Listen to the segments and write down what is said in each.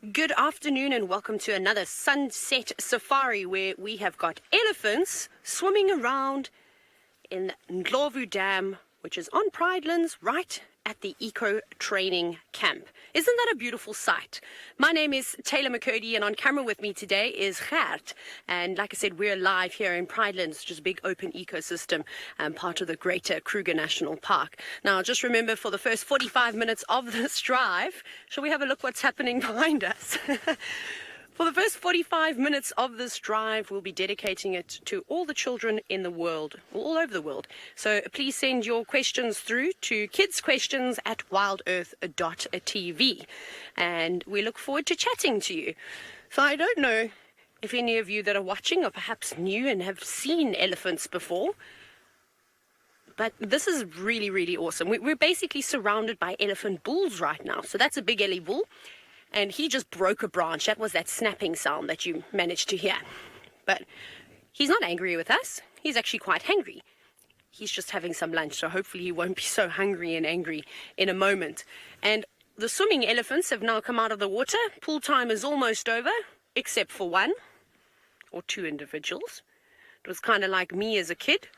Good afternoon and welcome to another sunset safari where we have got elephants swimming around in Ndlovu Dam, which is on Pridelands, right at the Eco Training Camp. Isn't that a beautiful sight? My name is Taylor McCurdy and on camera with me today is Gert. And like I said, we're live here in Pridelands, which is a big open ecosystem and part of the greater Kruger National Park. Now, just remember for the first 45 minutes of this drive, shall we have a look what's happening behind us? For the first 45 minutes of this drive, we'll be dedicating it to all the children in the world, all over the world. So please send your questions through to kidsquestions@wildearth.tv. And we look forward to chatting to you. So I don't know if any of you that are watching are perhaps new and have seen elephants before, but this is really, really awesome. We're basically surrounded by elephant bulls right now. So that's a big Ellie bull. And he just broke a branch. That was that snapping sound that you managed to hear. But he's not angry with us. He's actually quite hungry. He's just having some lunch, so hopefully he won't be so hungry and angry in a moment. And the swimming elephants have now come out of the water. Pool time is almost over, except for one or two individuals. It was kind of like me as a kid.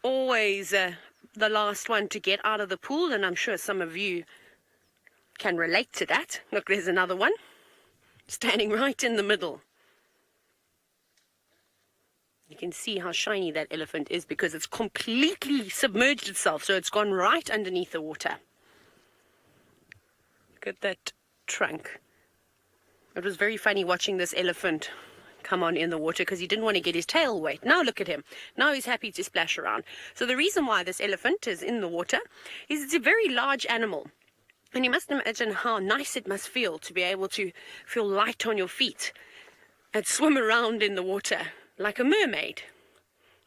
Always the last one to get out of the pool, and I'm sure some of you can relate to that. Look, there's another one standing right in the middle. You can see how shiny that elephant is because it's completely submerged itself, so it's gone right underneath the water. Look at that trunk. It was very funny watching this elephant come on in the water because he didn't want to get his tail wet. Now look at him. Now he's happy to splash around. So the reason why this elephant is in the water is it's a very large animal. And you must imagine how nice it must feel to be able to feel light on your feet and swim around in the water like a mermaid.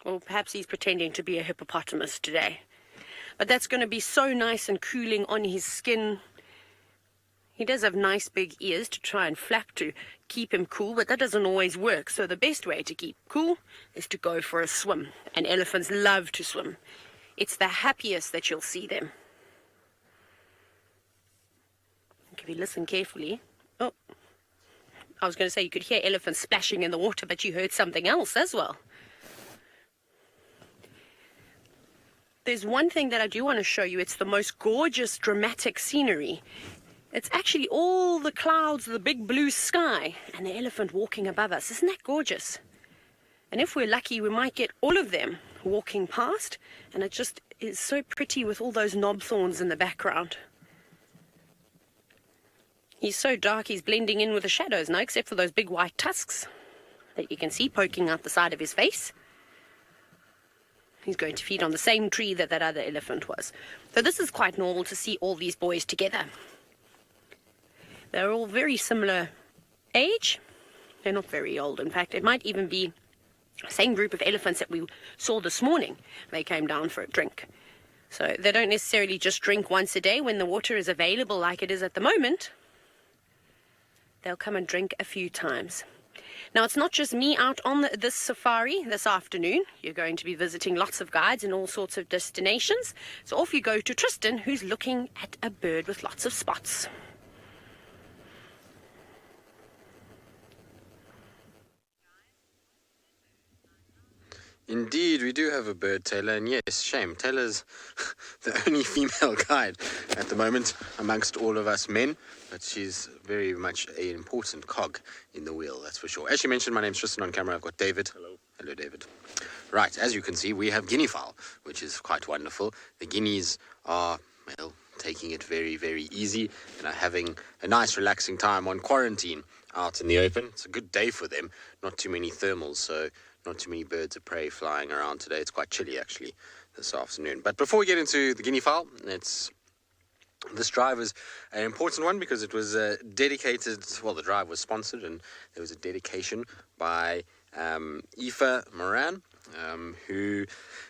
Or perhaps he's pretending to be a hippopotamus today. But that's going to be so nice and cooling on his skin. He does have nice big ears to try and flap to keep him cool, but that doesn't always work. So the best way to keep cool is to go for a swim. And elephants love to swim. It's the happiest that you'll see them. If you listen carefully, I was going to say you could hear elephants splashing in the water, but you heard something else as well. There's one thing that I do want to show you. It's the most gorgeous, dramatic scenery. It's actually all the clouds, the big blue sky, and the elephant walking above us. Isn't that gorgeous? And if we're lucky, we might get all of them walking past, and it just is so pretty with all those knob thorns in the background. He's so dark, he's blending in with the shadows now, except for those big white tusks that you can see poking out the side of his face. He's going to feed on the same tree that that other elephant was. So this is quite normal to see all these boys together. They're all very similar age. They're not very old, in fact. It might even be the same group of elephants that we saw this morning. They came down for a drink. So they don't necessarily just drink once a day when the water is available like it is at the moment. They'll come and drink a few times. Now, it's not just me out on this safari this afternoon. You're going to be visiting lots of guides in all sorts of destinations. So off you go to Tristan, who's looking at a bird with lots of spots. Indeed, we do have a bird, Taylor, and yes, shame. Taylor's the only female guide at the moment amongst all of us men, but she's very much an important cog in the wheel, that's for sure. As she mentioned, my name's Tristan. On camera, I've got David. Hello. Hello, David. Right, as you can see, we have guinea fowl, which is quite wonderful. The guineas are, well, taking it very, very easy and are having a nice, relaxing time on quarantine out in the open. It's a good day for them. Not too many thermals, so not too many birds of prey flying around today. It's quite chilly, actually, this afternoon. But before we get into the guinea fowl, this drive is an important one because it was dedicated, well, the drive was sponsored and there was a dedication by Aoife Moran, who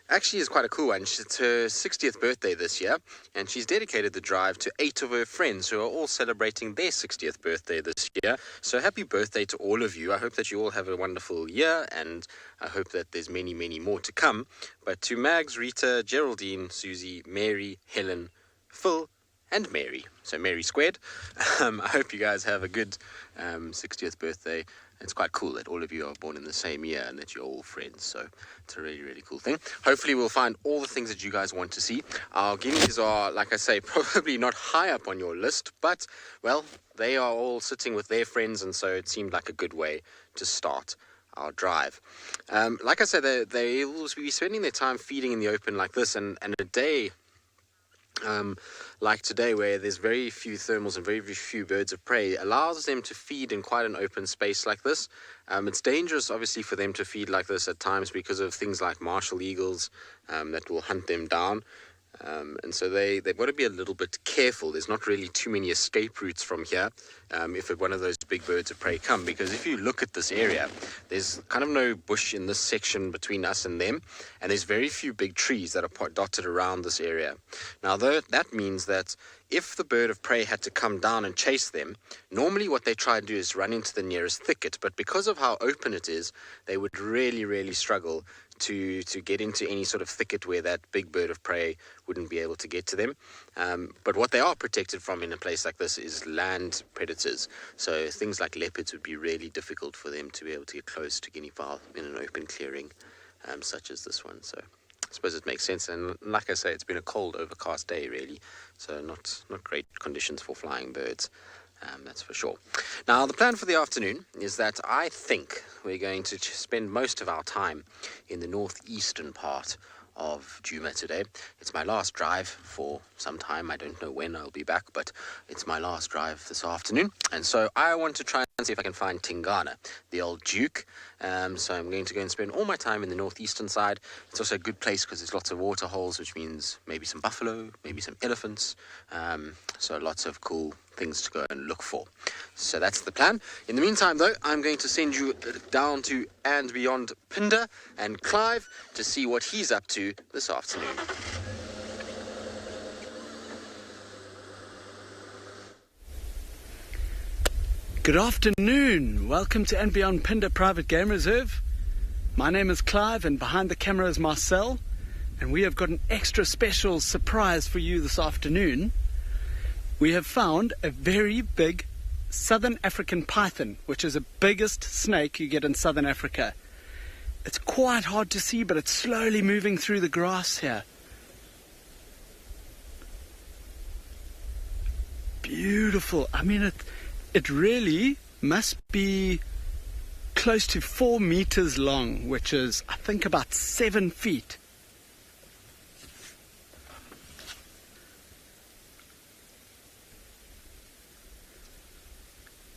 actually is quite a cool one. It's her 60th birthday this year, and she's dedicated the drive to 8 of her friends who are all celebrating their 60th birthday this year. So happy birthday to all of you. I hope that you all have a wonderful year, and I hope that there's many, many more to come. But to Mags, Rita, Geraldine, Susie, Mary, Helen, Phil, and Mary. So Mary squared. I hope you guys have a good 60th birthday. It's quite cool that all of you are born in the same year and that you're all friends. So it's a really, really cool thing. Hopefully we'll find all the things that you guys want to see. Our guineas are, like I say, probably not high up on your list, but, well, they are all sitting with their friends, and so it seemed like a good way to start our drive. Like I said, they will be spending their time feeding in the open like this, and a day like today, where there's very few thermals and very, very few birds of prey, allows them to feed in quite an open space like this. It's dangerous, obviously, for them to feed like this at times because of things like martial eagles that will hunt them down. And so they've got to be a little bit careful. There's not really too many escape routes from here if one of those big birds of prey come, because if you look at this area, there's kind of no bush in this section between us and them, and there's very few big trees that are dotted around this area. Now, that means that if the bird of prey had to come down and chase them, normally what they try and do is run into the nearest thicket, but because of how open it is, they would really, really struggle to get into any sort of thicket where that big bird of prey wouldn't be able to get to them. But what they are protected from in a place like this is land predators. So things like leopards would be really difficult for them to be able to get close to guinea fowl in an open clearing such as this one. So I suppose it makes sense. And like I say, it's been a cold, overcast day, really. So not great conditions for flying birds. That's for sure. Now, the plan for the afternoon is that I think we're going to spend most of our time in the northeastern part of Djuma today. It's my last drive for some time. I don't know when I'll be back, but it's my last drive this afternoon. And so I want to try and see if I can find Tingana, the old Duke. So I'm going to go and spend all my time in the northeastern side. It's also a good place because there's lots of water holes, which means maybe some buffalo, maybe some elephants. So lots of cool things to go and look for. So that's the plan. In the meantime, though, I'm going to send you down to and beyond Phinda and Clive to see what he's up to this afternoon. Good afternoon. Welcome to and beyond Phinda Private Game Reserve. My name is Clive, and behind the camera is Marcel, and we have got an extra special surprise for you this afternoon. We have found a very big Southern African python, which is the biggest snake you get in Southern Africa. It's quite hard to see, but it's slowly moving through the grass here. Beautiful. I mean, it really must be close to 4 meters long, which is, I think, about 7 feet.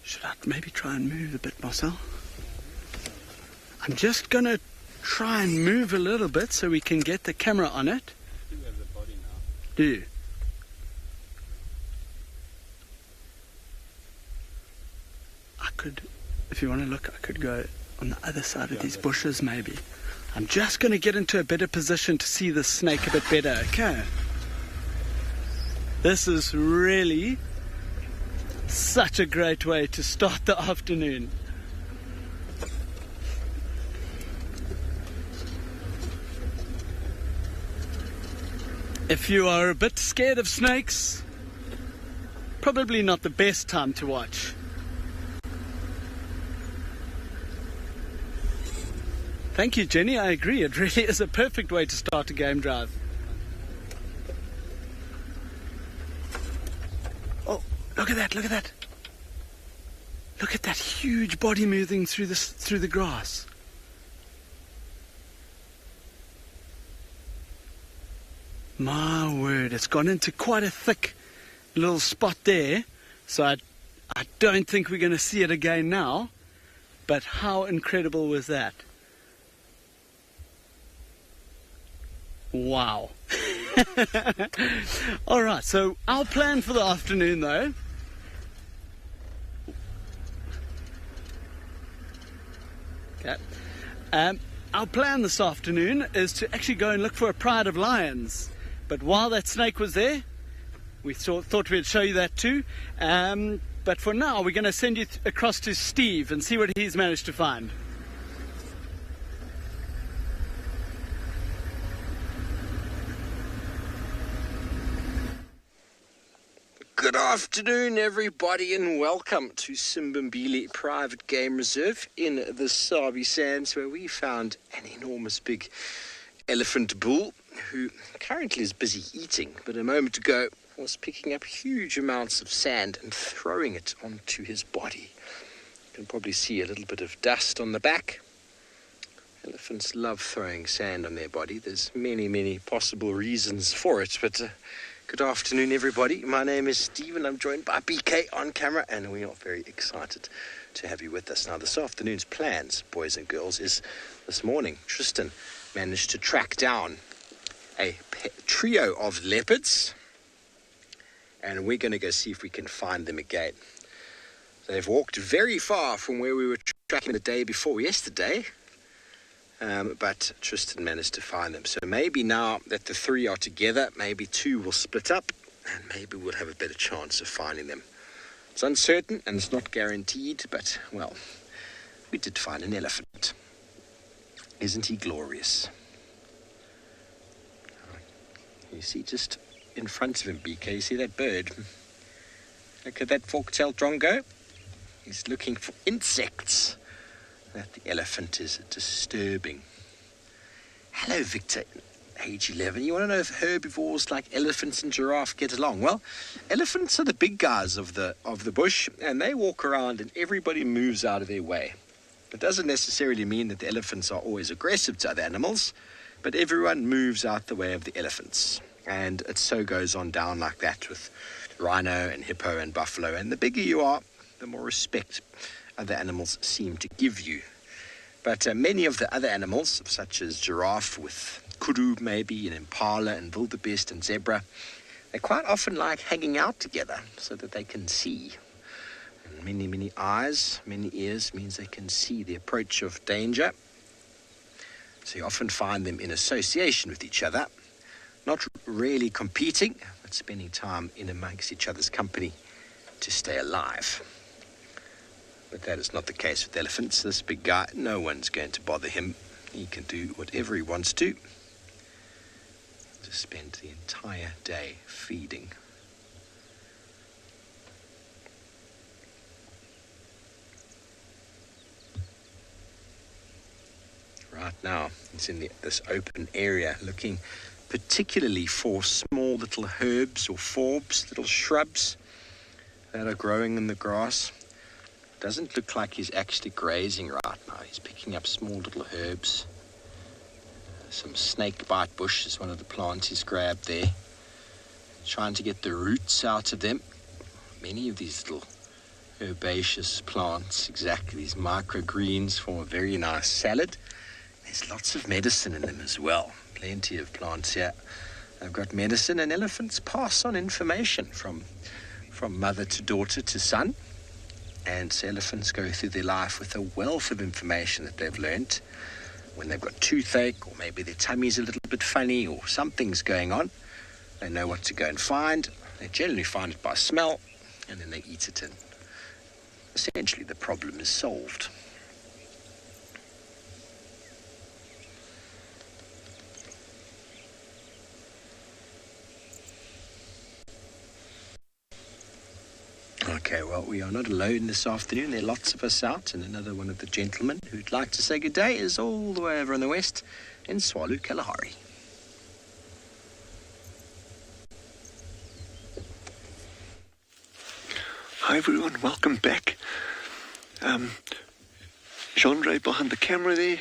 Should I maybe try and move a bit, Marcel? I'm just going to try and move a little bit so we can get the camera on it. I think we have the body now. Do you? I could, if you want to look, I could go on the other side of these bushes maybe. I'm just going to get into a better position to see the snake a bit better, okay? This is really such a great way to start the afternoon. If you are a bit scared of snakes, probably not the best time to watch. Thank you, Jenny. I agree. It really is a perfect way to start a game drive. Oh, look at that, look at that. Look at that huge body moving through the grass. My word, it's gone into quite a thick little spot there. So I don't think we're going to see it again now. But how incredible was that? Wow. All right, so our plan for the afternoon, though, our plan this afternoon is to actually go and look for a pride of lions. But while that snake was there, we thought we'd show you that too. But for now, we're going to send you across to Steve and see what he's managed to find. Good afternoon, everybody, and welcome to Simbambili Private Game Reserve in the Sabi Sands, where we found an enormous big elephant bull who currently is busy eating, but a moment ago was picking up huge amounts of sand and throwing it onto his body. You can probably see a little bit of dust on the back. Elephants love throwing sand on their body. There's many possible reasons for it, but good afternoon, everybody. My name is Stephen. I'm joined by BK on camera, and we are very excited to have you with us. Now, this afternoon's plans, boys and girls, is this morning, Tristan managed to track down a trio of leopards, and we're going to go see if we can find them again. They've walked very far from where we were tracking the day before yesterday, but Tristan managed to find them. So maybe now that the three are together, maybe two will split up, and maybe we'll have a better chance of finding them. It's uncertain and it's not guaranteed, but, well, we did find an elephant. Isn't he glorious? You see just in front of him, BK, you see that bird? Look at that fork-tailed drongo. He's looking for insects that the elephant is disturbing. Hello, Victor, age 11. You want to know if herbivores like elephants and giraffe get along? Well, elephants are the big guys of the bush, and they walk around and everybody moves out of their way. It doesn't necessarily mean that the elephants are always aggressive to other animals, but everyone moves out the way of the elephants. And it so goes on down like that with rhino and hippo and buffalo. And the bigger you are, the more respect other animals seem to give you. But many of the other animals, such as giraffe with kudu maybe, and impala and wildebeest and zebra, they quite often like hanging out together so that they can see. And many eyes, many ears means they can see the approach of danger. So you often find them in association with each other, not really competing, but spending time in amongst each other's company to stay alive. But that is not the case with elephants. This big guy, no one's going to bother him. He can do whatever he wants to spend the entire day feeding. Right now, he's in this open area looking particularly for small little herbs or forbs, little shrubs that are growing in the grass. Doesn't look like he's actually grazing right now. He's picking up small little herbs. Some snakebite bush is one of the plants he's grabbed there. Trying to get the roots out of them. Many of these little herbaceous plants, exactly these microgreens, form a very nice salad. There's lots of medicine in them as well. Plenty of plants here. They've got medicine, and elephants pass on information from mother to daughter to son. And so elephants go through their life with a wealth of information that they've learnt. When they've got toothache, or maybe their tummy's a little bit funny, or something's going on, they know what to go and find. They generally find it by smell, and then they eat it, and essentially the problem is solved. Okay, well, we are not alone this afternoon. There are lots of us out, and another one of the gentlemen who'd like to say good day is all the way over in the west in Swalu, Kalahari. Hi everyone, welcome back. Jean-Ray behind the camera there.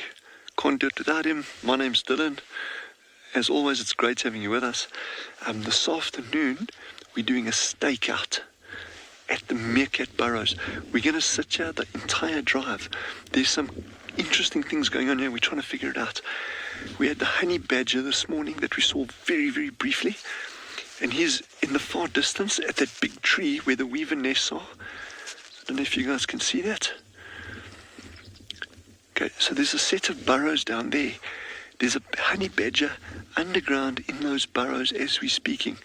Can't do it without him. My name's Dylan. As always, it's great having you with us. This afternoon, we're doing a stakeout at the meerkat burrows. We're going to sit here the entire drive. There's some interesting things going on here. We're trying to figure it out. We had the honey badger this morning that we saw very briefly, and he's in the far distance at that big tree where the weaver nests are. I don't know if you guys can see that. Okay, so there's a set of burrows down there. There's a honey badger underground in those burrows as we're speaking.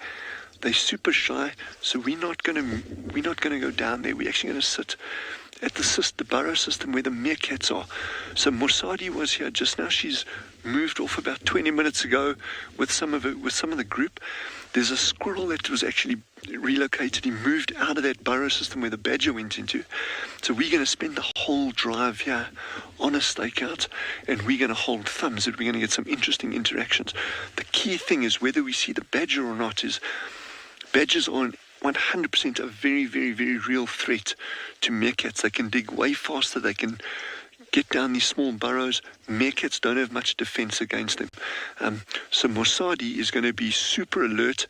They're super shy, so we're not going to go down there. We're actually going to sit at the burrow system where the meerkats are. So Morsadi was here just now. She's moved off about 20 minutes ago with some of the group. There's a squirrel that was actually relocated. He moved out of that burrow system where the badger went into. So we're going to spend the whole drive here on a stakeout, and we're going to hold thumbs that we're going to get some interesting interactions. The key thing is whether we see the badger or not is badgers are 100% a very, very, very real threat to meerkats. They can dig way faster. They can get down these small burrows. Meerkats don't have much defense against them. So Morsadi is going to be super alert,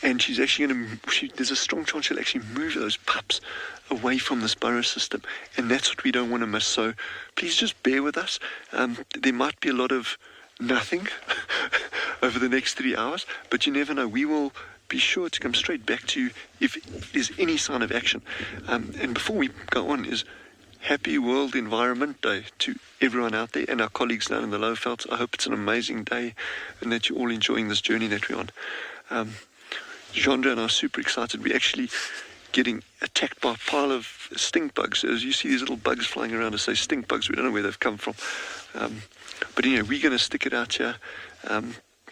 and she's actually going to, there's a strong chance she'll actually move those pups away from this burrow system, and that's what we don't want to miss. So please just bear with us. There might be a lot of nothing over the next 3 hours, but you never know. We will be sure to come straight back to you if there's any sign of action. And before we go on is happy World Environment Day to everyone out there and our colleagues down in the Lowvelds. I hope it's an amazing day and that you're all enjoying this journey that we're on. Chandra and I are super excited. We're actually getting attacked by a pile of stink bugs. As you see these little bugs flying around us, say stink bugs. We don't know where they've come from. But anyway, we're going to stick it out here.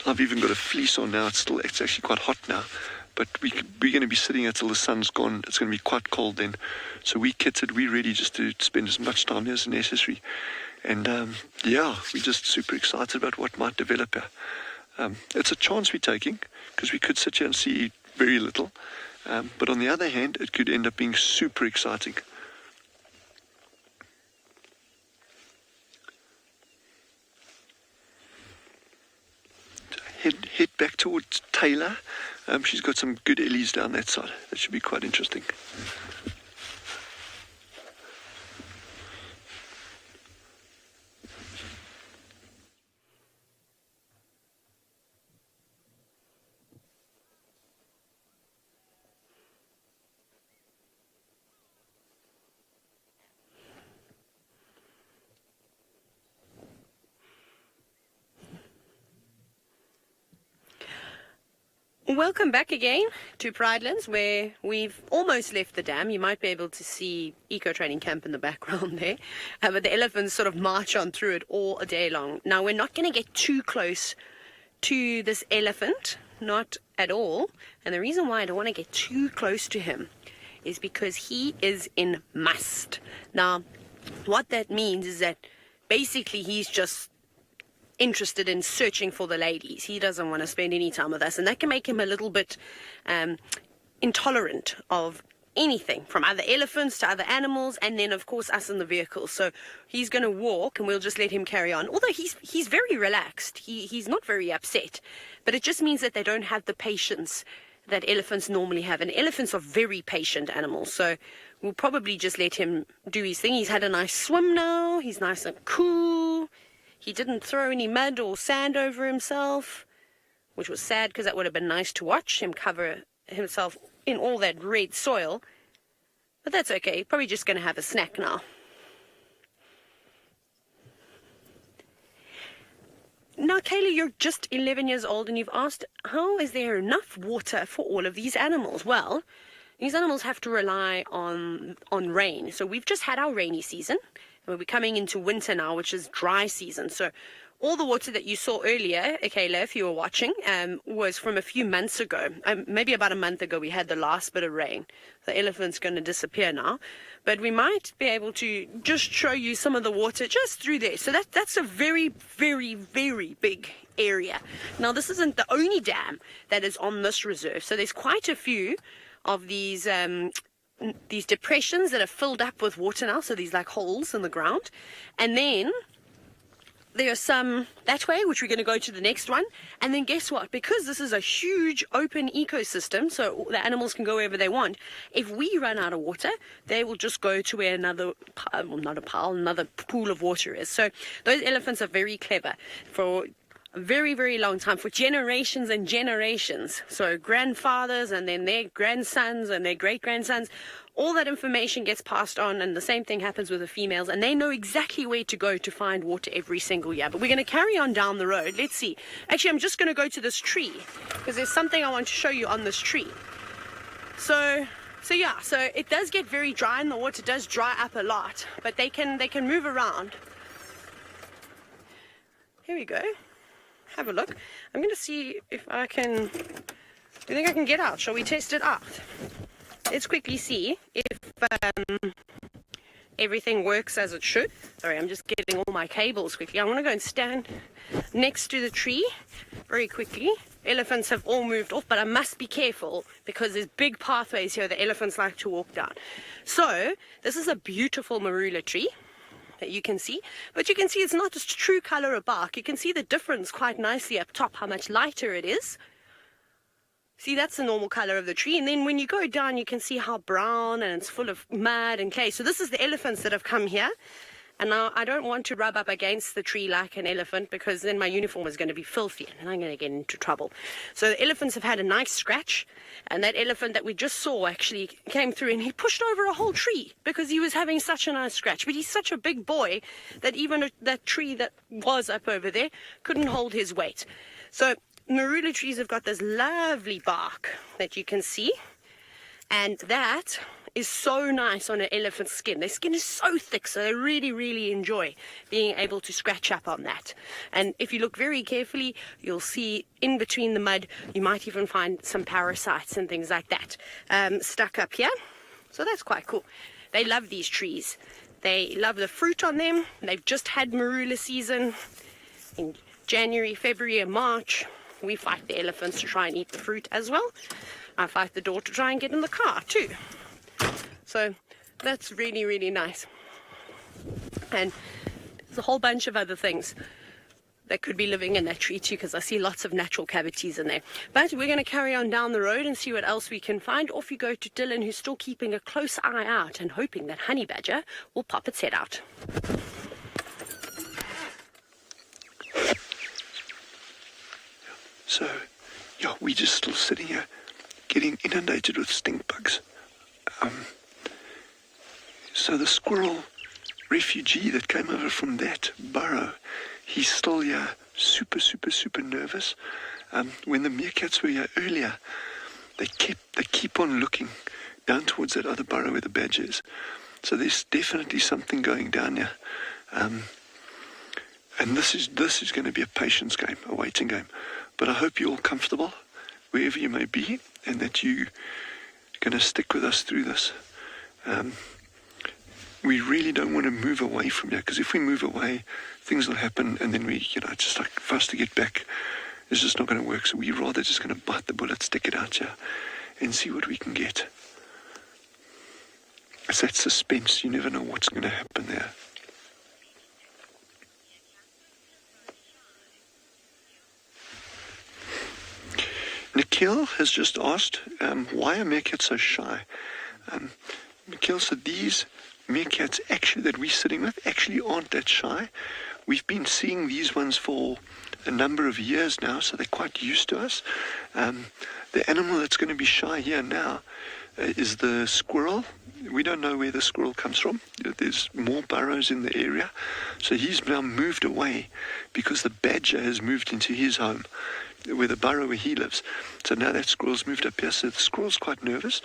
I've even got a fleece on now. It's actually quite hot now. But we're going to be sitting here till the sun's gone. It's going to be quite cold then. So we're kitted. We're ready just to spend as much time as necessary. And we're just super excited about what might develop here. It's a chance we're taking because we could sit here and see very little. But on the other hand, it could end up being super exciting. Head back towards Taylor. She's got some good ellies down that side. That should be quite interesting. Welcome back again to Pridelands, where we've almost left the dam. You might be able to see Eco Training Camp in the background there, but the elephants sort of march on through it all day long. Now, we're not going to get too close to this elephant, not at all, and the reason why I don't want to get too close to him is because he is in must. Now, what that means is that basically he's just interested in searching for the ladies. He doesn't want to spend any time with us, and that can make him a little bit intolerant of anything, from other elephants to other animals, and then of course us in the vehicle. So he's going to walk and we'll just let him carry on, although he's very relaxed. He's not very upset, but it just means that they don't have the patience that elephants normally have, and elephants are very patient animals. So we'll probably just let him do his thing. He's had a nice swim now. He's nice and cool. He didn't throw any mud or sand over himself, which was sad because that would have been nice to watch him cover himself in all that red soil. But that's okay. Probably just going to have a snack now. Now, Kayla, you're just 11 years old and you've asked, how is there enough water for all of these animals? Well, these animals have to rely on rain. So we've just had our rainy season. We'll be coming into winter now, which is dry season. So all the water that you saw earlier, Kayla, if you were watching, was from a few months ago. Maybe about a month ago, we had the last bit of rain. The elephant's going to disappear now. But we might be able to just show you some of the water just through there. So that's a very, very, very big area. Now, this isn't the only dam that is on this reserve. So there's quite a few of these depressions that are filled up with water now, so these like holes in the ground. And then there are some that way, which we're going to go to the next one. And then guess what? Because this is a huge open ecosystem, so the animals can go wherever they want. If we run out of water, they will just go to where another pool of water is. So those elephants are very clever. For a very, very long time, for generations and generations. So grandfathers and then their grandsons and their great-grandsons, all that information gets passed on, and the same thing happens with the females, and they know exactly where to go to find water every single year. But we're going to carry on down the road. Let's see. Actually, I'm just going to go to this tree because there's something I want to show you on this tree. So it does get very dry and the water does dry up a lot, but they can move around. Here we go. Have a look. I'm going to see if I can Do you think I can get out? Shall we test it out? Let's quickly see if everything works as it should. Sorry, I'm just getting all my cables quickly. I want to go and stand next to the tree very quickly. Elephants have all moved off, but I must be careful because there's big pathways here that elephants like to walk down. So this is a beautiful marula tree that you can see, but you can see it's not just true color of bark. You can see the difference quite nicely up top, how much lighter it is. See, that's the normal color of the tree, and then when you go down you can see how brown and it's full of mud and clay. So this is the elephants that have come here. And now I don't want to rub up against the tree like an elephant because then my uniform is going to be filthy and I'm going to get into trouble. So the elephants have had a nice scratch, and that elephant that we just saw actually came through and he pushed over a whole tree because he was having such a nice scratch. But he's such a big boy that even that tree that was up over there couldn't hold his weight. So marula trees have got this lovely bark that you can see, and that is so nice on an elephant's skin. Their skin is so thick, so they really, really enjoy being able to scratch up on that. And if you look very carefully, you'll see in between the mud, you might even find some parasites and things like that stuck up here. So that's quite cool. They love these trees. They love the fruit on them. They've just had marula season in January, February, and March. We fight the elephants to try and eat the fruit as well. I fight the door to try and get in the car too. So that's really, really nice. And there's a whole bunch of other things that could be living in that tree too, because I see lots of natural cavities in there. But we're going to carry on down the road and see what else we can find. Off you go to Dylan, who's still keeping a close eye out and hoping that honey badger will pop its head out. So, yeah, we're just still sitting here getting inundated with stink bugs. So the squirrel refugee that came over from that burrow, he's still here, super, super, super nervous. When the meerkats were here earlier, they keep on looking down towards that other burrow where the badger is. So there's definitely something going down here. And this is going to be a patience game, a waiting game. But I hope you're all comfortable wherever you may be, and that you're going to stick with us through this. We really don't want to move away from here, because if we move away, things will happen, and then it's just like for us to get back, it's just not going to work. So we're rather just going to bite the bullet, stick it out here, and see what we can get. It's that suspense. You never know what's going to happen there. Nikhil has just asked, why are meerkats so shy? Nikhil said these meerkats actually that we're sitting with actually aren't that shy. We've been seeing these ones for a number of years now, so they're quite used to us. The animal that's going to be shy here now is the squirrel. We don't know where the squirrel comes from. There's more burrows in the area. So he's now moved away because the badger has moved into his home, where the burrow where he lives. So now that squirrel's moved up here. So the squirrel's quite nervous.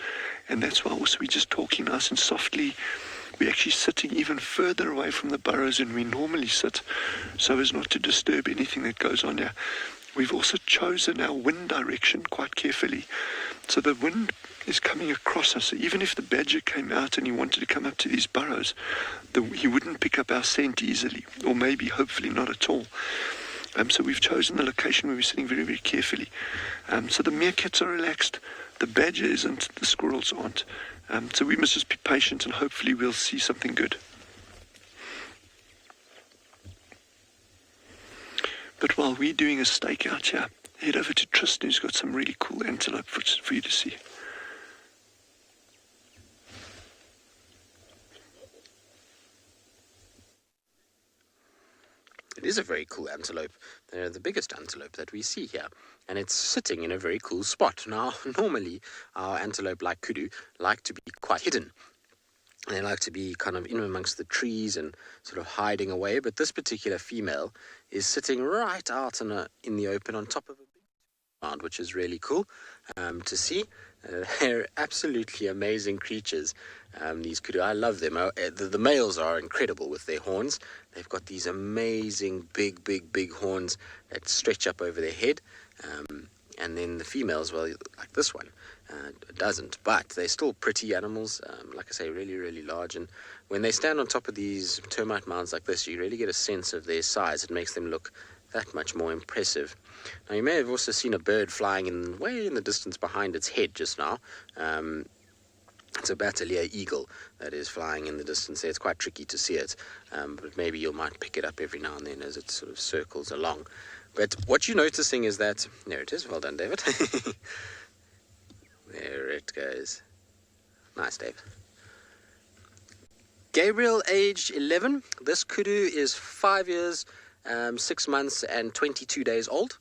And that's why also we're just talking nice and softly. We're actually sitting even further away from the burrows than we normally sit, so as not to disturb anything that goes on here. We've also chosen our wind direction quite carefully. So the wind is coming across us. So even if the badger came out and he wanted to come up to these burrows, he wouldn't pick up our scent easily, or maybe, hopefully, not at all. So we've chosen the location where we're sitting very, very carefully. So the meerkats are relaxed, the badger isn't, the squirrels aren't. So we must just be patient, and hopefully we'll see something good. But while we're doing a stakeout here, head over to Tristan, who's got some really cool antelope for you to see. It is a very cool antelope. They're the biggest antelope that we see here, and it's sitting in a very cool spot. Now, normally, our antelope, like kudu, like to be quite hidden. And they like to be kind of in amongst the trees and sort of hiding away, but this particular female is sitting right out in the open on top of a big mound, which is really cool to see. They're absolutely amazing creatures, these kudu. I love them. The males are incredible with their horns. They've got these amazing big horns that stretch up over their head, and then the females, well, like this one, doesn't. But they're still pretty animals, like I say, really, really large. And when they stand on top of these termite mounds like this, you really get a sense of their size. It makes them look that much more impressive. Now, you may have also seen a bird flying way in the distance behind its head just now. It's a Bateleur eagle that is flying in the distance there. It's quite tricky to see it, but maybe you might pick it up every now and then as it sort of circles along. But what you're noticing is that, there it is, well done, David. There it goes. Nice, Dave. Gabriel, aged 11. This kudu is 5 years, 6 months, and 22 days old.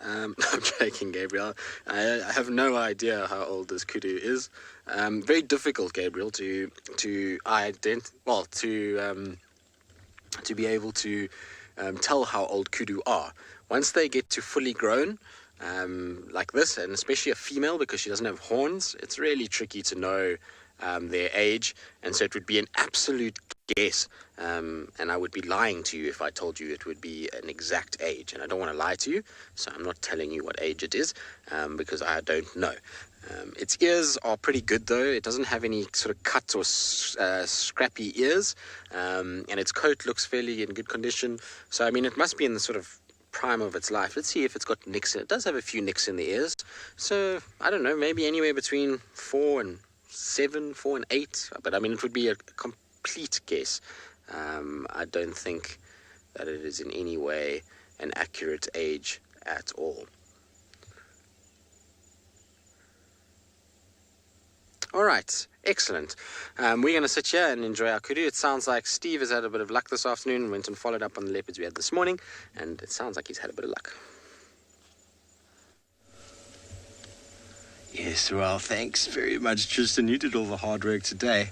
I'm joking, Gabriel. I have no idea how old this kudu is. Very difficult, Gabriel, to be able to tell how old kudu are. Once they get to fully grown, like this, and especially a female because she doesn't have horns, it's really tricky to know their age, and so it would be an absolute guess, and I would be lying to you if I told you it would be an exact age, and I don't want to lie to you, so I'm not telling you what age it is, because I don't know. Its ears are pretty good though. It doesn't have any sort of cut or scrappy ears, and its coat looks fairly in good condition, so I mean it must be in the sort of prime of its life. Let's see if it's got nicks in it. It does have a few nicks in the ears, so I don't know, maybe anywhere between 4 and 7, 4 and 8, but I mean it would be a complete guess. I don't think that it is in any way an accurate age at all. All right, excellent. We're going to sit here and enjoy our kudu. It sounds like Steve has had a bit of luck this afternoon, went and followed up on the leopards we had this morning, and it sounds like he's had a bit of luck. Yes, well, thanks very much, Tristan. You did all the hard work today.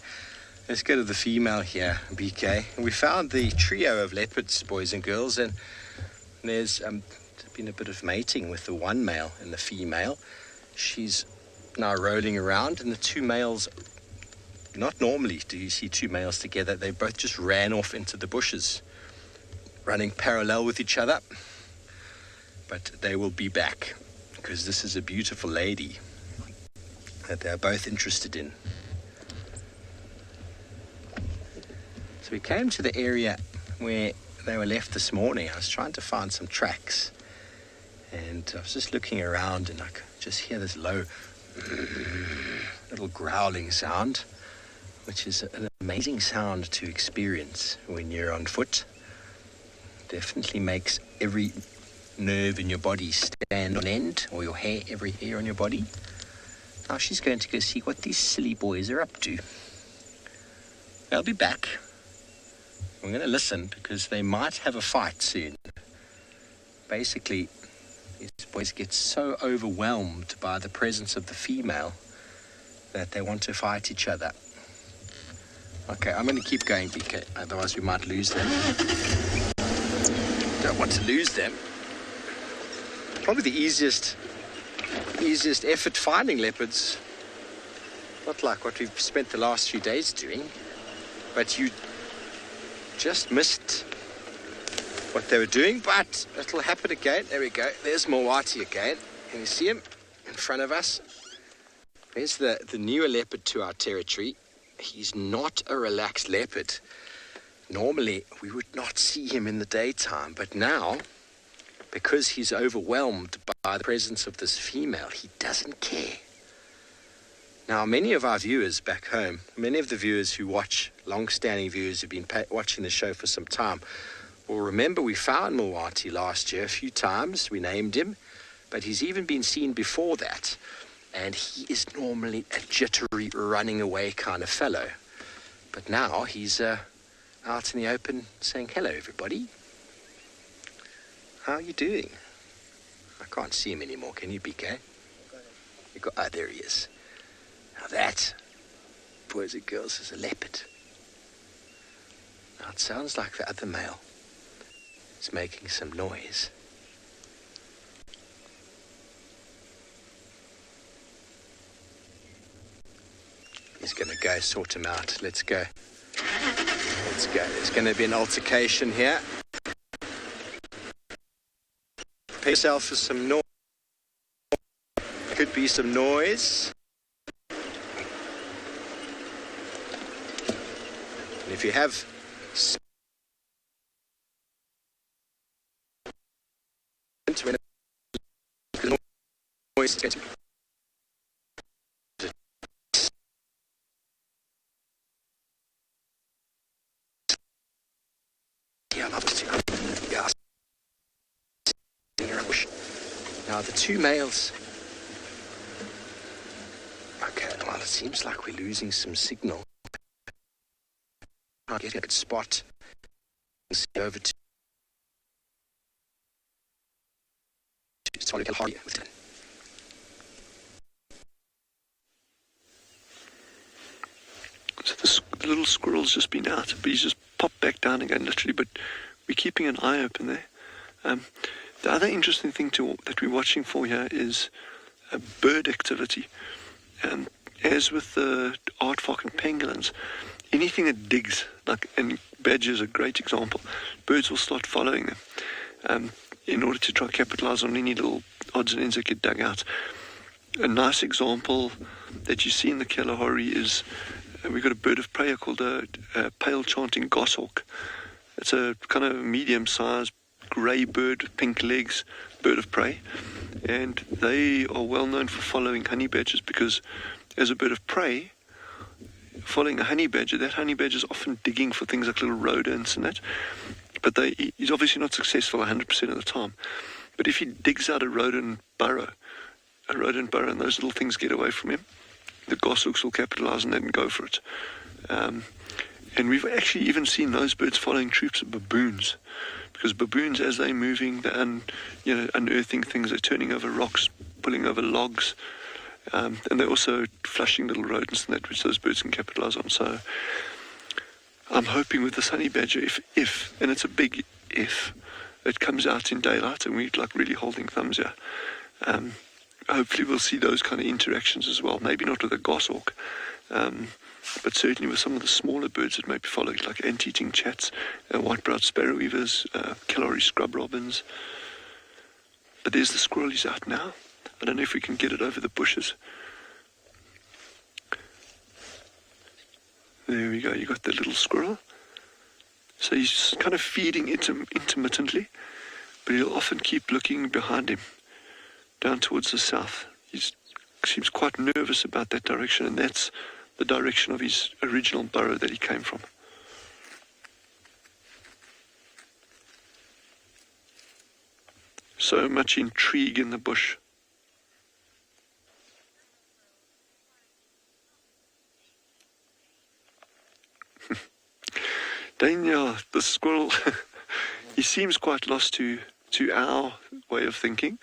Let's go to the female here, BK. We found the trio of leopards, boys and girls, and there's been a bit of mating with the one male and the female. She's now rolling around, and the two males, not normally do you see two males together. They both just ran off into the bushes, running parallel with each other. But they will be back, because this is a beautiful lady that they're both interested in. So we came to the area where they were left this morning. I was trying to find some tracks, and I was just looking around, and I could just hear this low little growling sound, which is an amazing sound to experience when you're on foot. Definitely makes every nerve in your body stand on end, or your hair, every hair on your body. Now she's going to go see what these silly boys are up to. They'll be back. We're going to listen, because they might have a fight soon. Basically, these boys get so overwhelmed by the presence of the female that they want to fight each other. Okay, I'm going to keep going, BK, otherwise we might lose them. Don't want to lose them. Probably the easiest effort finding leopards. Not like what we've spent the last few days doing, but you just missed what they were doing, but it'll happen again. There we go. There's Mawati again. Can you see him in front of us? There's the newer leopard to our territory. He's not a relaxed leopard. Normally, we would not see him in the daytime, but now, because he's overwhelmed by the presence of this female, he doesn't care. Now, many of our viewers back home, many of the viewers who watch, long-standing viewers who've been watching the show for some time, will remember we found Mawati last year a few times. We named him, but he's even been seen before that. And he is normally a jittery, running away kind of fellow. But now he's out in the open saying, hello, everybody. How are you doing? I can't see him anymore. Can you, BK? Ah, there he is. Now that, boys and girls, is a leopard. Now it sounds like the other male is making some noise. He's going to go sort him out. Let's go. Let's go. There's going to be an altercation here. Prepare yourself for some noise. Could be some noise. And if you have when noise gets now the two males. Okay, well it seems like we're losing some signal. I'll get a good spot. Over to Solid Hardy. So the little squirrel's just been out, but he's just popped back down again, literally. But we're keeping an eye open there. The other interesting thing that we're watching for here is bird activity. As with the aardvark and pangolins, anything that digs, and badger is a great example, birds will start following them in order to try to capitalize on any little odds and ends that get dug out. A nice example that you see in the Kalahari is we've got a bird of prey called a pale chanting goshawk. It's a kind of medium-sized grey bird with pink legs, bird of prey, and they are well known for following honey badgers because as a bird of prey, following a honey badger, that honey badger is often digging for things like little rodents and that, but he's obviously not successful 100% of the time. But if he digs out a rodent burrow and those little things get away from him, the goshawks will capitalize on that and go for it. And we've actually even seen those birds following troops of baboons, because baboons, as they're moving, they're unearthing things, they're turning over rocks, pulling over logs, and they're also flushing little rodents and that, which those birds can capitalize on. So I'm hoping with this honey badger, if, and it's a big if, it comes out in daylight, and we're really holding thumbs here, hopefully we'll see those kind of interactions as well. Maybe not with a goshawk, but certainly with some of the smaller birds that may be following, like ant-eating chats, white-browed sparrow weavers, Kalahari scrub robins. But there's the squirrel, he's out now. I don't know if we can get it over the bushes. There we go, you got the little squirrel. So he's kind of feeding intermittently, but he'll often keep looking behind him, down towards the south. He seems quite nervous about that direction, and that's the direction of his original burrow that he came from. So much intrigue in the bush. Daniel, the squirrel, he seems quite lost to our way of thinking.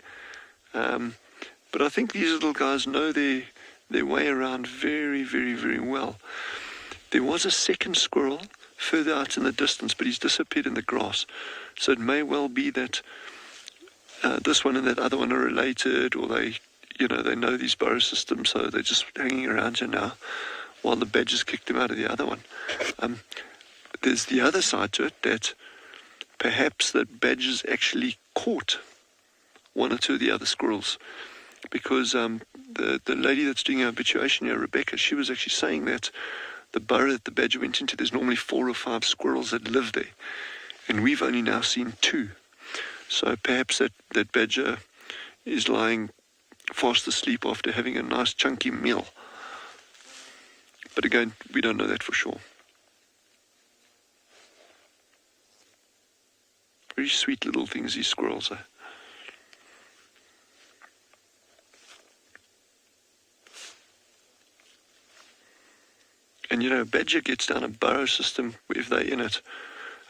But I think these little guys know their way around very, very, very well. There was a second squirrel further out in the distance, but he's disappeared in the grass. So it may well be that this one and that other one are related, or they know these burrow systems, so they're just hanging around here now while the badgers kicked them out of the other one. There's the other side to it, that perhaps the badgers actually caught one or two of the other squirrels, because the lady that's doing our habituation here, Rebecca, she was actually saying that the burrow that the badger went into, there's normally 4 or 5 squirrels that live there, and we've only now seen 2. So perhaps that badger is lying fast asleep after having a nice chunky meal. But again, we don't know that for sure. Very sweet little things, these squirrels are. And a badger gets down a burrow system if they're in it,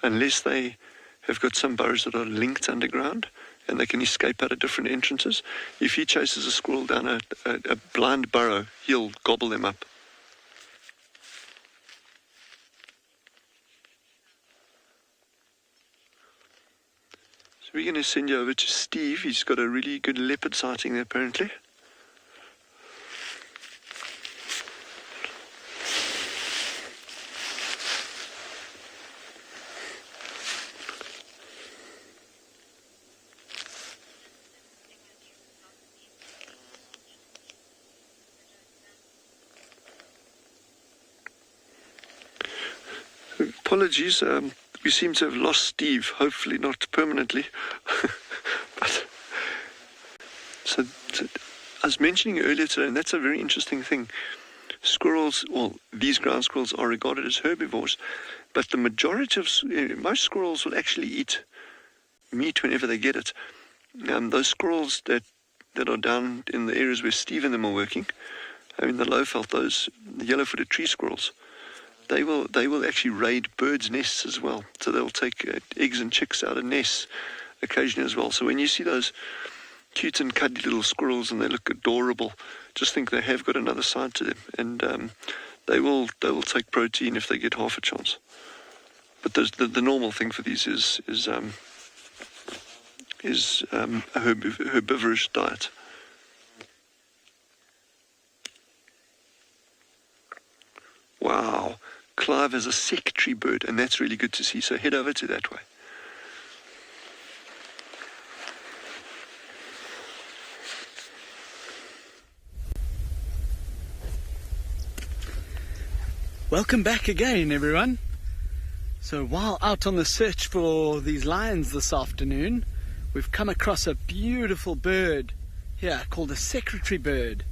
unless they have got some burrows that are linked underground and they can escape out of different entrances. If he chases a squirrel down a blind burrow, he'll gobble them up. So we're going to send you over to Steve. He's got a really good leopard sighting there, apparently. Apologies, we seem to have lost Steve, hopefully not permanently. But, so I was mentioning earlier today, and that's a very interesting thing. Squirrels, well, these ground squirrels are regarded as herbivores, but the majority of, most squirrels will actually eat meat whenever they get it. Those squirrels that are down in the areas where Steve and them are working, in the Lowveld, those yellow-footed tree squirrels, they will actually raid birds' nests as well. So they'll take eggs and chicks out of nests occasionally as well. So when you see those cute and cuddly little squirrels and they look adorable, just think they have got another side to them, and they will take protein if they get half a chance. But the normal thing for these is a herbivorous diet. Wow, Clive has a secretary bird, and that's really good to see. So head over to that way. Welcome back again, everyone. So while out on the search for these lions this afternoon, we've come across a beautiful bird here called a secretary bird.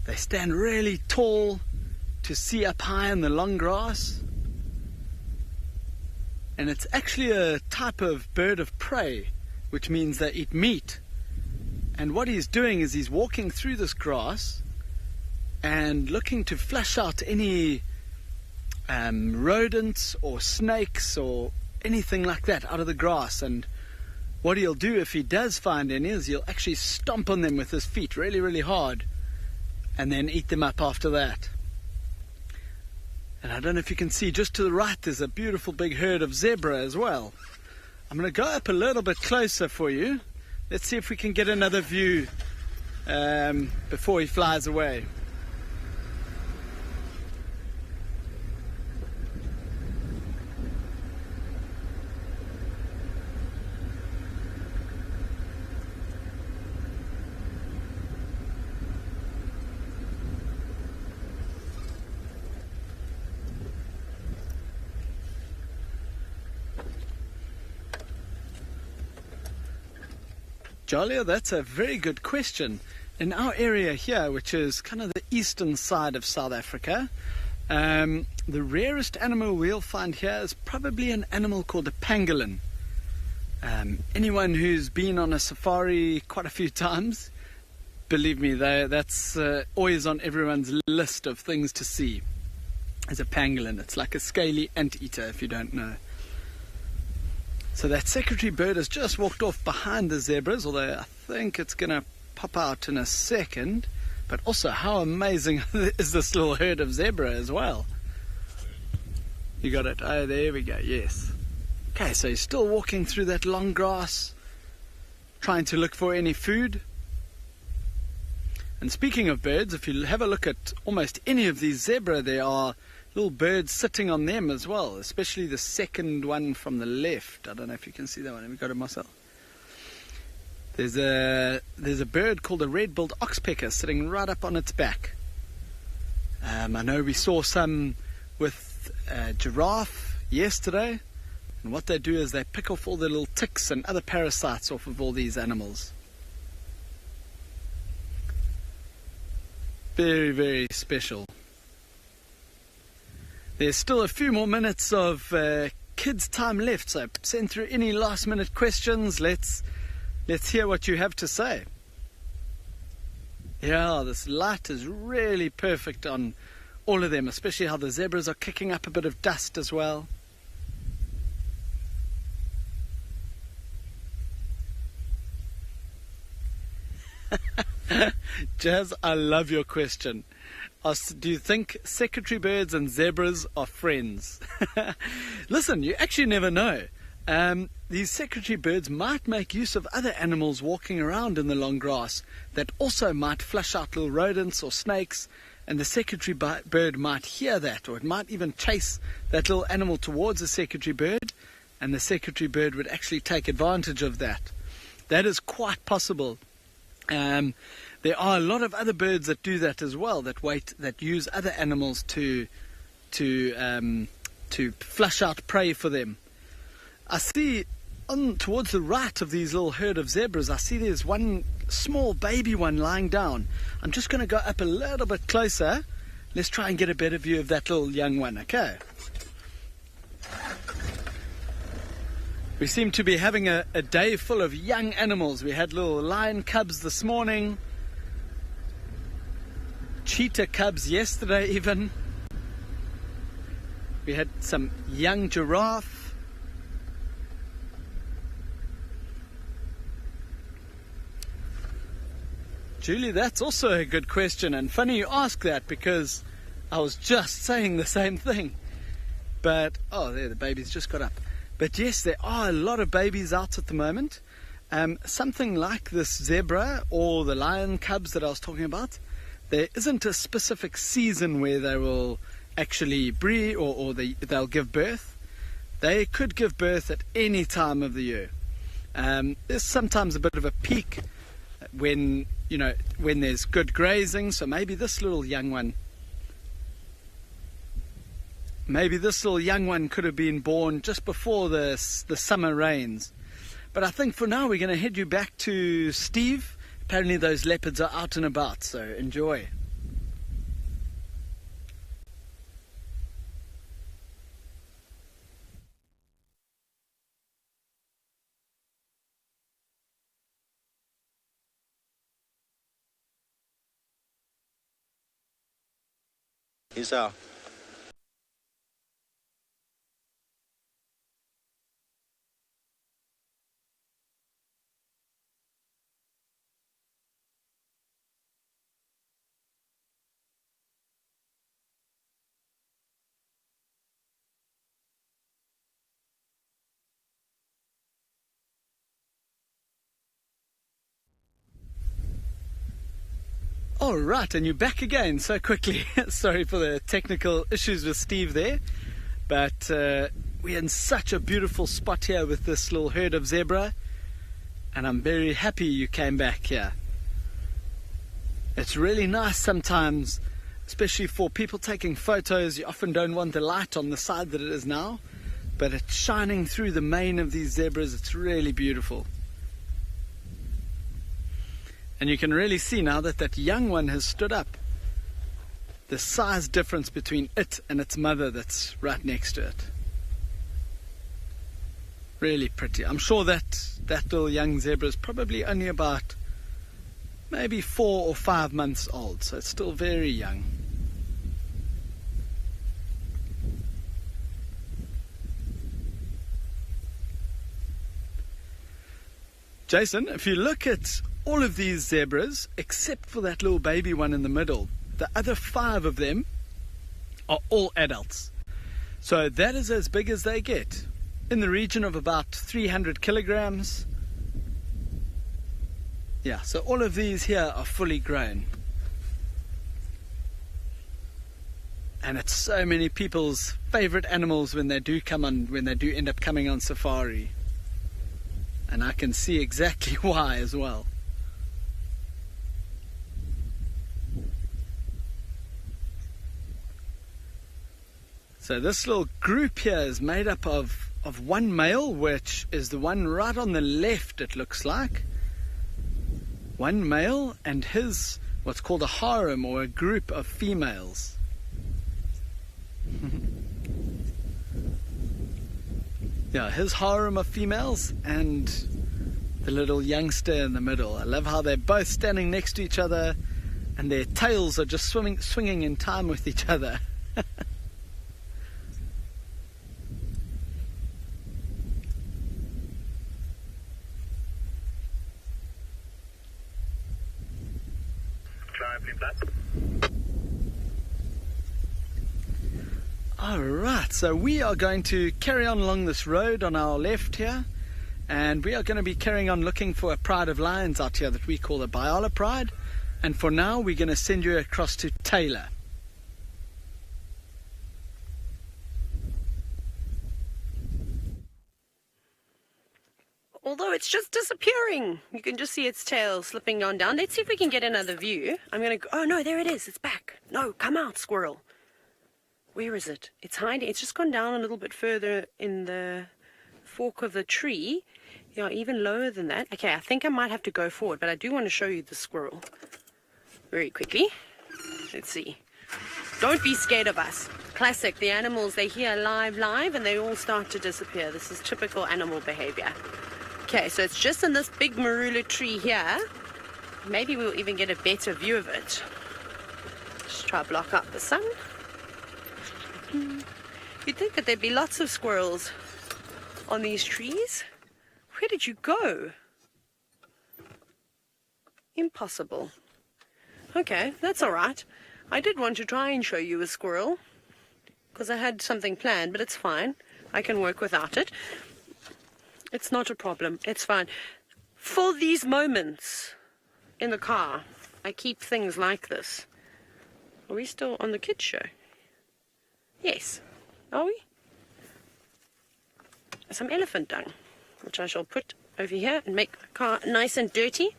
They stand really tall to see up high in the long grass. And it's actually a type of bird of prey, which means they eat meat. And what he's doing is he's walking through this grass and looking to flush out any rodents or snakes or anything like that out of the grass. And what he'll do if he does find any is he'll actually stomp on them with his feet really, really hard and then eat them up after that. And I don't know if you can see, just to the right there's a beautiful big herd of zebra as well. I'm going to go up a little bit closer for you. Let's see if we can get another view before he flies away. Jalia, that's a very good question. In our area here, which is kind of the eastern side of South Africa, the rarest animal we'll find here is probably an animal called a pangolin. Anyone who's been on a safari quite a few times, believe me, that's always on everyone's list of things to see, is a pangolin. It's like a scaly anteater, if you don't know. So that secretary bird has just walked off behind the zebras, although I think it's going to pop out in a second. But also, how amazing is this little herd of zebra as well? You got it. Oh, there we go. Yes. Okay, so he's still walking through that long grass, trying to look for any food. And speaking of birds, if you have a look at almost any of these zebra, there are little birds sitting on them as well, especially the second one from the left. I don't know if you can see that one. Have you got it, Marcel? There's a bird called a red-billed oxpecker sitting right up on its back. I know we saw some with giraffe yesterday, and what they do is they pick off all the little ticks and other parasites off of all these animals. Very, very special. There's still a few more minutes of kids' time left, so send through any last-minute questions. Let's hear what you have to say. Yeah, this light is really perfect on all of them, especially how the zebras are kicking up a bit of dust as well. Jazz, I love your question. Do you think secretary birds and zebras are friends? Listen, you actually never know. These secretary birds might make use of other animals walking around in the long grass that also might flush out little rodents or snakes, and the secretary bird might hear that, or it might even chase that little animal towards the secretary bird, and the secretary bird would actually take advantage of that. That is quite possible. There are a lot of other birds that do that as well, that use other animals to to flush out prey for them. I see towards the right of these little herd of zebras, I see there's one small baby one lying down. I'm just going to go up a little bit closer. Let's try and get a better view of that little young one, okay? We seem to be having a day full of young animals. We had little lion cubs this morning, cheetah cubs yesterday even. We had some young giraffe. Julie, that's also a good question, and funny you ask that because I was just saying the same thing. But, oh, there, the baby's just got up. But yes, there are a lot of babies out at the moment. Something like this zebra or the lion cubs that I was talking about, there isn't a specific season where they will actually breed or they'll give birth. They could give birth at any time of the year. There's sometimes a bit of a peak when there's good grazing, so maybe this little young one could have been born just before the summer rains. But I think for now we're going to head you back to Steve. Apparently those leopards are out and about, so enjoy. Here's our All right, and you're back again so quickly. Sorry for the technical issues with Steve there. But we're in such a beautiful spot here with this little herd of zebra. And I'm very happy you came back here. It's really nice sometimes, especially for people taking photos. You often don't want the light on the side that it is now. But it's shining through the mane of these zebras. It's really beautiful. And you can really see now that young one has stood up. The size difference between it and its mother that's right next to it. Really pretty. I'm sure that little young zebra is probably only about maybe 4 or 5 months old, so it's still very young. Jason, if you look at all of these zebras, except for that little baby one in the middle, the other 5 of them are all adults. So that is as big as they get, in the region of about 300 kilograms. Yeah, so all of these here are fully grown. And it's so many people's favorite animals when they do end up coming on safari. And I can see exactly why as well. So this little group here is made up of one male, which is the one right on the left, it looks like. One male and his, what's called a harem, or a group of females. Yeah, his harem of females and the little youngster in the middle. I love how they're both standing next to each other and their tails are just swinging in time with each other. Alright, so we are going to carry on along this road on our left here, and we are going to be carrying on looking for a pride of lions out here that we call the Biala Pride, and for now we're going to send you across to Taylor. Although it's just disappearing. You can just see its tail slipping on down. Let's see if we can get another view. I'm going to go. Oh, no, there it is. It's back. No, come out, squirrel. Where is it? It's hiding. It's just gone down a little bit further in the fork of the tree. Yeah, even lower than that. Okay, I think I might have to go forward, but I do want to show you the squirrel very quickly. Let's see. Don't be scared of us. Classic. The animals, they hear live, and they all start to disappear. This is typical animal behavior. Okay, so it's just in this big marula tree here. Maybe we'll even get a better view of it. Just try to block out the sun. You'd think that there'd be lots of squirrels on these trees. Where did you go? Impossible. Okay, that's all right. I did want to try and show you a squirrel because I had something planned, but it's fine. I can work without it. It's not a problem. It's fine. For these moments in the car, I keep things like this. Are we still on the kids' show? Yes. Are we? Some elephant dung, which I shall put over here and make the car nice and dirty.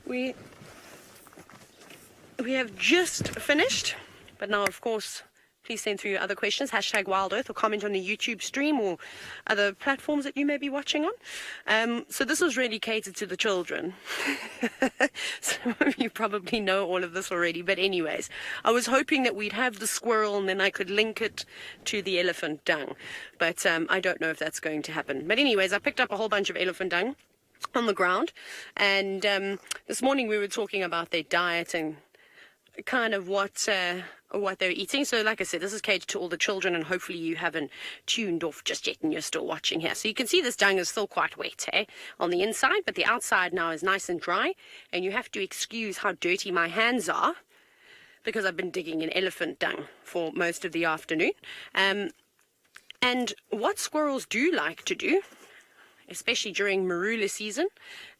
We have just finished, but now, of course, please send through your other questions, #WildEarth, or comment on the YouTube stream or other platforms that you may be watching on. So this was really catered to the children. Some of you probably know all of this already, but anyways, I was hoping that we'd have the squirrel and then I could link it to the elephant dung, but I don't know if that's going to happen. But anyways, I picked up a whole bunch of elephant dung on the ground, and this morning we were talking about their diet and kind of what they're eating. So like I said, this is catered to all the children, and hopefully you haven't tuned off just yet and you're still watching here. So you can see this dung is still quite wet on the inside, but the outside now is nice and dry, and you have to excuse how dirty my hands are because I've been digging in elephant dung for most of the afternoon. And what squirrels do like to do, especially during marula season,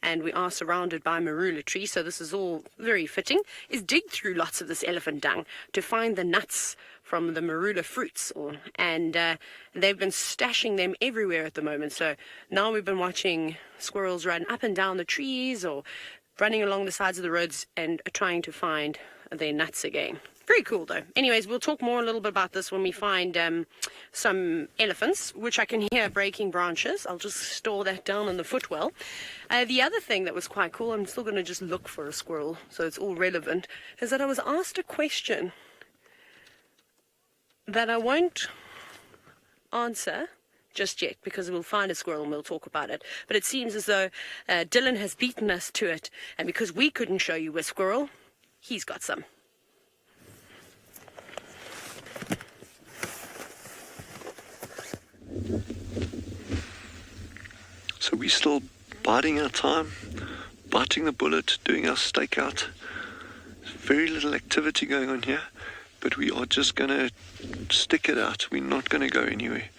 and we are surrounded by marula trees, so this is all very fitting, is dig through lots of this elephant dung to find the nuts from the marula fruits, and they've been stashing them everywhere at the moment. So now we've been watching squirrels run up and down the trees or running along the sides of the roads and trying to find their nuts again. Very cool, though. Anyways, we'll talk more a little bit about this when we find some elephants, which I can hear breaking branches. I'll just store that down in the footwell. The other thing that was quite cool, I'm still going to just look for a squirrel, so it's all relevant, is that I was asked a question that I won't answer just yet, because we'll find a squirrel and we'll talk about it. But it seems as though Dylan has beaten us to it, and because we couldn't show you a squirrel, he's got some. So we're still biding our time, biting the bullet, doing our stakeout. Very little activity going on here, but we are just going to stick it out. We're not going to go anywhere.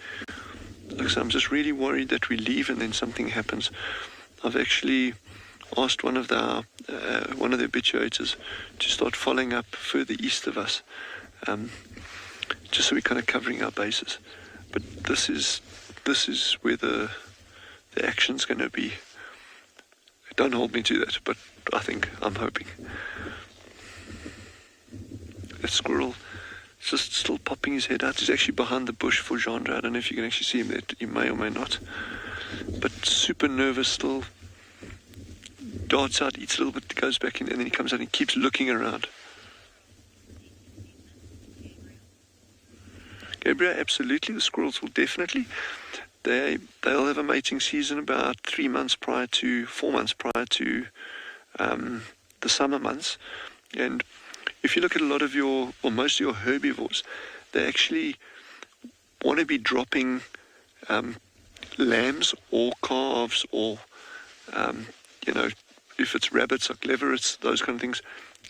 Like, so I'm just really worried that we leave and then something happens. I've actually asked one of the habituators to start following up further east of us, just so we're kind of covering our bases. But this is where the action's going to be. Don't hold me to that, but I'm hoping. That squirrel is just still popping his head out. He's actually behind the bush for genre. I don't know if you can actually see him there. You may or may not. But super nervous still. Darts out, eats a little bit, goes back in, and then he comes out and keeps looking around. Gabriel, absolutely. The squirrels will definitely. They'll have a mating season about 4 months prior to the summer months. And if you look at a lot of most of your herbivores, they actually want to be dropping lambs or calves or, if it's rabbits or leverets, those kind of things,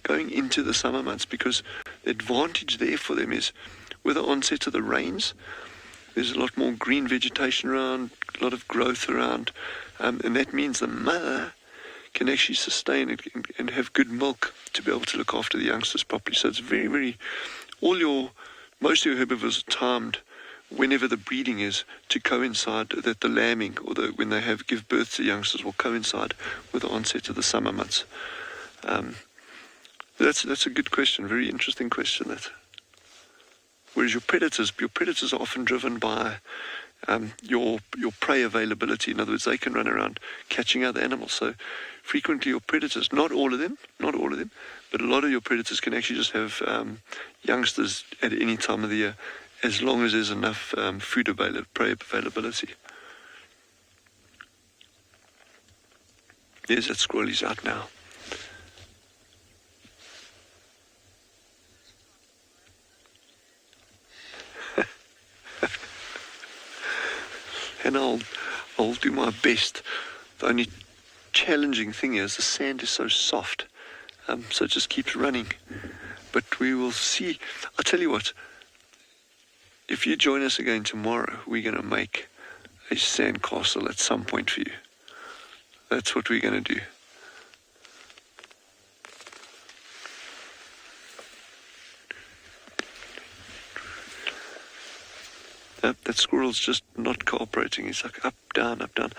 going into the summer months, because the advantage there for them is with the onset of the rains, there's a lot more green vegetation around, a lot of growth around, and that means the mother can actually sustain it and have good milk to be able to look after the youngsters properly. So it's very, very, most of your herbivores are timed whenever the breeding is to coincide, that the lambing or when they give birth to youngsters will coincide with the onset of the summer months. That's a good question. Very interesting question. That. Whereas your predators are often driven by your prey availability. In other words, they can run around catching other animals. So frequently your predators, not all of them, but a lot of your predators can actually just have youngsters at any time of the year, as long as there's enough prey availability. Yes, that squirrel is out now. And I'll do my best. The only challenging thing is the sand is so soft, so it just keeps running. But we will see. I'll tell you what, if you join us again tomorrow, we're going to make a sand castle at some point for you. That's what we're going to do. That squirrel's just not cooperating. He's like up, down, up, down.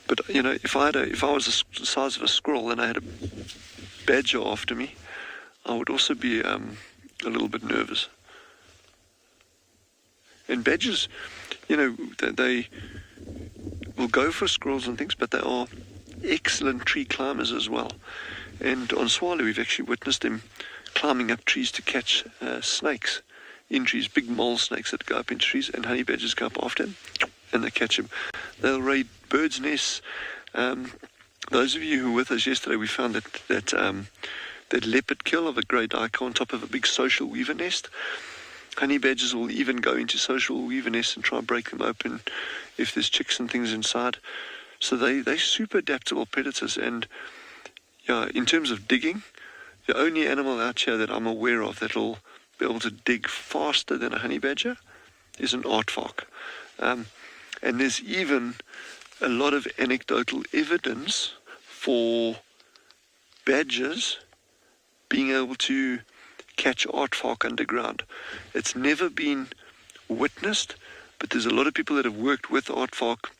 But you know, if I was the size of a squirrel and I had a badger after me, I would also be a little bit nervous. And badgers, you know, they will go for squirrels and things, but they are excellent tree climbers as well. And on Swale, we've actually witnessed them climbing up trees to catch snakes in trees, big mole snakes that go up in trees, and honey badgers go up after them, and they catch them. They'll raid birds' nests. Those of you who were with us yesterday, we found that leopard kill of a grey duiker on top of a big social weaver nest. Honey badgers will even go into social weaver nests and try and break them open if there's chicks and things inside. So they're super adaptable predators. And yeah, in terms of digging, the only animal out here that I'm aware of that'll be able to dig faster than a honey badger is an aardvark. And there's even a lot of anecdotal evidence for badgers being able to catch aardvark underground. It's never been witnessed, but there's a lot of people that have worked with aardvark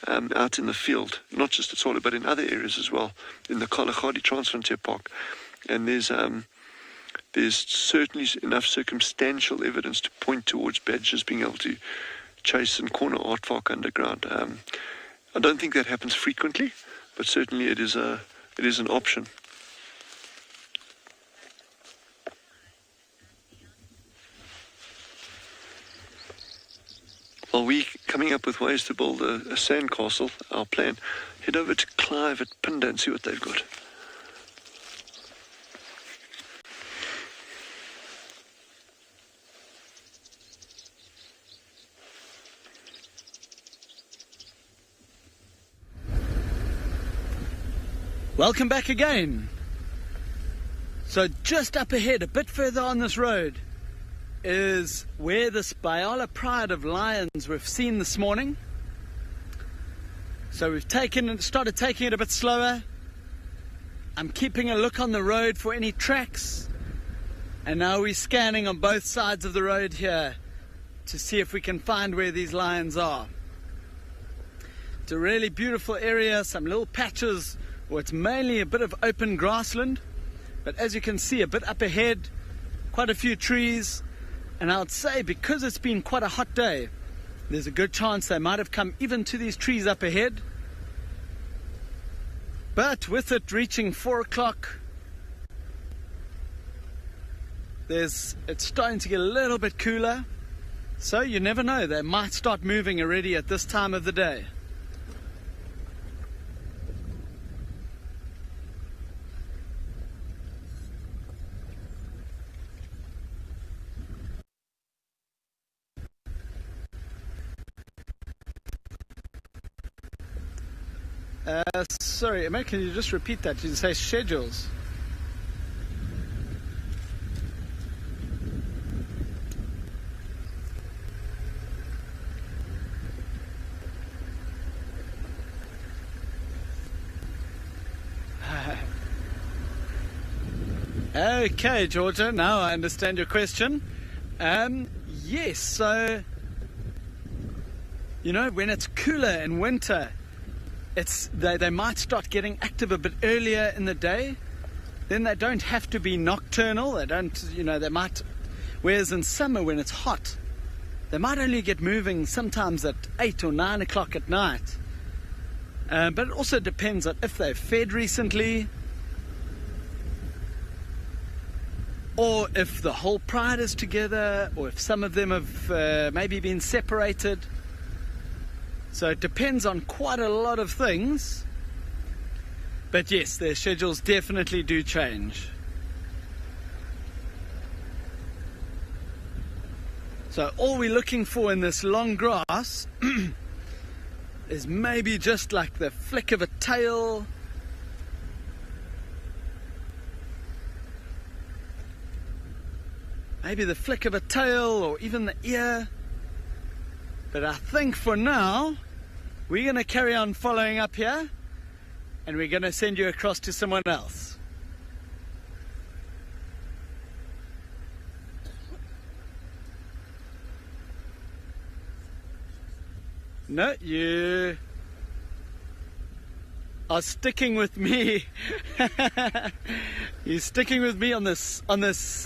out in the field, not just at Swale, but in other areas as well, in the Kalahari Transfrontier Park. And there's certainly enough circumstantial evidence to point towards badgers being able to chase and corner aardvark underground. I don't think that happens frequently, but certainly it is an option. While we're coming up with ways to build a sand castle, our plan, head over to Clive at Pinda and see what they've got. Welcome back again. So just up ahead, a bit further on this road, is where this Biala pride of lions we've seen this morning. So we've started taking it a bit slower. I'm keeping a look on the road for any tracks, and now we're scanning on both sides of the road here to see if we can find where these lions are. It's a really beautiful area, some little patches. Well, it's mainly a bit of open grassland, but as you can see, a bit up ahead, quite a few trees, and I would say because it's been quite a hot day, there's a good chance they might have come even to these trees up ahead. But with it reaching 4 o'clock, it's starting to get a little bit cooler, so you never know, they might start moving already at this time of the day. Sorry, mate, can you just repeat that? Did you say schedules? Okay, Georgia, now I understand your question. Yes, so, you know, when it's cooler in winter, they might start getting active a bit earlier in the day, then they don't have to be nocturnal. They don't, they might, whereas in summer when it's hot, they might only get moving sometimes at 8 or 9 o'clock at night. But it also depends on if they've fed recently, or if the whole pride is together, or if some of them have maybe been separated. So it depends on quite a lot of things. But yes, their schedules definitely do change. So all we're looking for in this long grass is maybe just like the flick of a tail. Maybe the flick of a tail or even the ear. But I think for now, we're going to carry on following up here, and we're going to send you across to someone else. No, you are sticking with me. You're sticking with me on this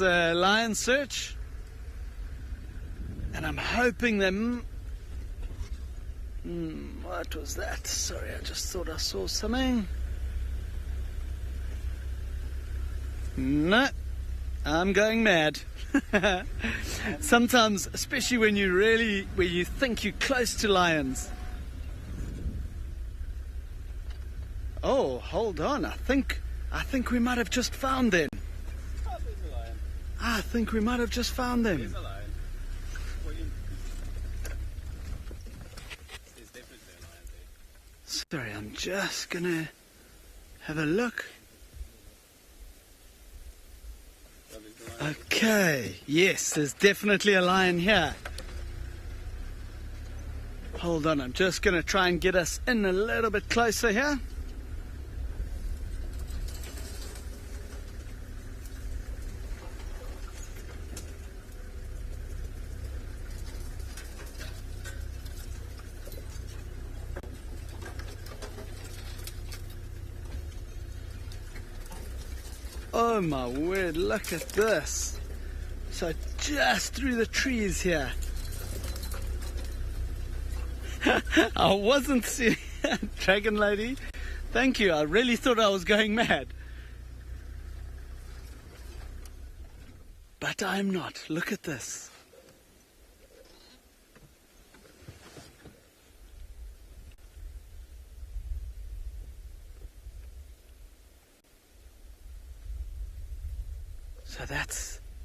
lion search, and I'm hoping them. What was that? Sorry, I just thought I saw something. No, I'm going mad. Sometimes, especially when you think you're close to lions. Oh, hold on. I think we might have just found them. Oh, there's a lion. I think we might have just found them. There's a lion. There's definitely a lion there. Sorry, I'm just gonna have a look. Oh, there's a lion. Okay, yes, there's definitely a lion here. Hold on, I'm just gonna try and get us in a little bit closer here. Oh my word, look at this. So just through the trees here. I wasn't seeing Dragon Lady. Thank you, I really thought I was going mad. But I'm not. Look at this. So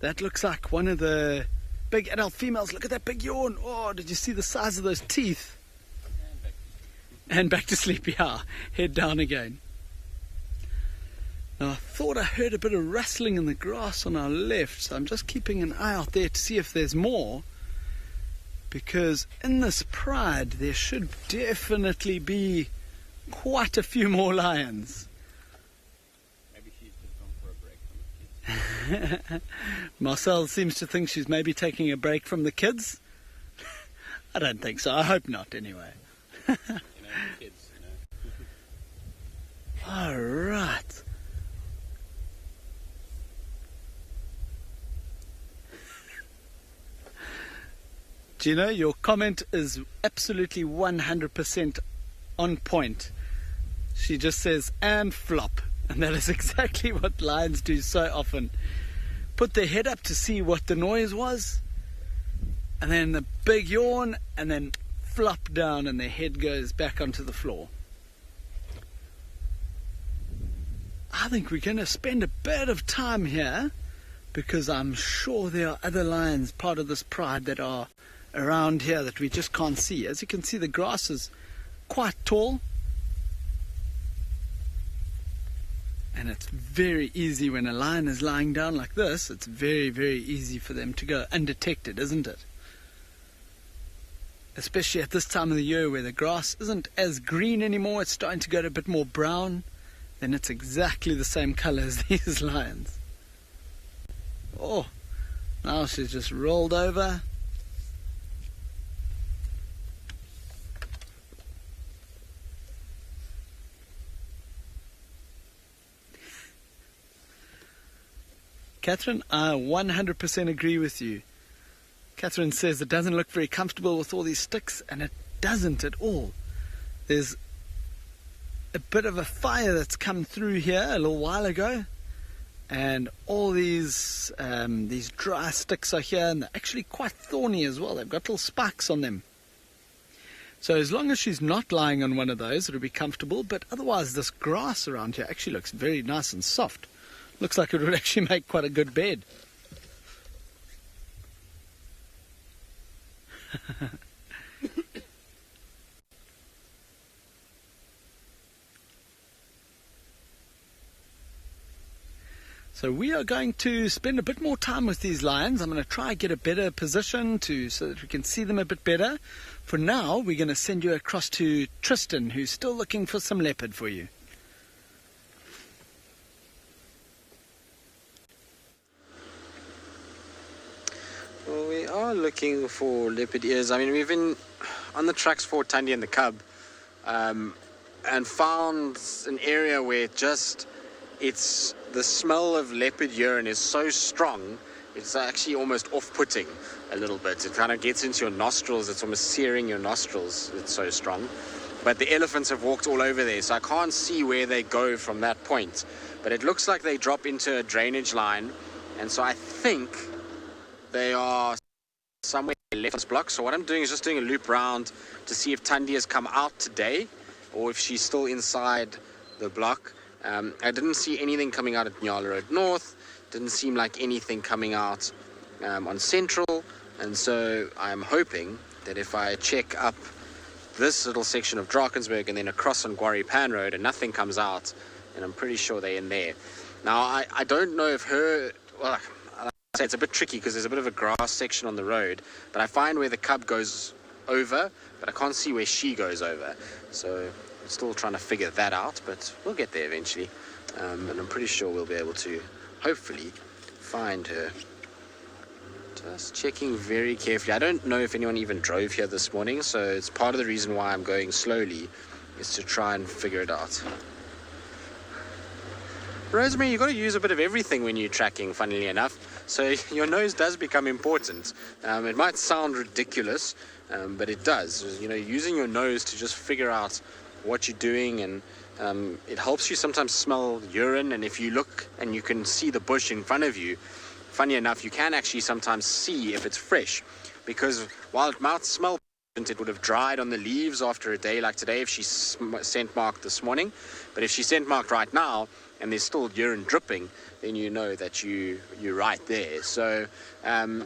that looks like one of the big adult females. Look at that big yawn. Oh, did you see the size of those teeth? And back to sleep, yeah. Head down again. Now I thought I heard a bit of rustling in the grass on our left, so I'm just keeping an eye out there to see if there's more. Because in this pride there should definitely be quite a few more lions. Maybe she's just gone for a break from the kids. Marcel seems to think she's maybe taking a break from the kids. I don't think so. I hope not, anyway. Kids, All right. Do you know, your comment is absolutely 100% on point. She just says, and flop. And that is exactly what lions do so often. Put their head up to see what the noise was, and then the big yawn, and then flop down and their head goes back onto the floor. I think we're going to spend a bit of time here, because I'm sure there are other lions part of this pride that are around here that we just can't see. As you can see, the grass is quite tall, and it's very easy when a lion is lying down like this. It's very, very easy for them to go undetected, isn't it? Especially at this time of the year where the grass isn't as green anymore. It's starting to go to a bit more brown. Then it's exactly the same color as these lions. Oh, now she's just rolled over. Catherine, I 100% agree with you. Catherine says it doesn't look very comfortable with all these sticks, and it doesn't at all. There's a bit of a fire that's come through here a little while ago, and all these dry sticks are here, and they're actually quite thorny as well. They've got little spikes on them. So as long as she's not lying on one of those, it'll be comfortable, but otherwise this grass around here actually looks very nice and soft. Looks like it would actually make quite a good bed. So we are going to spend a bit more time with these lions. I'm going to try and get a better position so that we can see them a bit better. For now, we're going to send you across to Tristan, who's still looking for some leopard for you. Well, we are looking for leopard ears. I mean, we've been on the tracks for Tandy and the cub, and found an area where the smell of leopard urine is so strong, it's actually almost off-putting a little bit. It kind of gets into your nostrils. It's almost searing your nostrils. It's so strong. But the elephants have walked all over there, so I can't see where they go from that point. But it looks like they drop into a drainage line, and so I think they are somewhere left on this block. So what I'm doing is just doing a loop round to see if Tandy has come out today or if she's still inside the block. I didn't see anything coming out at Nyala Road North. Didn't seem like anything coming out on Central. And so I'm hoping that if I check up this little section of Drakensberg and then across on Quarry Pan Road and nothing comes out, and I'm pretty sure they're in there. Now, I don't know if well, I'd say it's a bit tricky because there's a bit of a grass section on the road, but I find where the cub goes over, but I can't see where she goes over. So I'm still trying to figure that out, but we'll get there eventually. And I'm pretty sure we'll be able to hopefully find her. Just checking very carefully. I don't know if anyone even drove here this morning, so it's part of the reason why I'm going slowly is to try and figure it out. Rosemary, you've got to use a bit of everything when you're tracking, funnily enough. So your nose does become important. It might sound ridiculous, but it does. You know, using your nose to just figure out what you're doing, and it helps you sometimes smell urine. And if you look and you can see the bush in front of you, funny enough, you can actually sometimes see if it's fresh, because while it might smell, it would have dried on the leaves after a day like today if she's scent marked this morning. But if she's scent marked right now and there's still urine dripping, then you know that you're right there. So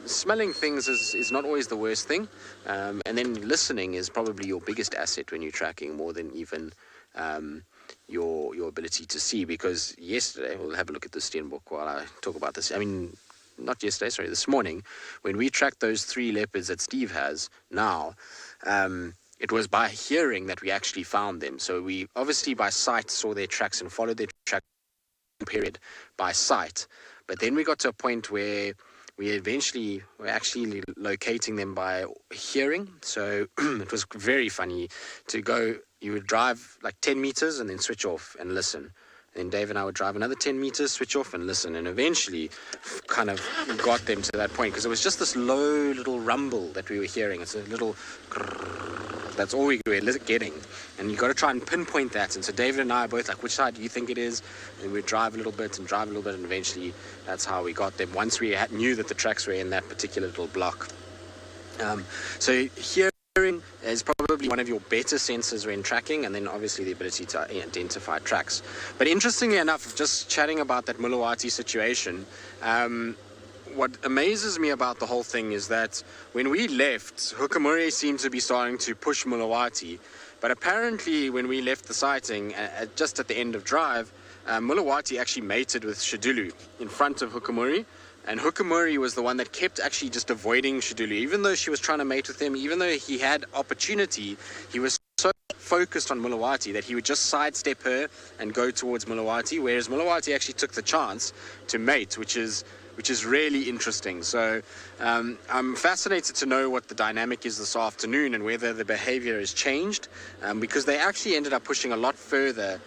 smelling things is not always the worst thing, and then listening is probably your biggest asset when you're tracking, more than even your ability to see. Because yesterday, we'll have a look at the Steenbok while I talk about this. I mean, not yesterday, sorry, this morning, when we tracked those 3 leopards that Steve has now, it was by hearing that we actually found them. So we obviously by sight saw their tracks and followed their track period by sight. But then we got to a point where we eventually were actually locating them by hearing. So it was very funny to go, you would drive like 10 meters and then switch off and listen. Then Dave and I would drive another 10 meters, switch off and listen, and eventually kind of got them to that point, because it was just this low little rumble that we were hearing. It's a little grrr, that's all we were getting, and you got to try and pinpoint that. And so David and I are both like, which side do you think it is? And we'd drive a little bit, and eventually that's how we got them, once we knew that the tracks were in that particular little block. So hearing is probably one of your better senses when tracking, and then obviously the ability to identify tracks. But interestingly enough, just chatting about that Mulawati situation, what amazes me about the whole thing is that when we left, Hukamuri seemed to be starting to push Mulawati, but apparently when we left the sighting, just at the end of drive, Mulawati actually mated with Shadulu in front of Hukamuri. And Hukamuri was the one that kept actually just avoiding Shadulu. Even though she was trying to mate with him, even though he had opportunity, he was so focused on Mulawati that he would just sidestep her and go towards Mulawati, whereas Mulawati actually took the chance to mate, which is really interesting. So I'm fascinated to know what the dynamic is this afternoon and whether the behavior has changed, because they actually ended up pushing a lot further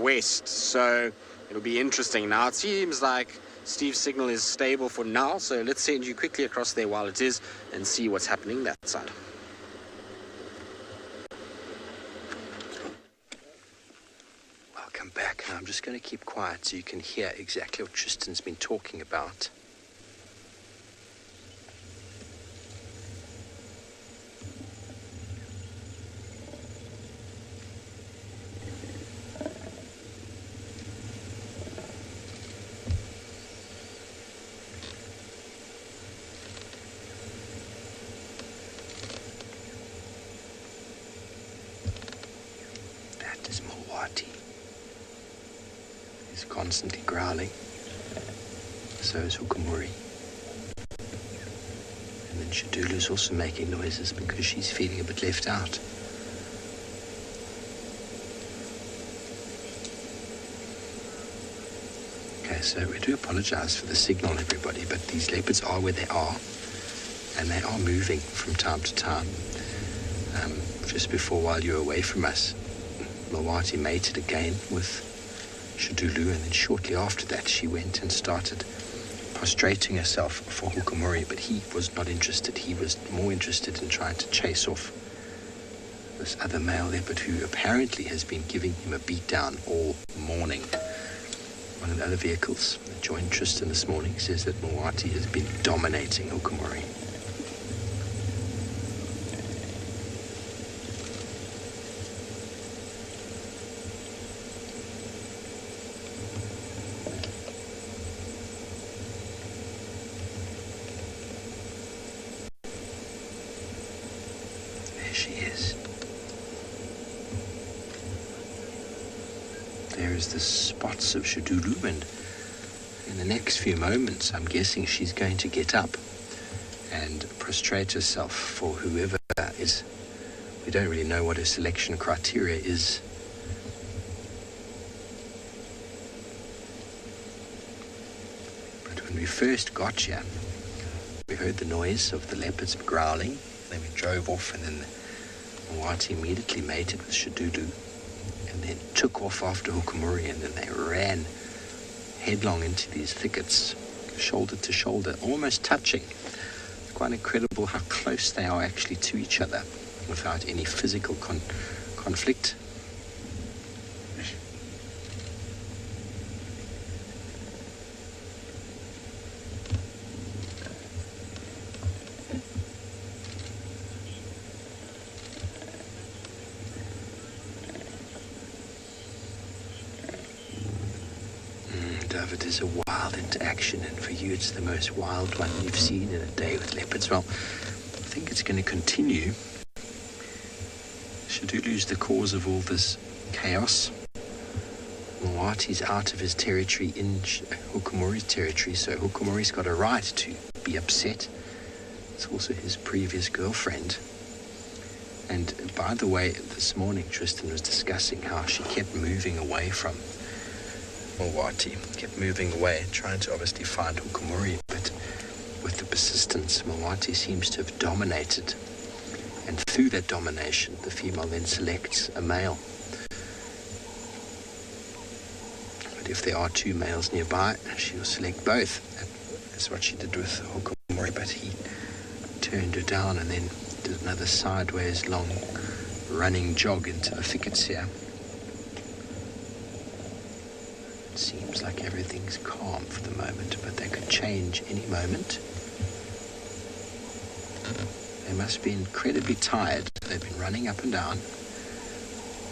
west. So It'll be interesting. Now, it seems like Steve's signal is stable for now, so let's send you quickly across there while it is and see what's happening that side. Welcome back. Now I'm just going to keep quiet so you can hear exactly what Tristan's been talking about. That is Mulwati. He's constantly growling. So is Hukumuri. And then Shadulu's also making noises because she's feeling a bit left out. Okay, so we do apologize for the signal, everybody, but these leopards are where they are, and they are moving from time to time. Just before, while you were away from us, Mulwati mated again with Shadulu, and then shortly after that she went and started prostrating herself for Hukumuri, but he was not interested. He was more interested in trying to chase off this other male leopard who apparently has been giving him a beat down all morning. One of the other vehicles that joined Tristan this morning says that Mulwati has been dominating Hukumuri. She is. There is the spots of Shadulu, and in the next few moments I'm guessing she's going to get up and prostrate herself for whoever is. We don't really know what her selection criteria is. But when we first got here, we heard the noise of the leopards growling. Then we drove off, and then Mulwati immediately mated with Shadulu and then took off after Hukumuri, and then they ran headlong into these thickets, shoulder to shoulder, almost touching. It's quite incredible how close they are actually to each other without any physical conflict. It is a wild interaction, and for you it's the most wild one you've seen in a day with leopards. Well, I think it's going to continue. Shadulu's the cause of all this chaos. Mulwati's out of his territory in Hukumuri's territory, so Hukumuri's got a right to be upset. It's also his previous girlfriend. And by the way, this morning Tristan was discussing how she kept moving away from Mulwati, kept moving away, trying to obviously find Hukumuri, but with the persistence, Mulwati seems to have dominated, and through that domination, the female then selects a male. But if there are two males nearby, she will select both. That's what she did with Hukumuri, but he turned her down and then did another sideways long running jog into the thickets here. It seems like everything's calm for the moment, but that could change any moment. They must be incredibly tired. They've been running up and down.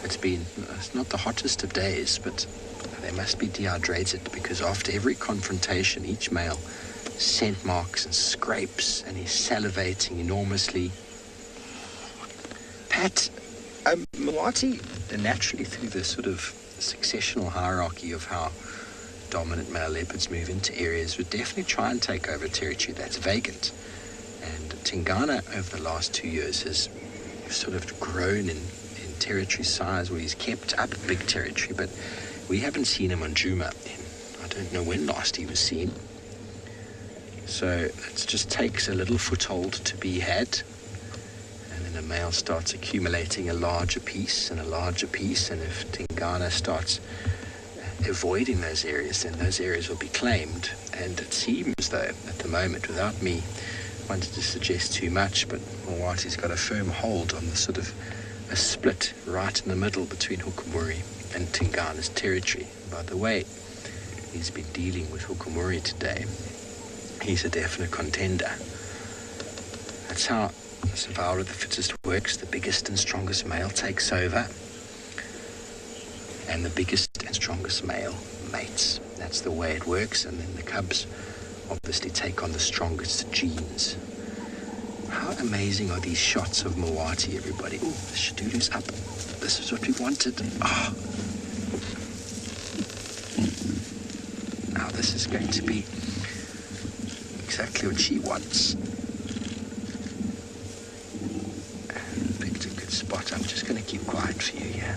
It's not the hottest of days, but they must be dehydrated, because after every confrontation, each male scent marks and scrapes, and he's salivating enormously. Pat, Mulwati, naturally through the sort of successional hierarchy of how dominant male leopards move into areas, would definitely try and take over territory that's vacant. And Tingana over the last 2 years has sort of grown in territory size, where he's kept up big territory, but we haven't seen him on Juma in, I don't know when last he was seen. So it just takes a little foothold to be had, and then a male starts accumulating a larger piece and a larger piece, and if Tingana starts avoiding those areas, then those areas will be claimed. And it seems, though, at the moment, without me wanting to suggest too much, but Mawati's got a firm hold on the sort of a split right in the middle between Hukumuri and Tingana's territory. By the way he's been dealing with Hukumuri today, he's a definite contender. That's how survival of the fittest works. The biggest and strongest male takes over, and the biggest and strongest male mates. That's the way it works, and then the cubs obviously take on the strongest genes. How amazing are these shots of Mawati, everybody? Oh, the shadoodoo's up. This is what we wanted. Oh. Now this is going to be exactly what she wants. Picked a good spot. I'm just going to keep quiet for you here.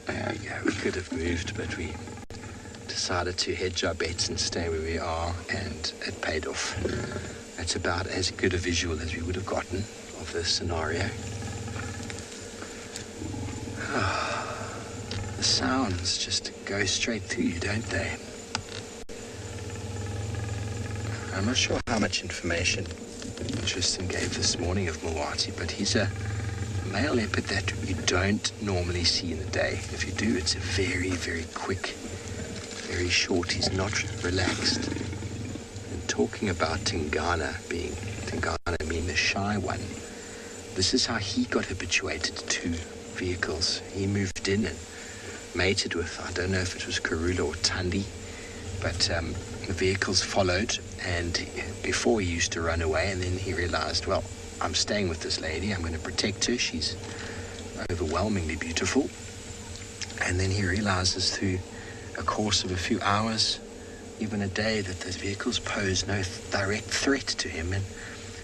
There we go. We could have moved, but we decided to hedge our bets and stay where we are, and it paid off. That's about as good a visual as we would have gotten of this scenario. The sounds just go straight through you, don't they? I'm not sure how much information Tristan gave this morning of Mawati, but he's a male leopard that you don't normally see in the day. If you do, it's a very, very quick, very short. He's not relaxed. And talking about Tingana being the shy one, this is how he got habituated to vehicles. He moved in and mated with, I don't know if it was Karula or Tandi, but the vehicles followed, and before he used to run away, and then he realized, well, I'm staying with this lady, I'm going to protect her, she's overwhelmingly beautiful. And then he realizes through a course of a few hours, even a day, that those vehicles pose no direct threat to him, and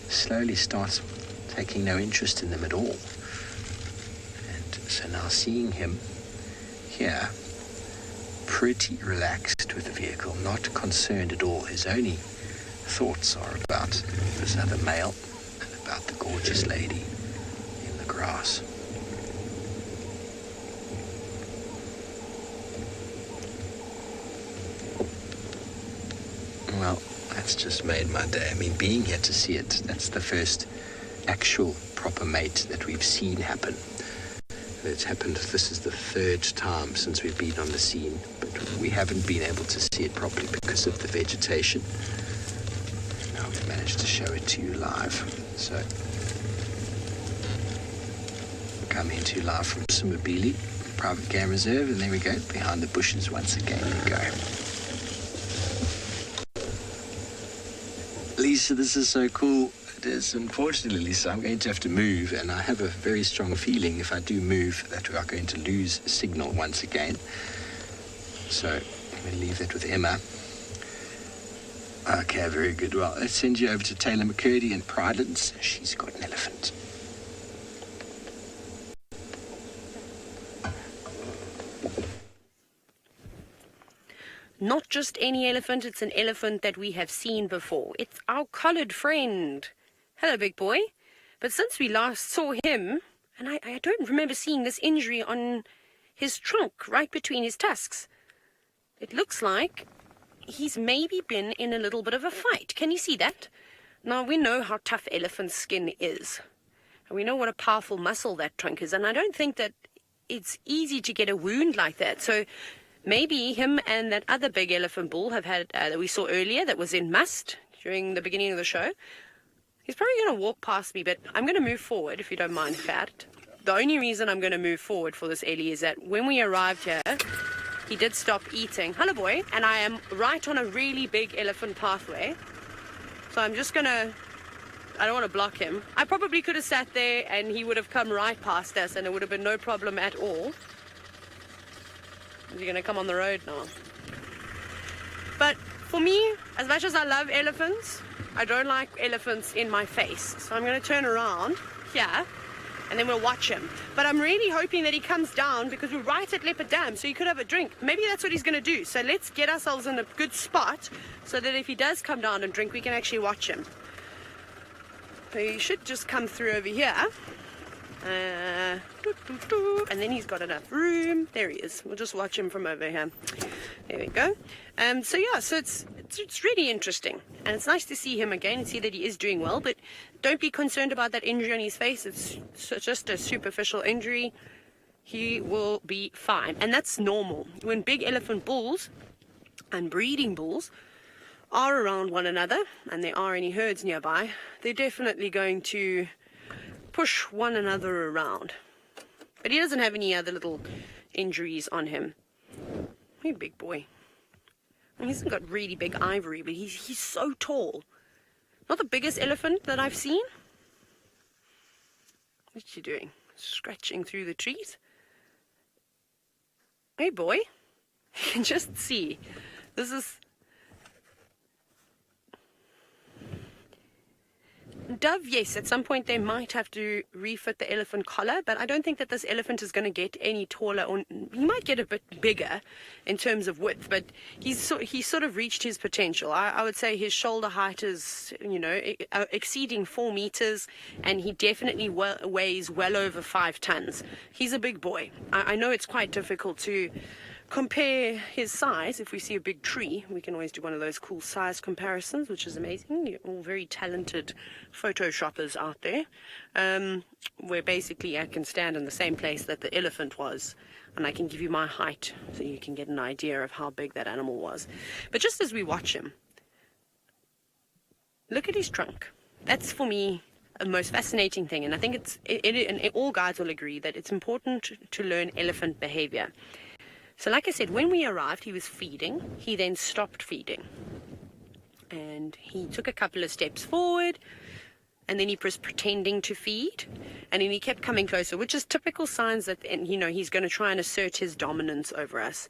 slowly starts taking no interest in them at all. And so now seeing him here, pretty relaxed with the vehicle, not concerned at all. His only thoughts are about this other male and about the gorgeous lady in the grass. Well, that's just made my day. I mean, being here to see it, that's the first actual proper mate that we've seen happen. It's happened, this is the third time since we've been on the scene, but we haven't been able to see it properly because of the vegetation. Now we've managed to show it to you live. So, coming to you live from Simbambili Private Game Reserve, and there we go, behind the bushes once again. There we go. Lisa, this is so cool. It is. Unfortunately, Lisa, I'm going to have to move, and I have a very strong feeling if I do move that we are going to lose signal once again. So I'm going to leave that with Emma. Okay, very good. Well, let's send you over to Taylor McCurdy in Pridlands. She's got an elephant. Not just any elephant, it's an elephant that we have seen before. It's our collared friend. Hello, big boy. But since we last saw him, and I don't remember seeing this injury on his trunk, right between his tusks. It looks like he's maybe been in a little bit of a fight. Can you see that? Now, we know how tough elephant skin is. And we know what a powerful muscle that trunk is. And I don't think that it's easy to get a wound like that. So maybe him and that other big elephant bull have had, that we saw earlier, that was in must during the beginning of the show. He's probably going to walk past me, but I'm going to move forward, if you don't mind, Fat. The only reason I'm going to move forward for this, Ellie, is that when we arrived here, he did stop eating. Hello, boy. And I am right on a really big elephant pathway. So I'm just going to... I don't want to block him. I probably could have sat there and he would have come right past us and it would have been no problem at all. You're going to come on the road now. But for me, as much as I love elephants, I don't like elephants in my face. So I'm going to turn around here and then we'll watch him. But I'm really hoping that he comes down because we're right at Leopard Dam, so he could have a drink. Maybe that's what he's going to do. So let's get ourselves in a good spot so that if he does come down and drink, we can actually watch him. So he should just come through over here. And then he's got enough room. There he is. We'll just watch him from over here. There we go. So yeah, so it's really interesting, and it's nice to see him again and see that he is doing well. But don't be concerned about that injury on his face. It's just a superficial injury. He will be fine, and that's normal. When big elephant bulls and breeding bulls are around one another, and there are any herds nearby, they're definitely going to push one another around. But he doesn't have any other little injuries on him. Hey, big boy. He hasn't got really big ivory, but he's so tall. Not the biggest elephant that I've seen. What's he doing? Scratching through the trees? Hey, boy. You can just see. This is... Dove, yes, at some point they might have to refit the elephant collar, but I don't think that this elephant is going to get any taller, or he might get a bit bigger in terms of width, but he's sort of reached his potential. I would say his shoulder height is, exceeding 4 meters, and he definitely weighs well over 5 tons. He's a big boy. I know it's quite difficult to compare his size. If we see a big tree, we can always do one of those cool size comparisons, which is amazing. You're all very talented photoshoppers out there, where basically I can stand in the same place that the elephant was, and I can give you my height so you can get an idea of how big that animal was. But just as we watch him, look at his trunk. That's, for me, the most fascinating thing, and I think and all guides will agree that it's important to learn elephant behavior. So like I said, when we arrived, he was feeding. He then stopped feeding. And he took a couple of steps forward, and then he was pretending to feed. And then he kept coming closer, which is typical signs that, he's going to try and assert his dominance over us.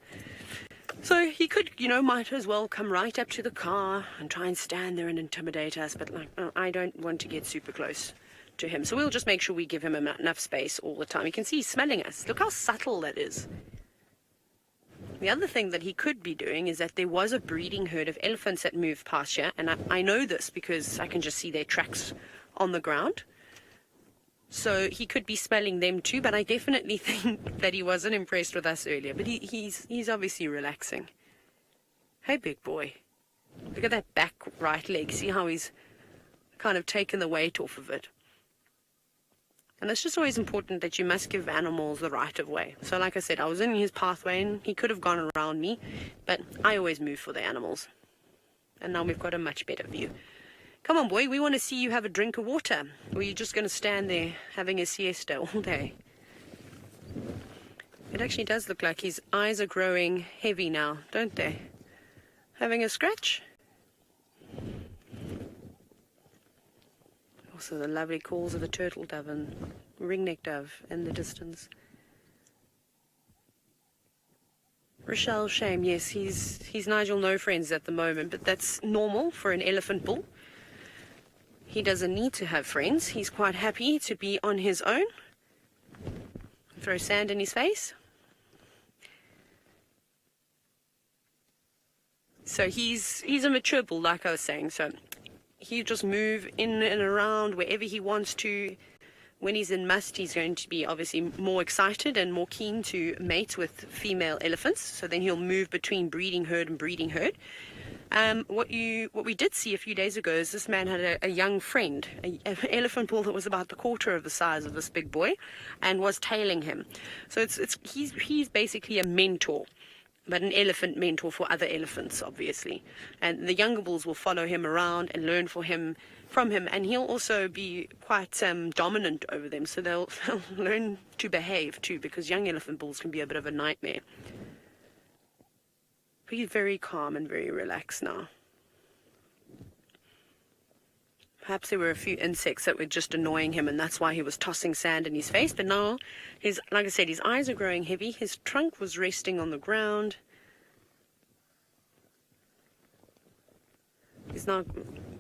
So he could, might as well come right up to the car and try and stand there and intimidate us. But I don't want to get super close to him. So we'll just make sure we give him enough space all the time. You can see he's smelling us. Look how subtle that is. The other thing that he could be doing is that there was a breeding herd of elephants that moved past here, and I know this because I can just see their tracks on the ground. So he could be smelling them too, but I definitely think that he wasn't impressed with us earlier. But he's obviously relaxing. Hey, big boy. Look at that back right leg. See how he's kind of taken the weight off of it. And it's just always important that you must give animals the right of way. So like I said, I was in his pathway and he could have gone around me, but I always move for the animals. And now we've got a much better view. Come on, boy, we want to see you have a drink of water. Or are you just going to stand there having a siesta all day? It actually does look like his eyes are growing heavy now, don't they? Having a scratch? Also the lovely calls of a turtle dove and ringneck dove in the distance. Rochelle, shame, yes, he's Nigel no friends at the moment, but that's normal for an elephant bull. He doesn't need to have friends. He's quite happy to be on his own. Throw sand in his face. So he's a mature bull, like I was saying, so he'll just move in and around wherever he wants to. When he's in must, he's going to be obviously more excited and more keen to mate with female elephants. So then he'll move between breeding herd and breeding herd. What we did see a few days ago is this man had a young friend, an elephant bull that was about the quarter of the size of this big boy, and was tailing him. So he's basically a mentor, but an elephant mentor for other elephants, obviously. And the younger bulls will follow him around and learn from him, and he'll also be quite dominant over them, so they'll learn to behave too, because young elephant bulls can be a bit of a nightmare. But he's very calm and very relaxed now. Perhaps there were a few insects that were just annoying him, and that's why he was tossing sand in his face. But now, like I said, his eyes are growing heavy. His trunk was resting on the ground. He's now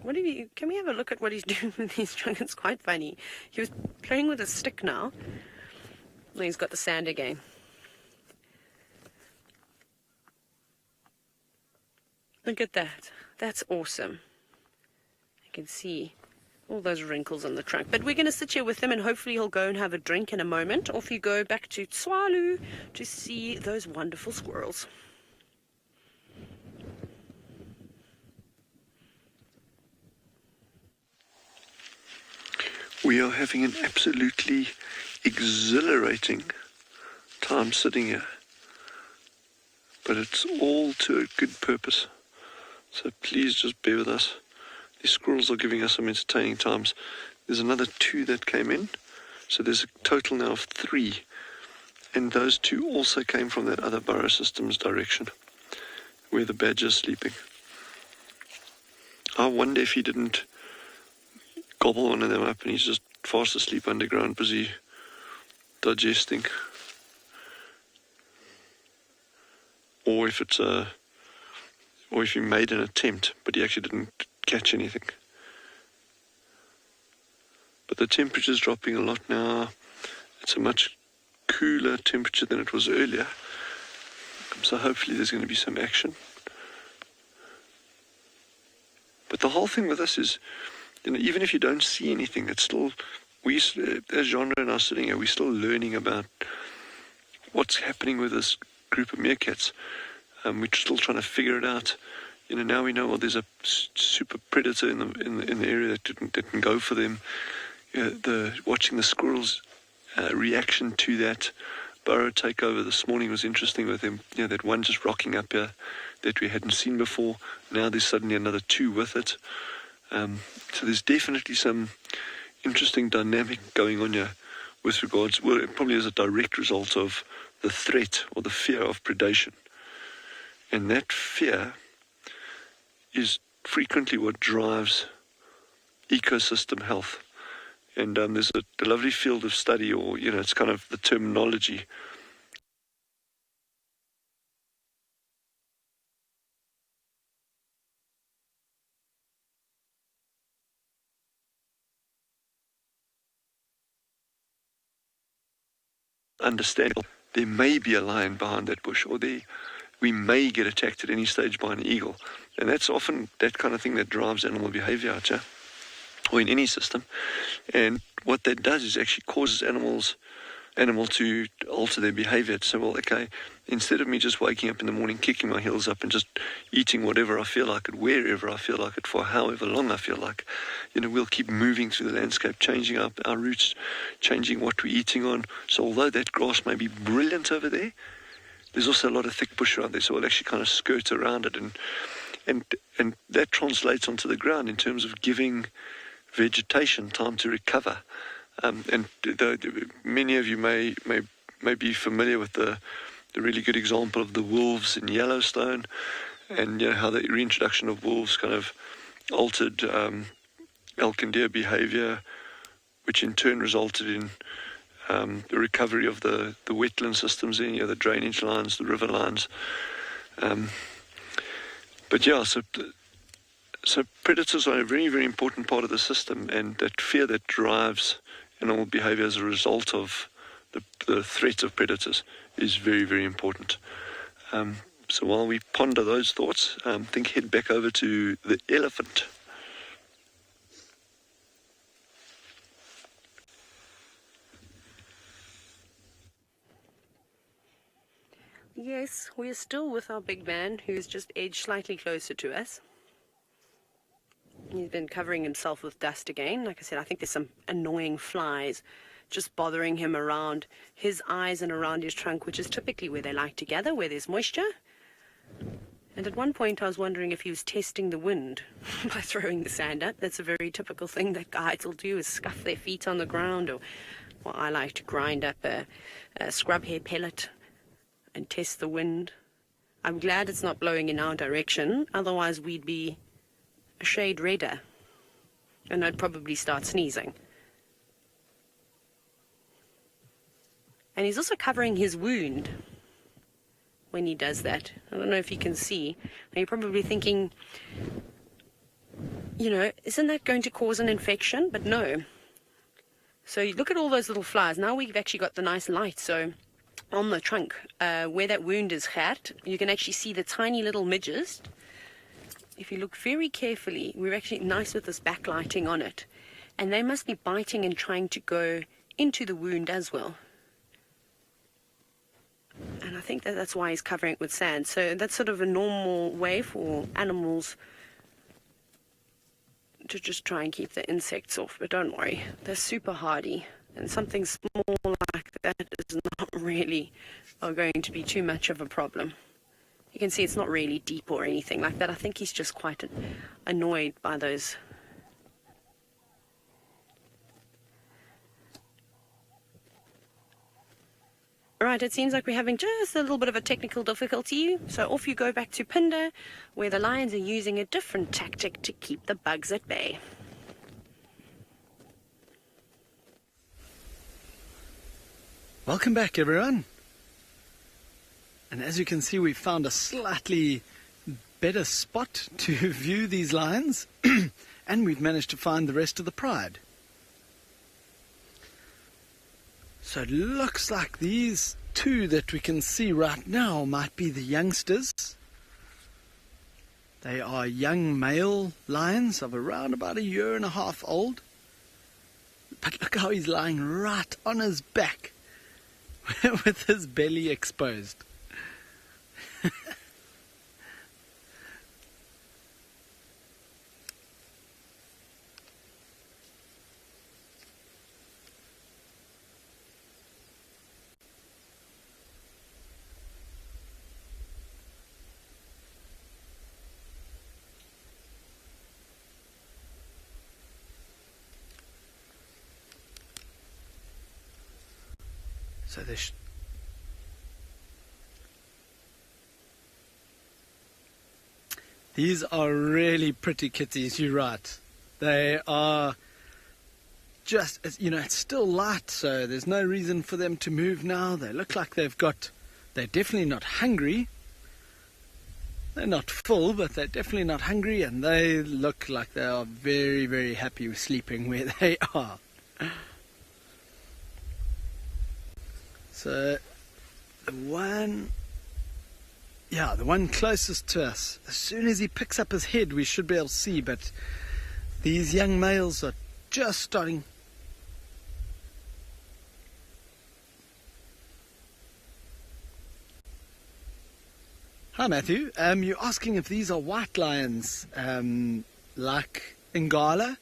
Can we have a look at what he's doing with his trunk? It's quite funny. He was playing with a stick now. And he's got the sand again. Look at that. That's awesome. I can see all those wrinkles on the trunk. But we're going to sit here with him and hopefully he'll go and have a drink in a moment. Off you go back to Tswalu to see those wonderful squirrels. We are having an absolutely exhilarating time sitting here. But it's all to a good purpose. So please just bear with us. These squirrels are giving us some entertaining times. There's another 2 that came in. So there's a total now of 3. And those 2 also came from that other burrow systems direction, where the badger's sleeping. I wonder if he didn't gobble one of them up and he's just fast asleep underground, busy digesting. Or if he made an attempt, but he actually didn't catch anything. But the temperature's dropping a lot now. It's a much cooler temperature than it was earlier. So hopefully there's going to be some action. But the whole thing with this is, even if you don't see anything, it's still, as genre and I are sitting here, we're still learning about what's happening with this group of meerkats. We're still trying to figure it out. Now we know, well, there's a super predator in the area that can go for them. Watching the squirrels' reaction to that burrow takeover this morning was interesting with them. That one just rocking up here that we hadn't seen before. Now there's suddenly another 2 with it. So there's definitely some interesting dynamic going on here with regards, well, it probably is a direct result of the threat or the fear of predation. And that fear is frequently what drives ecosystem health. And there's a lovely field of study, or, it's kind of the terminology. Understand there may be a lion behind that bush, or we may get attacked at any stage by an eagle. And that's often that kind of thing that drives animal behavior out here, or in any system. And what that does is actually causes animal to alter their behavior. So, well, okay, instead of me just waking up in the morning, kicking my heels up and just eating whatever I feel like it, wherever I feel like it, for however long I feel like, we'll keep moving through the landscape, changing our routes, changing what we're eating on. So although that grass may be brilliant over there, there's also a lot of thick bush around there, so we'll actually kind of skirt around it, and that translates onto the ground in terms of giving vegetation time to recover. And many of you may be familiar with the really good example of the wolves in Yellowstone, and how the reintroduction of wolves kind of altered elk and deer behavior, which in turn resulted in the recovery of the wetland systems in, the drainage lines, the river lines. So predators are a very, very important part of the system, and that fear that drives animal behavior as a result of the threat of predators is very, very important. So while we ponder those thoughts, head back over to the elephant. Yes, we're still with our big man, who's just edged slightly closer to us. He's been covering himself with dust again. Like I said, I think there's some annoying flies just bothering him around his eyes and around his trunk, which is typically where they like to gather, where there's moisture. And at one point I was wondering if he was testing the wind by throwing the sand up. That's a very typical thing that guides will do, is scuff their feet on the ground, or I like to grind up a scrub hair pellet and test the wind. I'm glad it's not blowing in our direction, otherwise we'd be a shade redder, and I'd probably start sneezing. And he's also covering his wound when he does that. I don't know if you can see. Now you're probably thinking, you know, isn't that going to cause an infection? But no. So you look at all those little flies. Now we've actually got the nice light. So on the trunk, where that wound is had, you can actually see the tiny little midges. If you look very carefully, we're actually nice with this backlighting on it. And they must be biting and trying to go into the wound as well. And I think that's why he's covering it with sand. So that's sort of a normal way for animals to just try and keep the insects off. But don't worry, they're super hardy. And something small like that is not really going to be too much of a problem. You can see it's not really deep or anything like that. I think he's just quite annoyed by those. Right, it seems like we're having just a little bit of a technical difficulty. So off you go back to Phinda, where the lions are using a different tactic to keep the bugs at bay. Welcome back, everyone. And as you can see, we've found a slightly better spot to view these lions, and we've managed to find the rest of the pride. So it looks like these two that we can see right now might be the youngsters. They are young male lions of around about 1.5 years old. But look how he's lying right on his back with his belly exposed. So these are really pretty kitties, you're right. They are just, you know, it's still light, so there's no reason for them to move now. They look like they're definitely not hungry. They're not full, but they're definitely not hungry, and they look like they are very, very happy with sleeping where they are. So the one closest to us, as soon as he picks up his head, we should be able to see, but these young males are just starting. Hi, Matthew. You're asking if these are white lions, like Ngala?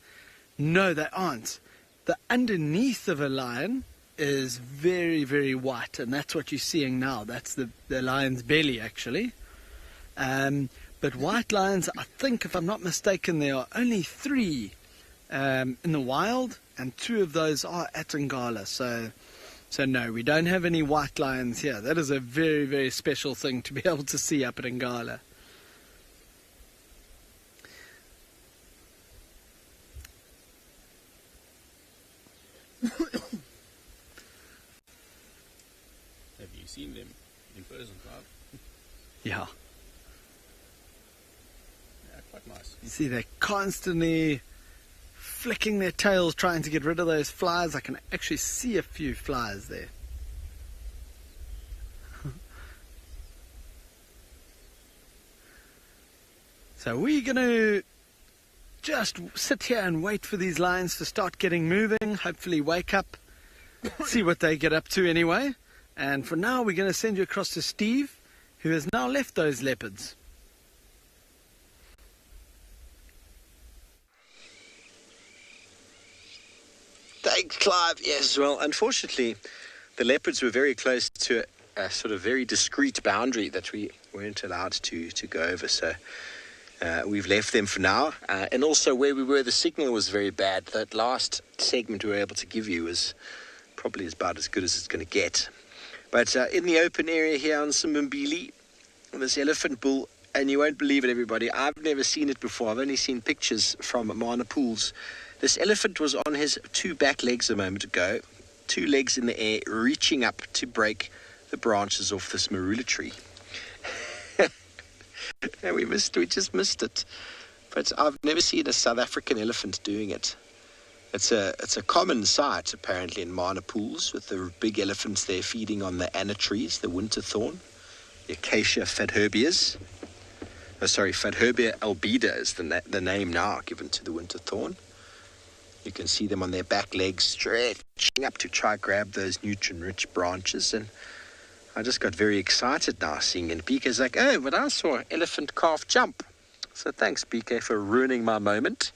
No, they aren't. The underneath of a lion is very, very white, and that's what you're seeing now. That's the lion's belly, actually. But white lions, I think, if I'm not mistaken, there are only 3 in the wild, and 2 of those are at Ngala. So no, we don't have any white lions here. That is a very, very special thing to be able to see up at Ngala. Have you seen them in person, Clive? Yeah. Yeah, quite nice. You see, they're constantly flicking their tails trying to get rid of those flies. I can actually see a few flies there. So we're going to just sit here and wait for these lions to start getting moving, hopefully wake up, see what they get up to anyway. And for now, we're going to send you across to Steve, who has now left those leopards. Thanks, Clive. Yes, well, unfortunately, the leopards were very close to a sort of very discreet boundary that we weren't allowed to go over. So we've left them for now. And also where we were, the signal was very bad. That last segment we were able to give you was probably about as good as it's going to get. But in the open area here on Simbambili, this elephant bull, and you won't believe it, everybody, I've never seen it before. I've only seen pictures from Mana Pools. This elephant was on his 2 back legs a moment ago, 2 legs in the air, reaching up to break the branches off this marula tree. And we just missed it. but I've never seen a South African elephant doing it. It's a common sight apparently in Mana pools, with the big elephants there feeding on the anna trees, the winter thorn, the Acacia fadherbias. Fadherbia albida is the name now given to the winter thorn. You can see them on their back legs stretching up to try grab those nutrient-rich branches, and I just got very excited now seeing it. BK's like, oh, but I saw an elephant calf jump. So thanks, BK, for ruining my moment.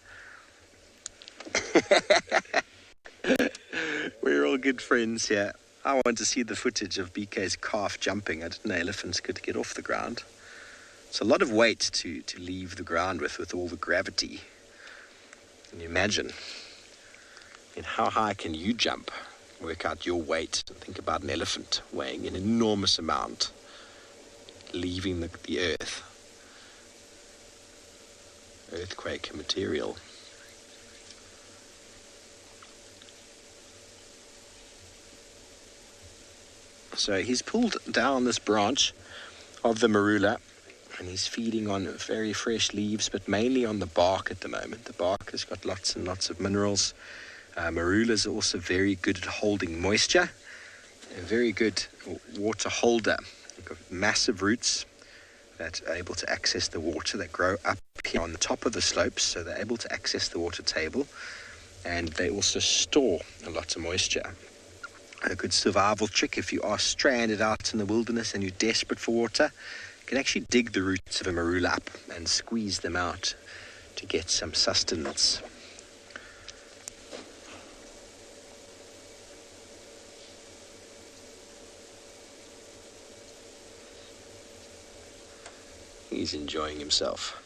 We're all good friends here. I want to see the footage of BK's calf jumping. I didn't know elephants could get off the ground. It's a lot of weight to leave the ground with all the gravity. Can you imagine? And how high can you jump? Work out your weight and think about an elephant weighing an enormous amount, leaving the earth. Earthquake material. So he's pulled down this branch of the marula, and he's feeding on very fresh leaves, but mainly on the bark at the moment. The bark has got lots and lots of minerals. Marulas are also very good at holding moisture, a very good water holder. They've got massive roots that are able to access the water that grow up here on the top of the slopes, so they're able to access the water table, and they also store a lot of moisture. A good survival trick if you are stranded out in the wilderness and you're desperate for water, you can actually dig the roots of a marula up and squeeze them out to get some sustenance. He's enjoying himself.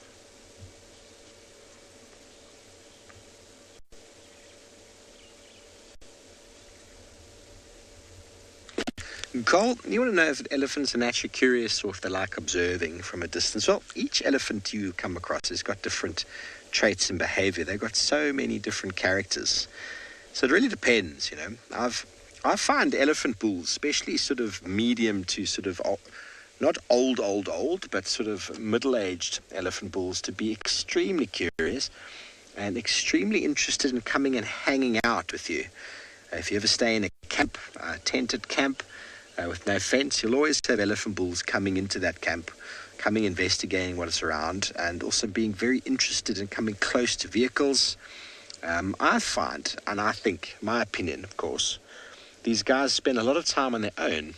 Cole, you want to know if elephants are naturally curious or if they like observing from a distance? Well, each elephant you come across has got different traits and behavior. They've got so many different characters. So it really depends, you know. I find elephant bulls, especially sort of medium to sort of not old, but sort of middle-aged elephant bulls, to be extremely curious and extremely interested in coming and hanging out with you. If you ever stay in a camp, a tented camp, with no fence, you'll always have elephant bulls coming into that camp, coming investigating what is around, and also being very interested in coming close to vehicles. I find, and I think, my opinion, of course, these guys spend a lot of time on their own,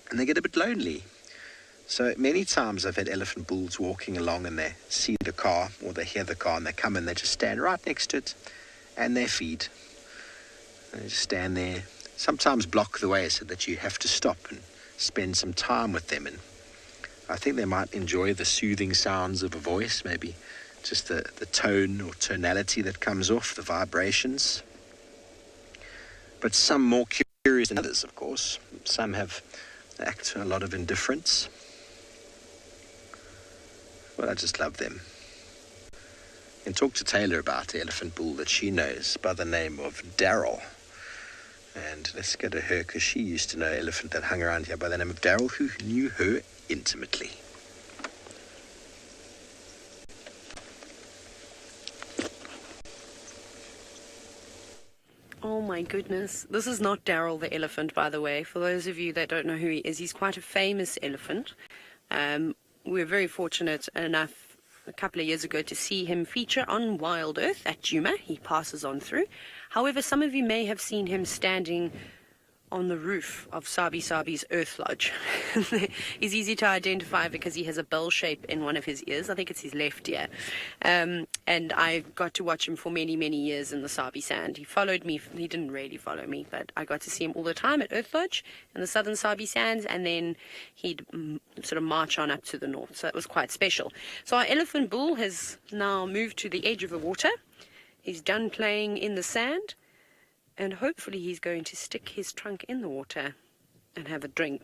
and they get a bit lonely. So many times I've had elephant bulls walking along and they see the car or they hear the car and they come and they just stand right next to it and they feed. And they just stand there, sometimes block the way so that you have to stop and spend some time with them. And I think they might enjoy the soothing sounds of a voice, maybe just the tone or tonality that comes off, the vibrations. But some more curious than others, of course. Some act a lot of indifference. Well, I just love them. And talk to Taylor about the elephant bull that she knows by the name of Daryl. And let's go to her, because she used to know an elephant that hung around here by the name of Daryl, who knew her intimately. Oh my goodness. This is not Daryl the elephant, by the way. For those of you that don't know who he is, he's quite a famous elephant. We were very fortunate enough a couple of years ago to see him feature on WildEarth at Djuma. He passes on through. However, some of you may have seen him standing on the roof of Sabi Sabi's Earth Lodge. He's easy to identify because he has a bell shape in one of his ears. I think it's his left ear. And I got to watch him for many, many years in the Sabi Sand. He followed me. He didn't really follow me, but I got to see him all the time at Earth Lodge in the southern Sabi Sands, and then he'd sort of march on up to the north. So it was quite special. So our elephant bull has now moved to the edge of the water. He's done playing in the sand. And hopefully he's going to stick his trunk in the water and have a drink.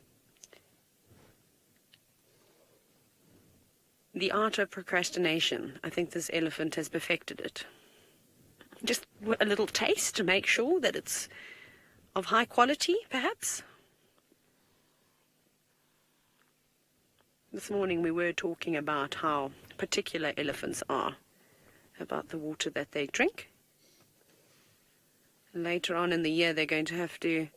The art of procrastination. I think this elephant has perfected it. Just a little taste to make sure that it's of high quality, perhaps. This morning we were talking about how particular elephants are. about the water that they drink. And later on in the year, they're going to have to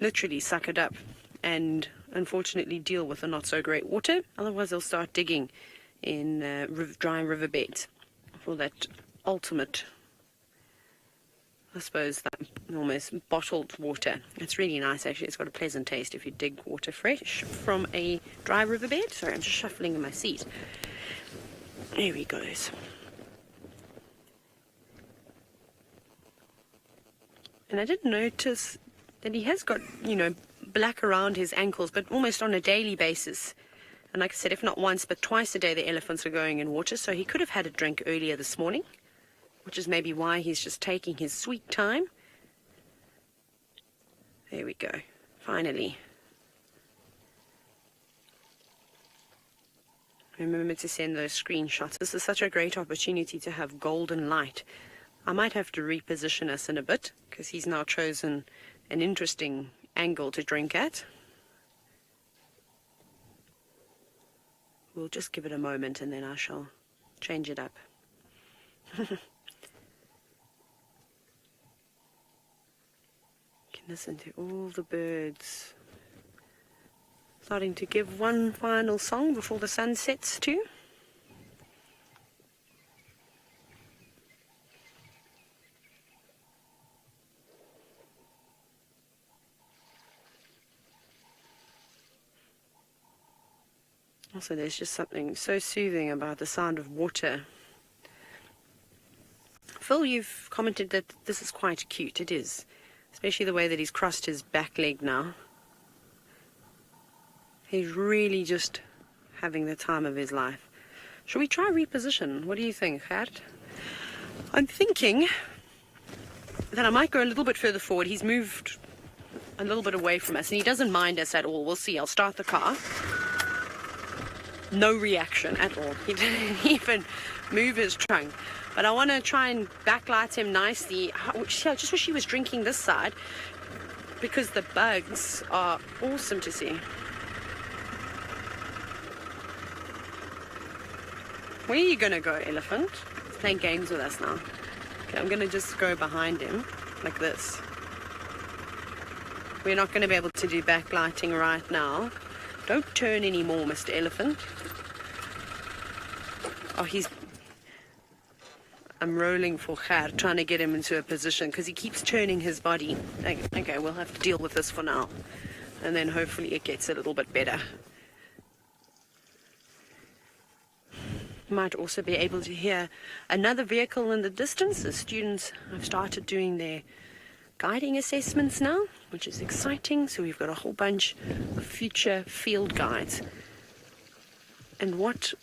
literally suck it up and unfortunately deal with the not so great water. Otherwise, they'll start digging in dry riverbeds for that ultimate, I suppose, that almost bottled water. It's really nice, actually. It's got a pleasant taste if you dig water fresh from a dry riverbed. Sorry, I'm just shuffling in my seat. There he goes. And I did notice that he has got, black around his ankles, but almost on a daily basis. And like I said, if not once, but twice a day, the elephants are going in water. So he could have had a drink earlier this morning, which is maybe why he's just taking his sweet time. There we go. Finally. Remember to send those screenshots. This is such a great opportunity to have golden light. I might have to reposition us in a bit, because he's now chosen an interesting angle to drink at. We'll just give it a moment and then I shall change it up. You can listen to all the birds starting to give one final song before the sun sets too. Also, there's just something so soothing about the sound of water. Phil, you've commented that this is quite cute. It is. Especially the way that he's crossed his back leg now. He's really just having the time of his life. Shall we try reposition? What do you think, Gert? I'm thinking that I might go a little bit further forward. He's moved a little bit away from us, and he doesn't mind us at all. We'll see. I'll start the car. No reaction at all. He didn't even move his trunk. But I want to try and backlight him nicely. I just wish he was drinking this side, because the bugs are awesome to see. Where are you going to go, elephant? He's playing games with us now. Okay, I'm going to just go behind him like this. We're not going to be able to do backlighting right now. Don't turn anymore, Mr. Elephant. Oh, I'm rolling for Gert, trying to get him into a position because he keeps turning his body. Okay, we'll have to deal with this for now. And then hopefully it gets a little bit better. You might also be able to hear another vehicle in the distance. The students have started doing their guiding assessments now, which is exciting. So we've got a whole bunch of future field guides. And what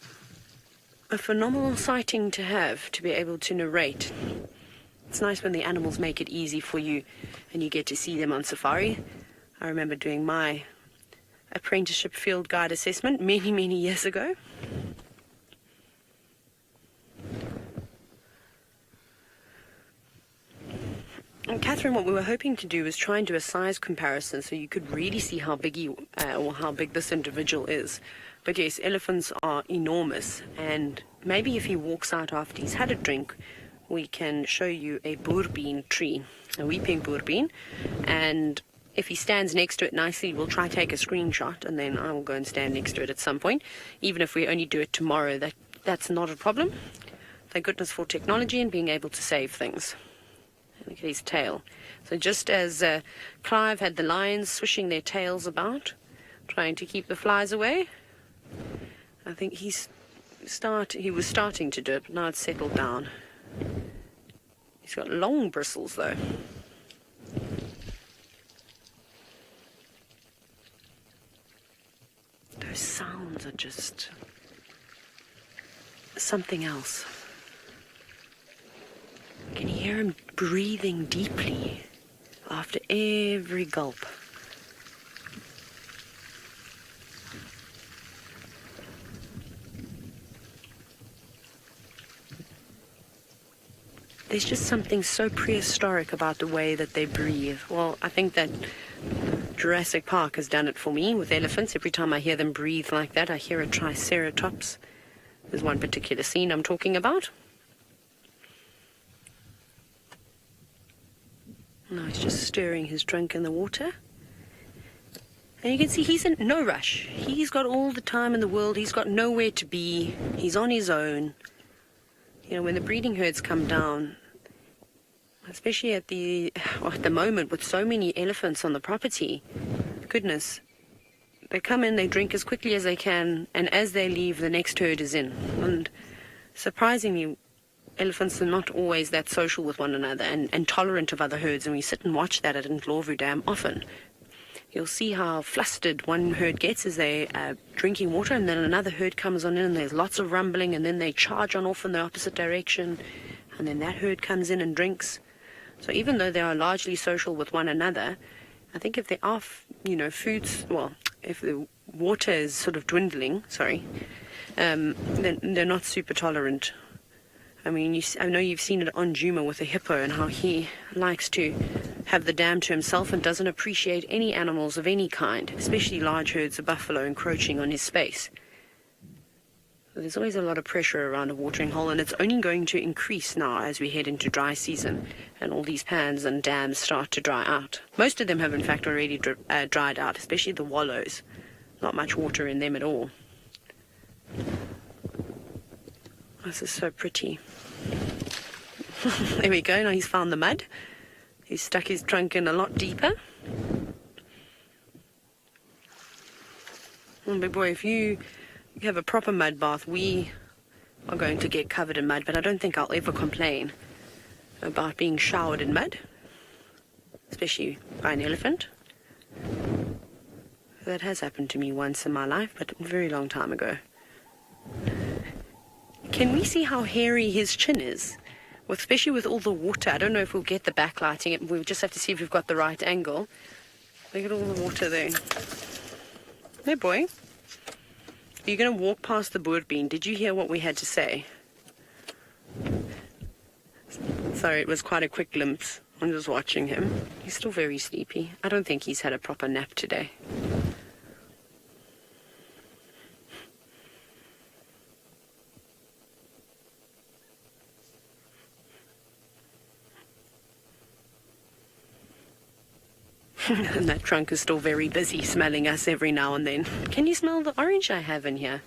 a phenomenal sighting to have, to be able to narrate. It's nice when the animals make it easy for you and you get to see them on safari. I remember doing my apprenticeship field guide assessment many, many years ago. And Catherine, what we were hoping to do was try and do a size comparison so you could really see how big how big this individual is. But yes, elephants are enormous, and maybe if he walks out after he's had a drink, we can show you a boerbean tree, a weeping boerbean, and if he stands next to it nicely, we'll try to take a screenshot, and then I will go and stand next to it at some point. Even if we only do it tomorrow, that's not a problem. Thank goodness for technology and being able to save things. Look at his tail. So just as Clive had the lions swishing their tails about, trying to keep the flies away, I think he was starting to do it, but now it's settled down. He's got long bristles, though. Those sounds are just something else. You can hear him breathing deeply after every gulp. There's just something so prehistoric about the way that they breathe. Well, I think that Jurassic Park has done it for me with elephants. Every time I hear them breathe like that, I hear a triceratops. There's one particular scene I'm talking about. Now he's just stirring his drink in the water. And you can see he's in no rush. He's got all the time in the world. He's got nowhere to be. He's on his own. You know, when the breeding herds come down, especially at the moment with so many elephants on the property, goodness, they come in, they drink as quickly as they can, and as they leave, the next herd is in. And surprisingly, elephants are not always that social with one another and tolerant of other herds, and we sit and watch that at Ndlovu Dam often. You'll see how flustered one herd gets as they drinking water, and then another herd comes on in and there's lots of rumbling, and then they charge on off in the opposite direction, and then that herd comes in and drinks. So even though they are largely social with one another, I think if there are, if the water is sort of dwindling, then they're not super tolerant. I mean, I know you've seen it on Juma with a hippo and how he likes to have the dam to himself and doesn't appreciate any animals of any kind, especially large herds of buffalo encroaching on his space. There's always a lot of pressure around a watering hole, and it's only going to increase now as we head into dry season and all these pans and dams start to dry out. Most of them have in fact already dried out, especially the wallows. Not much water in them at all. This is so pretty. There we go, now he's found the mud. He's stuck his trunk in a lot deeper. Oh, big boy, if you have a proper mud bath, we are going to get covered in mud, but I don't think I'll ever complain about being showered in mud, especially by an elephant. That has happened to me once in my life, but a very long time ago. Can we see how hairy his chin is? Especially with all the water. I don't know if we'll get the backlighting. We'll just have to see if we've got the right angle. Look at all the water there. Hey, boy. Are you going to walk past the boerbean? Did you hear what we had to say? Sorry, it was quite a quick glimpse. I'm just watching him. He's still very sleepy. I don't think he's had a proper nap today. And that trunk is still very busy smelling us every now and then. Can you smell the orange I have in here?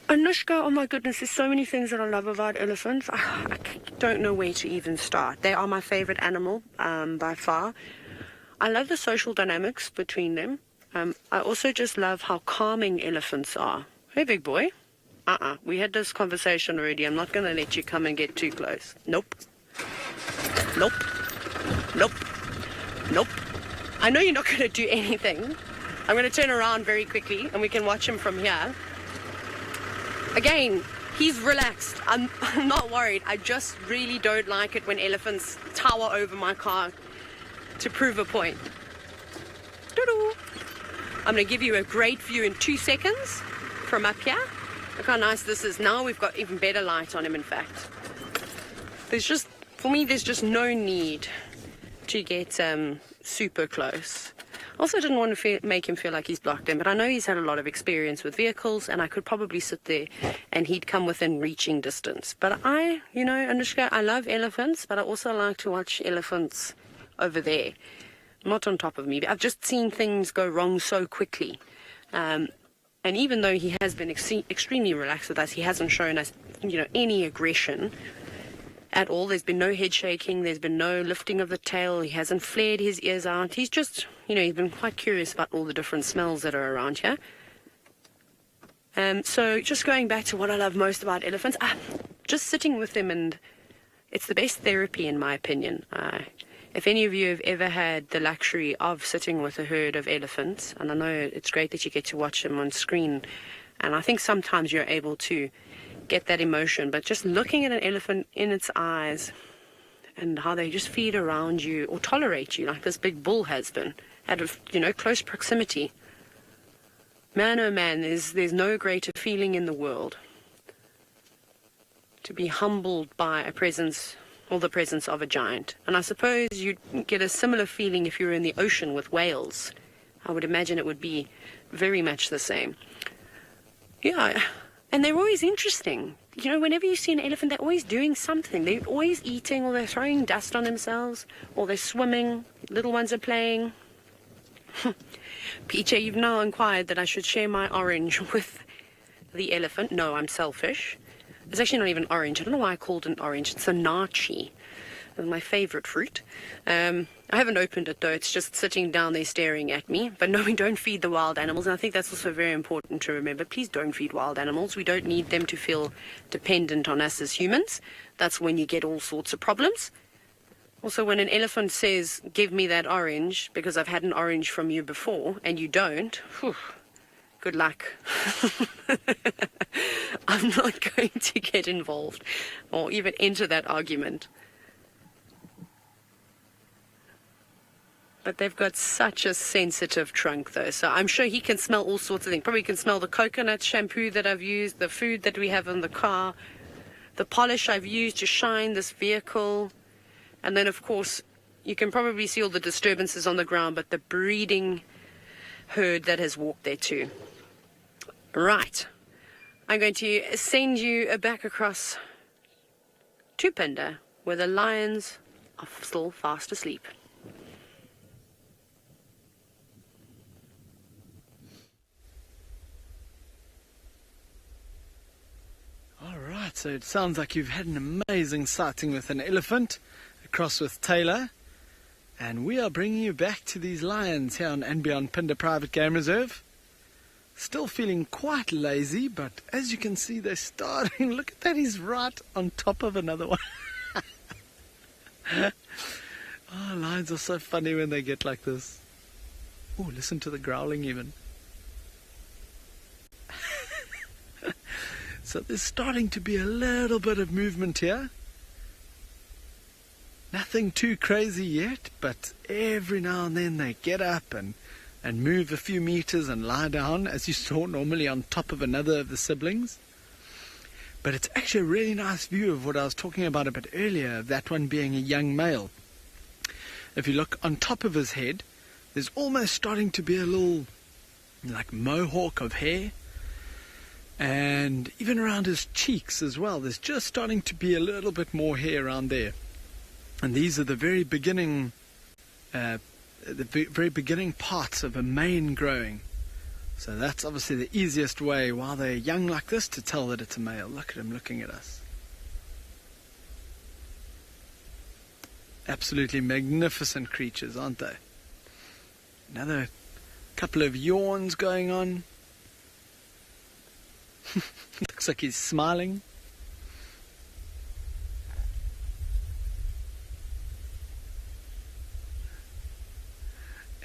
Anushka, oh my goodness, there's so many things that I love about elephants. I don't know where to even start. They are my favorite animal by far. I love the social dynamics between them. I also just love how calming elephants are. Hey, big boy. We had this conversation already. I'm not going to let you come and get too close. Nope. Nope. Nope. Nope. I know you're not going to do anything. I'm going to turn around very quickly and we can watch him from here. Again, he's relaxed. I'm not worried. I just really don't like it when elephants tower over my car to prove a point. Doo-doo. I'm going to give you a great view in 2 seconds from up here. Look how nice this is. Now we've got even better light on him, in fact. For me, there's just no need to get super close. Also, I didn't want to make him feel like he's blocked in, but I know he's had a lot of experience with vehicles, and I could probably sit there and he'd come within reaching distance. But Anushka, I love elephants, but I also like to watch elephants over there, not on top of me. I've just seen things go wrong so quickly. And even though he has been extremely relaxed with us, he hasn't shown us, any aggression at all. There's been no head shaking. There's been no lifting of the tail. He hasn't flared his ears out. He's just, he's been quite curious about all the different smells that are around here. So just going back to what I love most about elephants, just sitting with them, and it's the best therapy in my opinion. If any of you have ever had the luxury of sitting with a herd of elephants, and I know it's great that you get to watch them on screen, and I think sometimes you're able to get that emotion, but just looking at an elephant in its eyes and how they just feed around you or tolerate you like this big bull has been at close proximity. Man, oh man, there's no greater feeling in the world to be humbled by the presence of a giant. And I suppose you'd get a similar feeling if you were in the ocean with whales. I would imagine it would be very much the same. Yeah. And they're always interesting. you know, whenever you see an elephant, they're always doing something. They're always eating, or they're throwing dust on themselves, or they're swimming. Little ones are playing. PJ, you've now inquired that I should share my orange with the elephant. No, I'm selfish. It's actually not even orange. I don't know why I called it an orange. It's a nachi. It's my favorite fruit. I haven't opened it though. It's just sitting down there staring at me. But no, we don't feed the wild animals. And I think that's also very important to remember. Please don't feed wild animals. We don't need them to feel dependent on us as humans. That's when you get all sorts of problems. Also, when an elephant says, give me that orange because I've had an orange from you before, and you don't, whew, good luck. I'm not going to get involved or even enter that argument. But they've got such a sensitive trunk, though, so I'm sure he can smell all sorts of things. Probably can smell the coconut shampoo that I've used, the food that we have in the car, the polish I've used to shine this vehicle. And then, of course, you can probably see all the disturbances on the ground, but the breeding herd that has walked there too. Right. I'm going to send you back across to Pinda, where the lions are still fast asleep. All right, so it sounds like you've had an amazing sighting with an elephant across with Taylor, and we are bringing you back to these lions here on and beyond Pinda Private Game Reserve. Still feeling quite lazy, but as you can see, they're starting. Look at that, he's right on top of another one. Oh, lions are so funny when they get like this. Oh, listen to the growling even. So there's starting to be a little bit of movement here. Nothing too crazy yet, but every now and then they get up and move a few meters and lie down, as you saw, normally on top of another of the siblings. But it's actually a really nice view of what I was talking about a bit earlier, of that one being a young male. If you look on top of his head, there's almost starting to be a little, like, mohawk of hair. And even around his cheeks as well, there's just starting to be a little bit more hair around there. And these are the very beginning parts of a mane growing. So that's obviously the easiest way, while they're young like this, to tell that it's a male. Look at him looking at us. Absolutely magnificent creatures, aren't they? Another couple of yawns going on. Looks like he's smiling.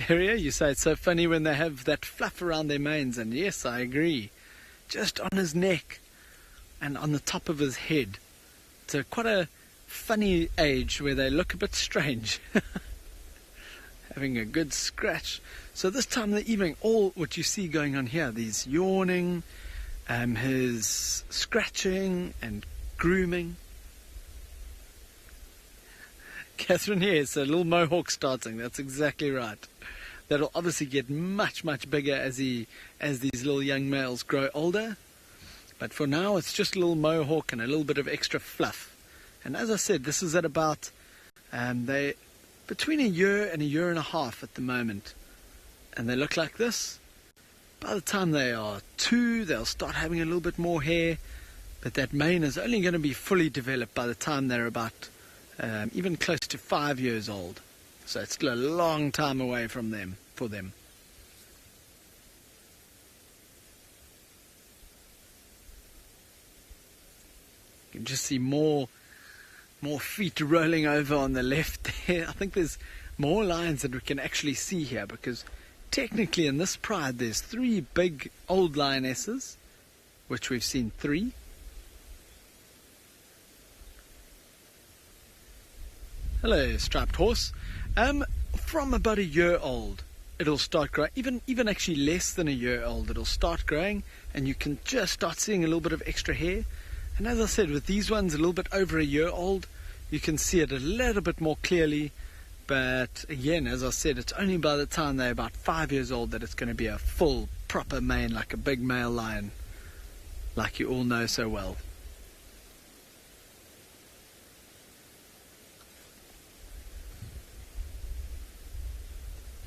Area, you say it's so funny when they have that fluff around their manes, and yes, I agree. Just on his neck and on the top of his head. It's quite a funny age where they look a bit strange. Having a good scratch. So this time of the evening, all what you see going on here, these yawning, his scratching and grooming. Catherine, yes, a little mohawk starting. That's exactly right. That'll obviously get much, much bigger as these little young males grow older. But for now, it's just a little mohawk and a little bit of extra fluff. And as I said, this is at about they between a year and a half at the moment. And they look like this. By the time they are 2, they'll start having a little bit more hair. But that mane is only going to be fully developed by the time they're about even close to 5 years old. So it's still a long time away for them. You can just see more feet rolling over on the left there. I think there's more lions that we can actually see here, because technically in this pride there's 3 big old lionesses, which we've seen 3. Hello, striped horse. From about a year old, it'll start growing. Even actually less than a year old, it'll start growing, and you can just start seeing a little bit of extra hair. And as I said, with these ones a little bit over a year old, you can see it a little bit more clearly. But again, as I said, it's only by the time they're about 5 years old that it's going to be a full, proper mane, like a big male lion, like you all know so well.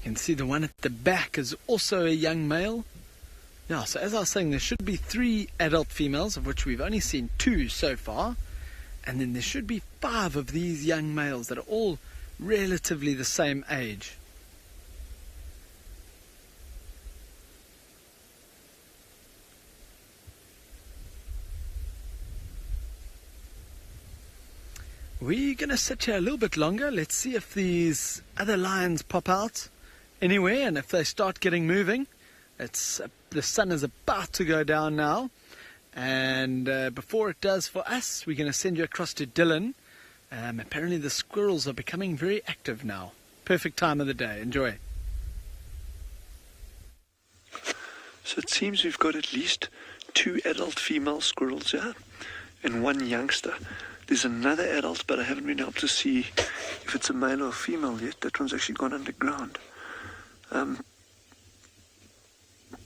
You can see the one at the back is also a young male. Yeah, so as I was saying, there should be 3 adult females, of which we've only seen 2 so far. And then there should be 5 of these young males that are all relatively the same age. We're going to sit here a little bit longer. Let's see if these other lions pop out anywhere and if they start getting moving. The sun is about to go down now. And before it does for us, we're going to send you across to Dylan. Apparently the squirrels are becoming very active now. Perfect time of the day. Enjoy. So it seems we've got at least 2 adult female squirrels here and 1 youngster. There's another adult, but I haven't been able to see if it's a male or a female yet. That one's actually gone underground.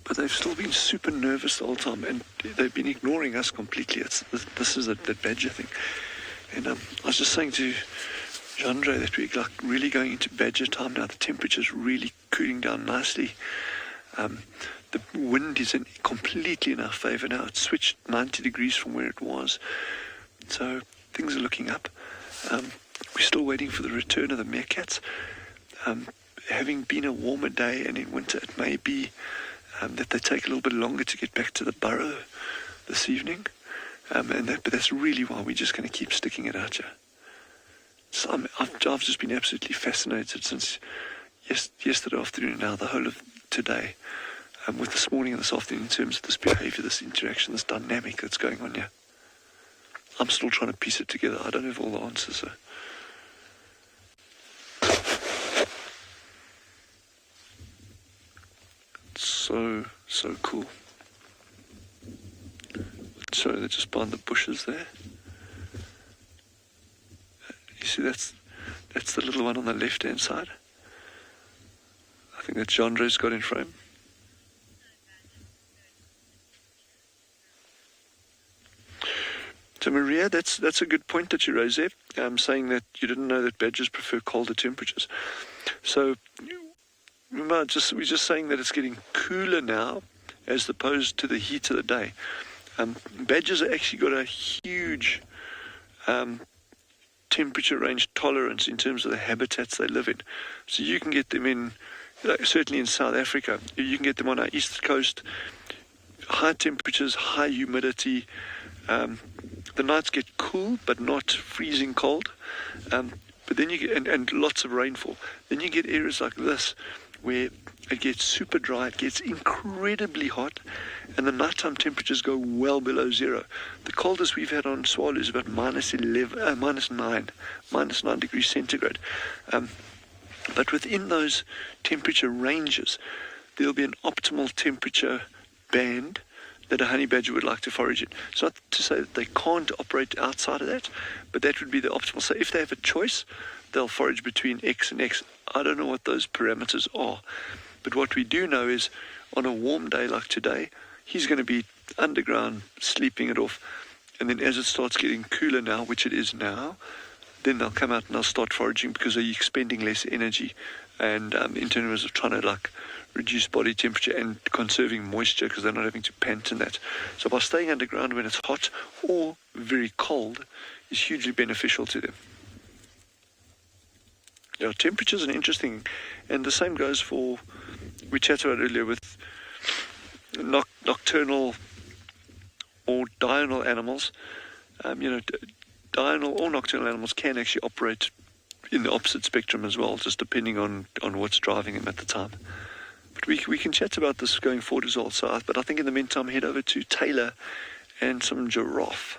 But they've still been super nervous the whole time, and they've been ignoring us completely. This is that badger thing. And I was just saying to Jandre that we're like really going into badger time now. The temperature's really cooling down nicely. The wind is completely in our favor now. It's switched 90 degrees from where it was. So things are looking up. We're still waiting for the return of the meerkats. Having been a warmer day and in winter, it may be that they take a little bit longer to get back to the burrow this evening. But that's really why we're just going to keep sticking it out here. So I've just been absolutely fascinated since yesterday afternoon and now the whole of today with this morning and this afternoon in terms of this behavior, this interaction, this dynamic that's going on here. I'm still trying to piece it together. I don't have all the answers. So cool. So they're just behind the bushes there. You see, that's the little one on the left-hand side. I think that Jandre's got in frame. So Maria, that's a good point that you raise there, saying that you didn't know that badgers prefer colder temperatures. So remember, we're just saying that it's getting cooler now as opposed to the heat of the day. Badgers have actually got a huge temperature range tolerance in terms of the habitats they live in. So you can get them in, certainly in South Africa, you can get them on our east coast, high temperatures, high humidity. The nights get cool, but not freezing cold. But then you get, and lots of rainfall. Then you get areas like this, where it gets super dry, it gets incredibly hot, and the nighttime temperatures go well below zero. The coldest we've had on Swallow is about minus 9 degrees centigrade. But within those temperature ranges, there'll be an optimal temperature band that a honey badger would like to forage in. It's not to say that they can't operate outside of that, but that would be the optimal. So if they have a choice, they'll forage between X and X. I don't know what those parameters are, but what we do know is on a warm day like today, he's going to be underground sleeping it off, and then as it starts getting cooler now, which it is now, then they'll come out and they'll start foraging because they're expending less energy, and in terms of trying to reduce body temperature and conserving moisture because they're not having to pant in that. So by staying underground when it's hot or very cold is hugely beneficial to them. Yeah, temperatures are interesting, and the same goes for, we chatted about earlier with nocturnal or diurnal animals. Diurnal or nocturnal animals can actually operate in the opposite spectrum as well, just depending on what's driving them at the time. But we can chat about this going forward as well. But I think in the meantime, head over to Taylor and some giraffe.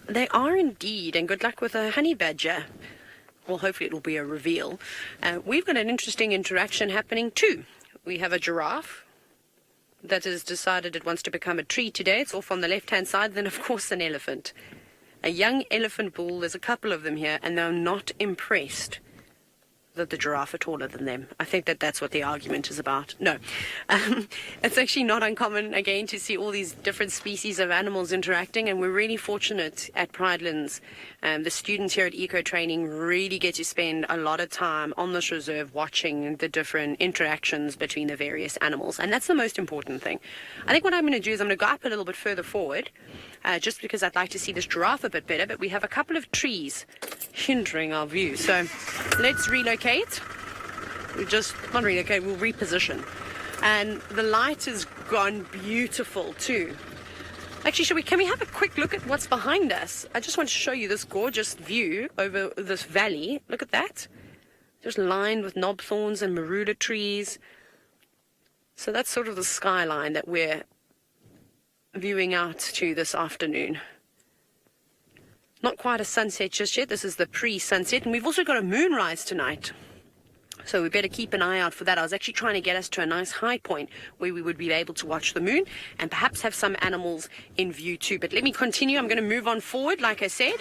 They are indeed, and good luck with a honey badger. Well, hopefully it will be a reveal. We've got an interesting interaction happening too. We have a giraffe that has decided it wants to become a tree today. It's off on the left-hand side. Then, of course, an elephant. A young elephant bull. There's a couple of them here, and they're not impressed. that the giraffe are taller than them. I think that's what the argument is about. No, it's actually not uncommon, again, to see all these different species of animals interacting, and we're really fortunate at Pridelands. The students here at Eco Training really get to spend a lot of time on this reserve watching the different interactions between the various animals, and that's the most important thing. I think what I'm going to do is I'm going to go up a little bit further forward, just because I'd like to see this giraffe a bit better, but we have a couple of trees hindering our view, so let's relocate. We'll reposition. And the light has gone beautiful too. Actually, can we have a quick look at what's behind us? I just want to show you this gorgeous view over this valley. Look at that. Just lined with knob thorns and marula trees. So that's sort of the skyline that we're viewing out to this afternoon. Not quite a sunset just yet. This is the pre-sunset, and we've also got a moonrise tonight. So we better keep an eye out for that. I was actually trying to get us to a nice high point where we would be able to watch the moon and perhaps have some animals in view too. But let me continue. I'm going to move on forward, like I said.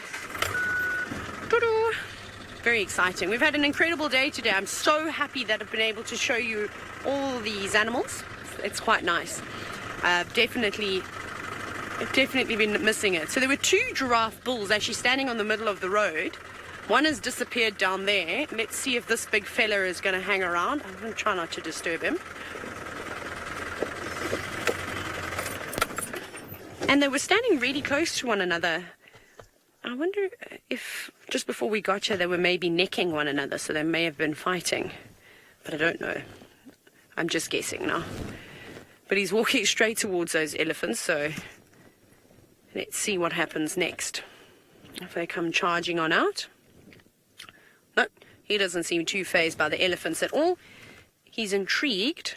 Ta-da! Very exciting. We've had an incredible day today. I'm so happy that I've been able to show you all these animals. It's quite nice. I've definitely been missing it. So there were two giraffe bulls actually standing on the middle of the road. One has disappeared down there. Let's see if this big fella is going to hang around. I'm going to try not to disturb him. And they were standing really close to one another. I wonder if just before we got here they were maybe necking one another, so they may have been fighting. But I don't know. I'm just guessing now. But he's walking straight towards those elephants, so let's see what happens next. If they come charging on out. No, he doesn't seem too fazed by the elephants at all. He's intrigued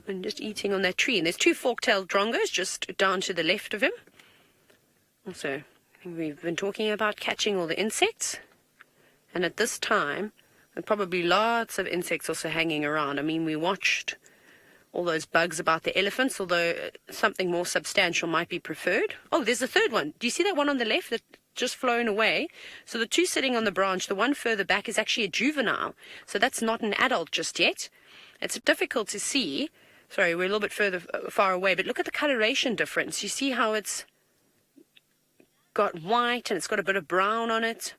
and just eating on that tree. And there's two fork-tailed drongos just down to the left of him. Also, I think we've been talking about catching all the insects. And at this time, there are probably lots of insects also hanging around. I mean, we watched all those bugs about the elephants, although something more substantial might be preferred. Oh, there's a third one. Do you see that one on the left that just flown away? So the two sitting on the branch, the one further back is actually a juvenile. So that's not an adult just yet. It's difficult to see. Sorry, we're a little bit far away, but look at the coloration difference. You see how it's got white and it's got a bit of brown on it,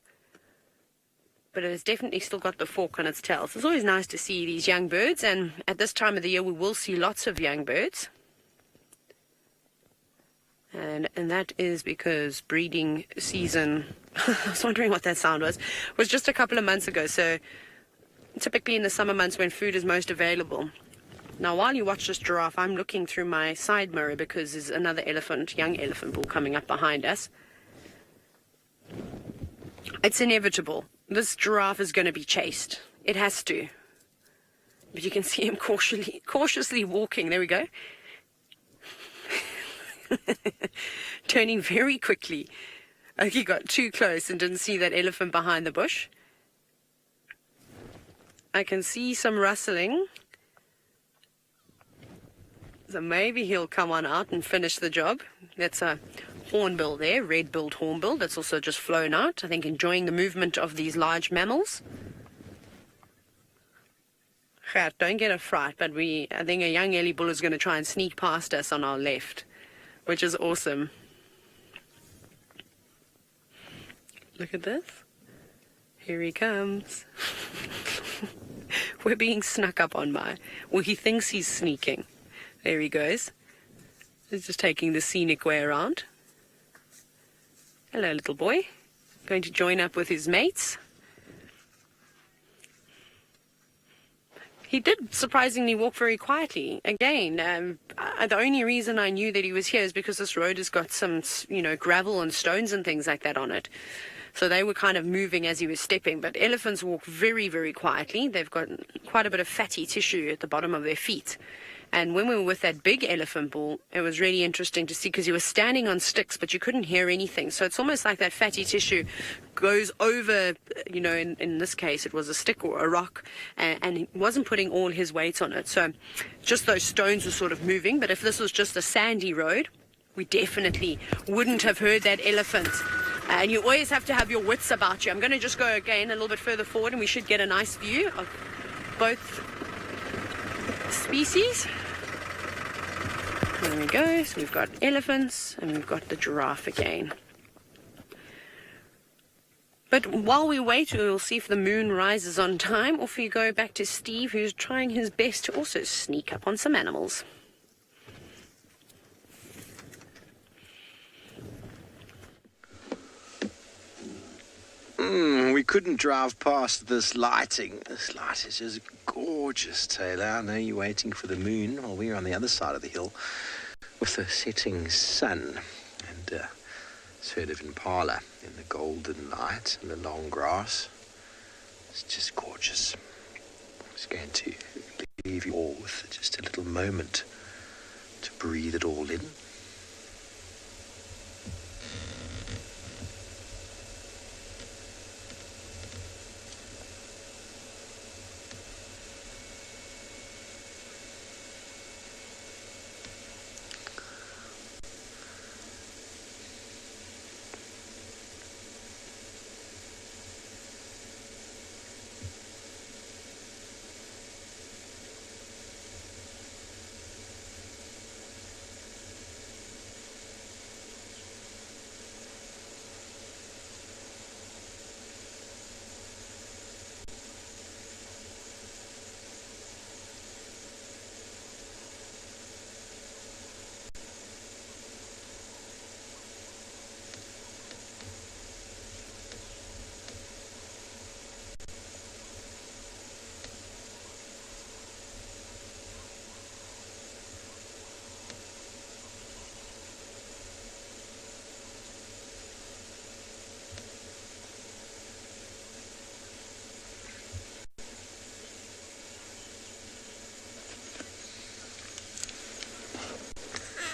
but it has definitely still got the fork on its tail. So it's always nice to see these young birds, and at this time of the year we will see lots of young birds. And that is because breeding season, I was wondering what that sound was just a couple of months ago. So typically in the summer months when food is most available. Now while you watch this giraffe, I'm looking through my side mirror because there's another young elephant bull coming up behind us. It's inevitable. This giraffe is going to be chased. It has to. But you can see him cautiously walking. There we go. Turning very quickly. He got too close and didn't see that elephant behind the bush. I can see some rustling. So maybe he'll come on out and finish the job. That's a hornbill there, red-billed hornbill, that's also just flown out, I think enjoying the movement of these large mammals. Don't get a fright, but I think a young Ellie bull is going to try and sneak past us on our left, which is awesome. Look at this. Here he comes. We're being snuck up on by. Well, he thinks he's sneaking. There he goes. He's just taking the scenic way around. Hello, little boy. Going to join up with his mates. He did surprisingly walk very quietly. Again, the only reason I knew that he was here is because this road has got some, gravel and stones and things like that on it. So they were kind of moving as he was stepping. But elephants walk very, very quietly. They've got quite a bit of fatty tissue at the bottom of their feet. And when we were with that big elephant bull, it was really interesting to see because he was standing on sticks, but you couldn't hear anything. So it's almost like that fatty tissue goes over, in this case, it was a stick or a rock, and he wasn't putting all his weight on it. So just those stones were sort of moving. But if this was just a sandy road, we definitely wouldn't have heard that elephant And you always have to have your wits about you. I'm going to just go again a little bit further forward and we should get a nice view of both species. There we go. So we've got elephants and we've got the giraffe again. But while we wait, we'll see if the moon rises on time, or if we go back to Steve, who's trying his best to also sneak up on some animals. We couldn't drive past this lighting. This light is just gorgeous, Taylor. I know you're waiting for the moon. Well, we're on the other side of the hill with the setting sun. And it's herd of impala in the golden light and the long grass. It's just gorgeous. I'm just going to leave you all with just a little moment to breathe it all in.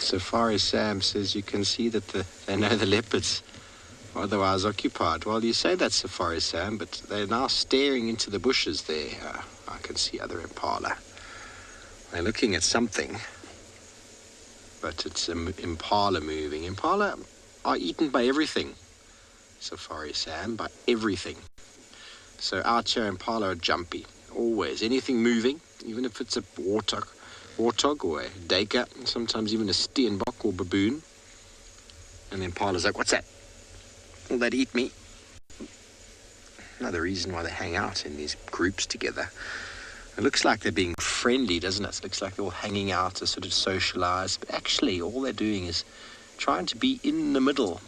Safari Sam says you can see that they know the leopards are otherwise occupied. Well, you say that, Safari Sam, but they're now staring into the bushes there. I can see other impala. They're looking at something, but it's an impala moving. Impala are eaten by everything, Safari Sam, by everything. So out here, impala are jumpy, always. Anything moving, even if it's a warthog or a duiker, sometimes even a steenbok or baboon. And the impala's like, what's that? Will that eat me? Another reason why they hang out in these groups together. It looks like they're being friendly, doesn't it? It looks like they're all hanging out to sort of socialize. But actually, all they're doing is trying to be in the middle.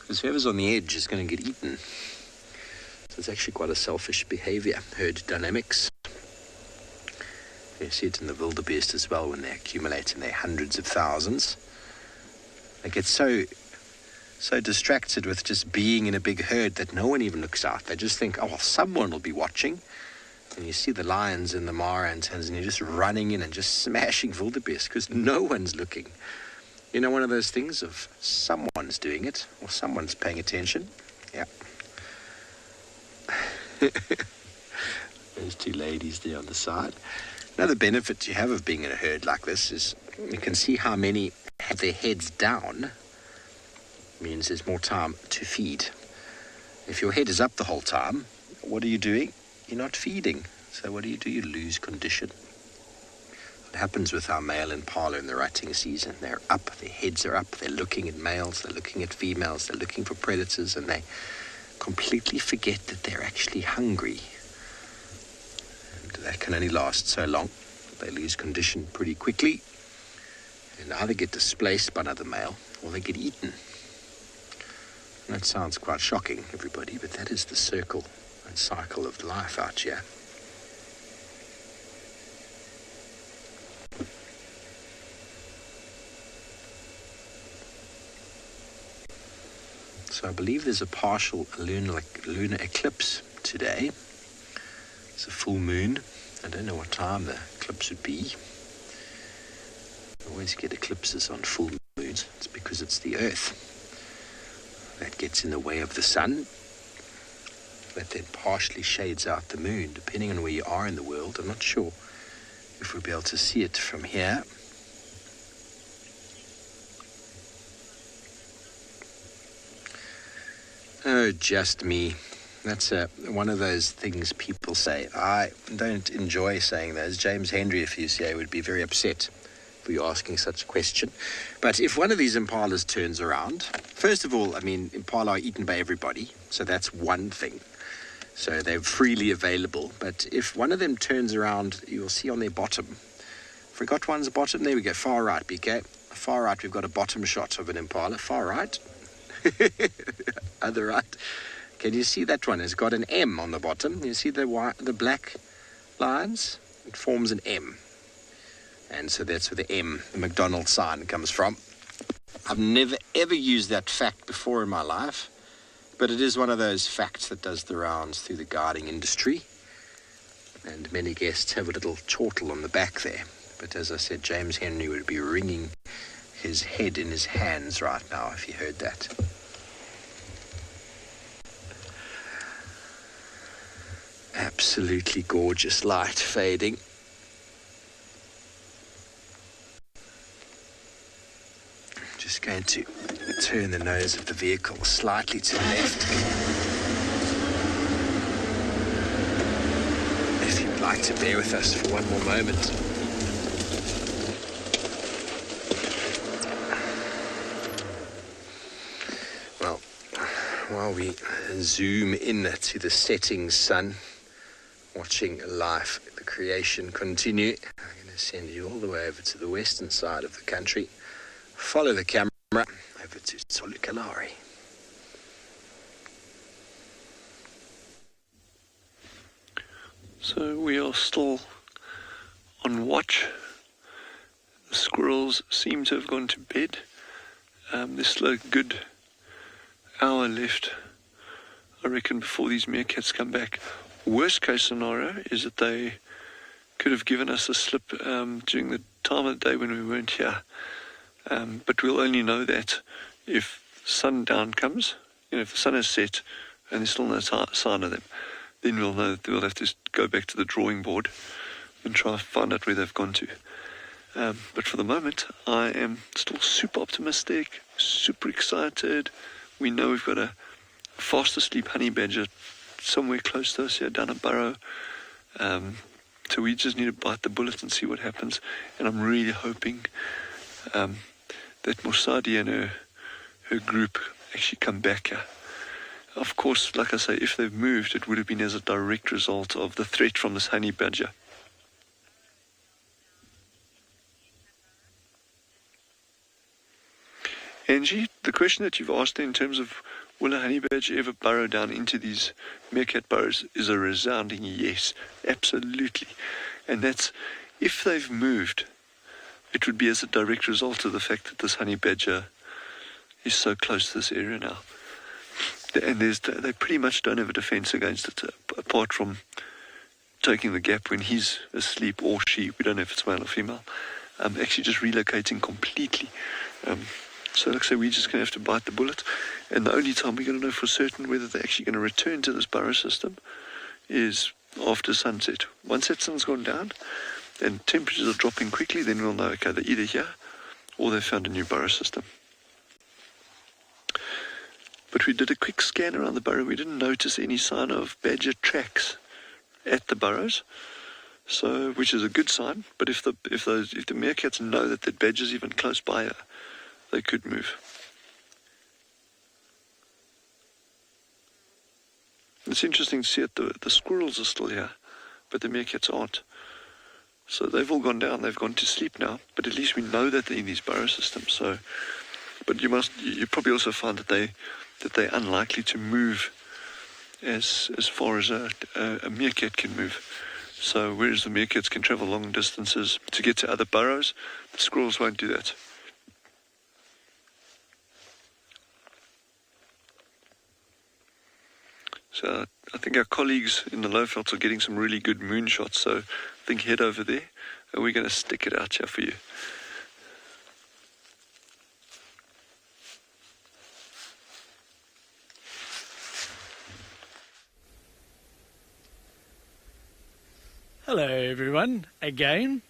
Because whoever's on the edge is going to get eaten. So it's actually quite a selfish behavior. Herd dynamics. You see it in the wildebeest as well when they accumulate in their hundreds of thousands. They get so distracted with just being in a big herd that no one even looks out. They just think, oh, well, someone will be watching. And you see the lions in the Mara and Tanzania just running in and just smashing wildebeest because no one's looking. You know, one of those things of someone's doing it or someone's paying attention. Yeah. Those two ladies there on the side. Another benefit you have of being in a herd like this is you can see how many have their heads down. It means there's more time to feed. If your head is up the whole time, what are you doing? You're not feeding. So what do? You lose condition. What happens with our male impala in the rutting season? They're up, their heads are up, they're looking at males, they're looking at females, they're looking for predators, and they completely forget that they're actually hungry. That can only last so long. They lose condition pretty quickly and either get displaced by another male or they get eaten. And that sounds quite shocking, everybody, but that is the circle and cycle of life out here. So I believe there's a partial lunar eclipse today. It's a full moon. I don't know what time the eclipse would be. I always get eclipses on full moons. It's because it's the Earth that gets in the way of the sun. That then partially shades out the moon, depending on where you are in the world. I'm not sure if we'll be able to see it from here. Oh, just me. That's one of those things people say. I don't enjoy saying those. James Henry, if you say, would be very upset for you asking such a question. But if one of these impalas turns around, first of all, I mean, impala are eaten by everybody, so that's one thing. So they're freely available. But if one of them turns around, you'll see on their bottom. Forgot one's bottom. There we go. Far right, BK. Far right, we've got a bottom shot of an impala. Far right. Other right. Can you see that one? It's got an M on the bottom. You see the black lines? It forms an M. And so that's where the M, the McDonald's sign, comes from. I've never ever used that fact before in my life, but it is one of those facts that does the rounds through the guarding industry. And many guests have a little chortle on the back there. But as I said, James Henry would be wringing his head in his hands right now if he heard that. Absolutely gorgeous light fading. Just going to turn the nose of the vehicle slightly to the left. If you'd like to bear with us for one more moment. Well, while we zoom in to the setting sun, watching life, the creation continue, I'm going to send you all the way over to the western side of the country. Follow the camera over to Tsolukalari. So we are still on watch. The squirrels seem to have gone to bed. There's still a good hour left, I reckon, before these meerkats come back. Worst case scenario is that they could have given us a slip during the time of the day when we weren't here. But we'll only know that if sundown comes, if the sun has set and there's still no sign of them, then we'll know that we'll have to go back to the drawing board and try and find out where they've gone to. But for the moment, I am still super optimistic, super excited. We know we've got a fast asleep honey badger somewhere close to us here down a burrow. So we just need to bite the bullet and see what happens. And I'm really hoping that Mossadi and her group actually come back here. Of course, like I say, if they've moved, it would have been as a direct result of the threat from this honey badger. Angie, the question that you've asked in terms of will a honey badger ever burrow down into these meerkat burrows is a resounding yes, absolutely. And that's, if they've moved, it would be as a direct result of the fact that this honey badger is so close to this area now. And they pretty much don't have a defense against it, apart from taking the gap when he's asleep, or she, we don't know if it's male or female, actually just relocating completely. So like I say, we're just going to have to bite the bullet. And the only time we're going to know for certain whether they're actually going to return to this burrow system is after sunset. Once that sun's gone down and temperatures are dropping quickly, then we'll know, okay, they're either here or they've found a new burrow system. But we did a quick scan around the burrow. We didn't notice any sign of badger tracks at the burrows, so which is a good sign. But if the meerkats know that the badger's even close by, they could move. It's interesting to see that the squirrels are still here, but the meerkats aren't. So they've all gone down. They've gone to sleep now. But at least we know that they're in these burrow systems. So, but you probably also find that they're unlikely to move as far as a meerkat can move. So whereas the meerkats can travel long distances to get to other burrows, the squirrels won't do that. So I think our colleagues in the Lowvelds are getting some really good moon shots. So I think head over there and we're going to stick it out here for you. Hello everyone, again,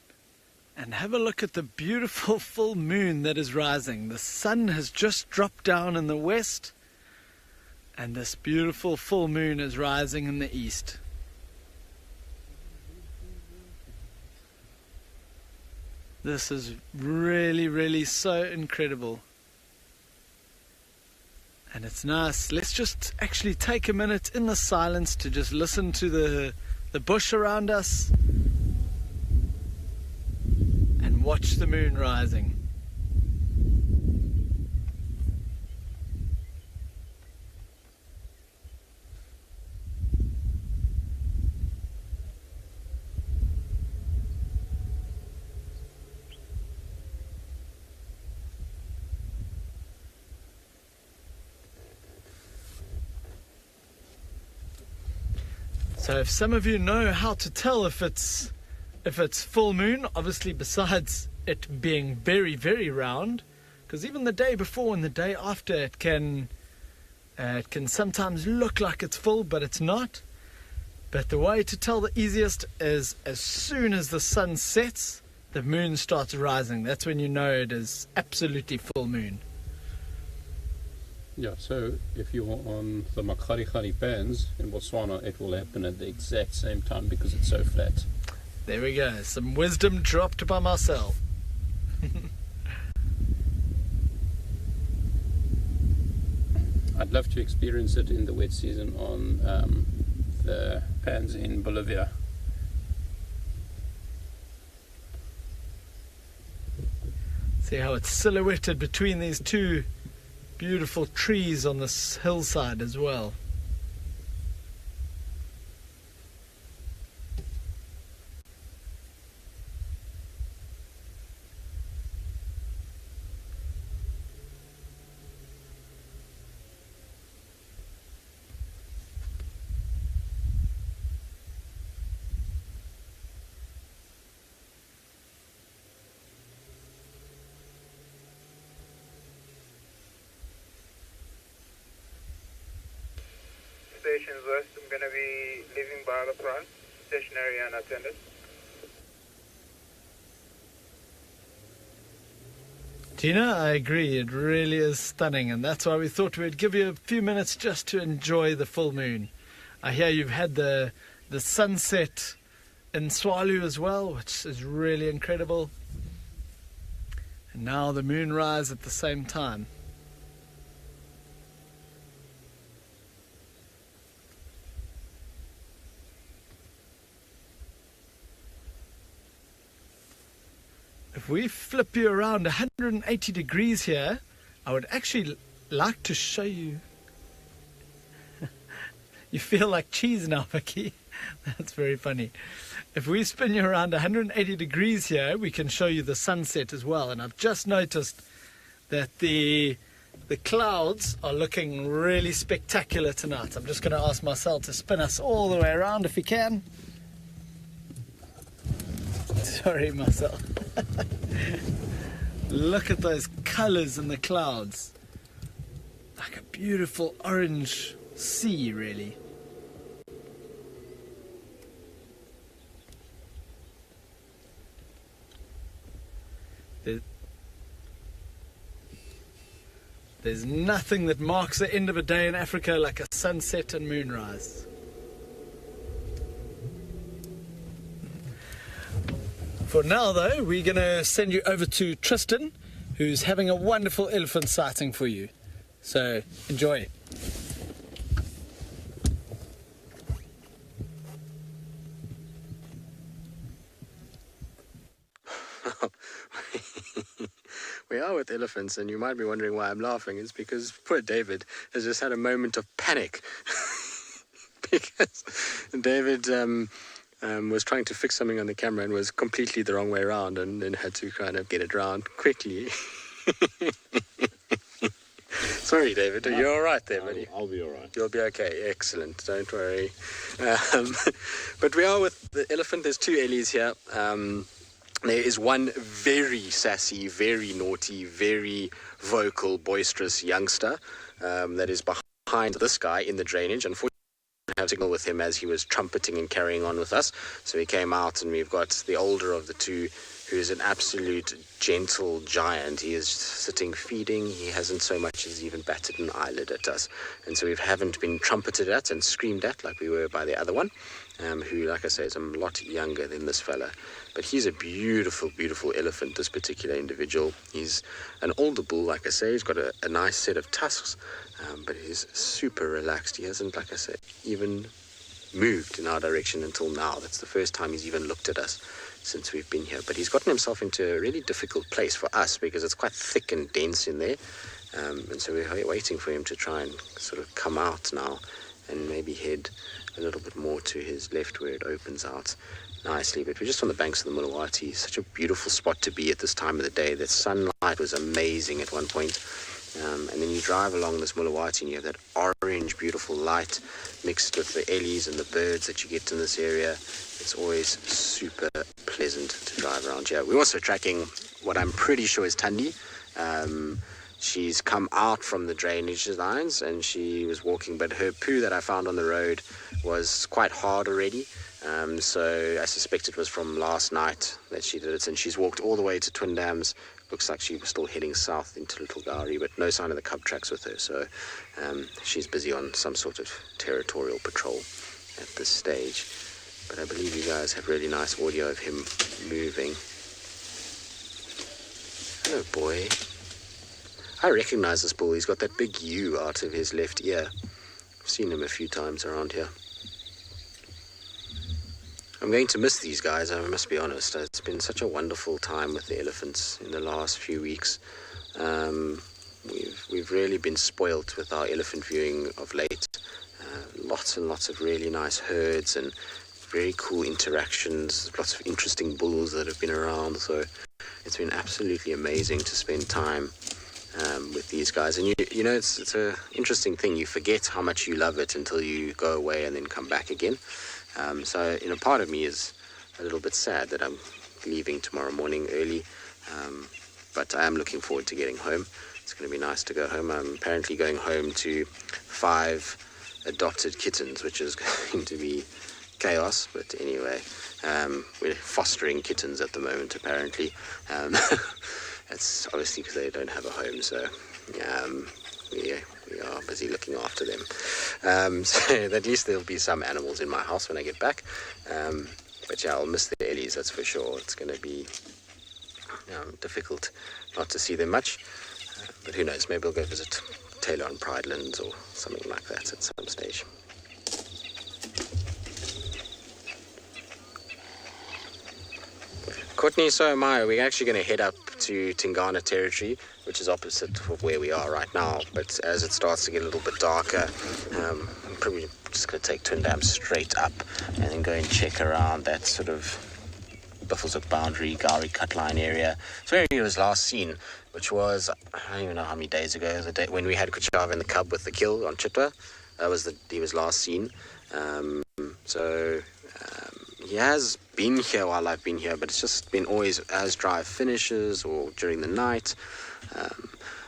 and have a look at the beautiful full moon that is rising. The sun has just dropped down in the west, And this beautiful full moon is rising in the east. This is really, really so incredible. And it's nice. Let's just actually take a minute in the silence to just listen to the bush around us and watch the moon rising. So if some of you know how to tell if it's full moon, obviously besides it being very, very round, because even the day before and the day after it can sometimes look like it's full, but it's not. But the way to tell the easiest is as soon as the sun sets, the moon starts rising. That's when you know it is absolutely full moon. Yeah, so if you're on the Makharikari bands in Botswana, it will happen at the exact same time because it's so flat. There we go. Some wisdom dropped by Marcel. I'd love to experience it in the wet season on the bands in Bolivia. See how it's silhouetted between these two beautiful trees on this hillside as well. Stations West, I'm going to be leaving by the front, stationary and attended. Tina, I agree, it really is stunning, and that's why we thought we'd give you a few minutes just to enjoy the full moon. I hear you've had the sunset in Swalu as well, which is really incredible. And now the moonrise at the same time. If we flip you around 180 degrees here, I would actually like to show you. You feel like cheese now, Vicky. That's very funny. If we spin you around 180 degrees here, we can show you the sunset as well. And I've just noticed that the clouds are looking really spectacular tonight. I'm just going to ask Marcel to spin us all the way around if he can. Sorry, Marcel. Look at those colors in the clouds. Like a beautiful orange sea, really. There's nothing that marks the end of a day in Africa like a sunset and moonrise. For now, though, we're going to send you over to Tristan, who's having a wonderful elephant sighting for you. So, enjoy. We are with elephants, and you might be wondering why I'm laughing. It's because poor David has just had a moment of panic. Because David was trying to fix something on the camera and was completely the wrong way around, and then had to kind of get it round quickly. Sorry, David. Are you all right there, buddy? I'll be all right. You'll be okay. Excellent. Don't worry. But we are with the elephant. There's two Ellies here. There is one very sassy, very naughty, very vocal, boisterous youngster that is behind this guy in the drainage. Unfortunately, we didn't have signal with him as he was trumpeting and carrying on with us. So he came out, and we've got the older of the two who is an absolute gentle giant. He is sitting feeding. He hasn't so much as even batted an eyelid at us. And so we haven't been trumpeted at and screamed at like we were by the other one, who, like I say, is a lot younger than this fella. But he's a beautiful, beautiful elephant, this particular individual. He's an older bull, like I say. He's got a nice set of tusks, but he's super relaxed. He hasn't, like I say, even moved in our direction until now. That's the first time he's even looked at us since we've been here. But he's gotten himself into a really difficult place for us because it's quite thick and dense in there. And so we're waiting for him to try and sort of come out now and maybe head a little bit more to his left where it opens out nicely. But we're just on the banks of the Mulawati. Such a beautiful spot to be at this time of the day. The sunlight was amazing at one point. And then you drive along this Mulawati and you have that orange, beautiful light mixed with the ellies and the birds that you get in this area. It's always super pleasant to drive around here. We're also tracking what I'm pretty sure is Thandi. She's come out from the drainage lines and she was walking, but her poo that I found on the road was quite hard already. So I suspect it was from last night that she did it, and she's walked all the way to Twin Dams. Looks like she was still heading south into Little Gowrie, but no sign of the cub tracks with her, so she's busy on some sort of territorial patrol at this stage. But I believe you guys have really nice audio of him moving. Hello, boy. I recognize this bull. He's got that big U out of his left ear. I've seen him a few times around here. I'm going to miss these guys, I must be honest. It's been such a wonderful time with the elephants in the last few weeks. We've really been spoilt with our elephant viewing of late. Lots and lots of really nice herds and very cool interactions. Lots of interesting bulls that have been around. So it's been absolutely amazing to spend time with these guys. And you know, it's an interesting thing. You forget how much you love it until you go away and then come back again. So, you know, part of me is a little bit sad that I'm leaving tomorrow morning early, but I am looking forward to getting home. It's going to be nice to go home. I'm apparently going home to 5 adopted kittens, which is going to be chaos, but anyway, we're fostering kittens at the moment, apparently. That's obviously because they don't have a home, so we are busy looking after them. So at least there'll be some animals in my house when I get back. But yeah, I'll miss the ellies, that's for sure. It's going to be difficult not to see them much. But who knows, maybe we'll go visit Taylor on Pridelands or something like that at some stage. Courtney, so am I. We're actually going to head up to Tingana territory, which is opposite of where we are right now. But as it starts to get a little bit darker, I'm probably just going to take Twin Dam straight up and then go and check around that sort of Buffelshoek boundary, Gowrie Cutline area. It's where he was last seen, which was, I don't even know how many days ago, the day when we had Kuchava and the cub with the kill on Chitwa. He was last seen. He has been here while I've been here, but it's just been always as drive finishes or during the night.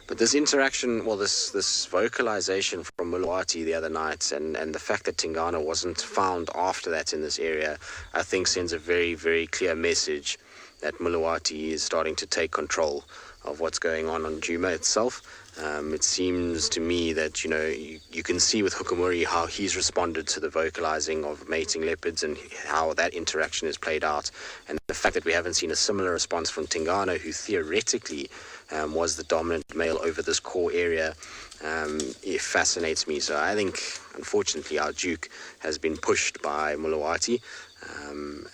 But this interaction, this vocalization from Mulawati the other night, and the fact that Tingana wasn't found after that in this area, I think sends a very, very clear message that Mulawati is starting to take control of what's going on Djuma itself. It seems to me that, you know, you can see with Hukumuri how he's responded to the vocalizing of mating leopards and how that interaction is played out. And the fact that we haven't seen a similar response from Tingana, who theoretically was the dominant male over this core area, it fascinates me. So I think, unfortunately, our Duke has been pushed by Mulawati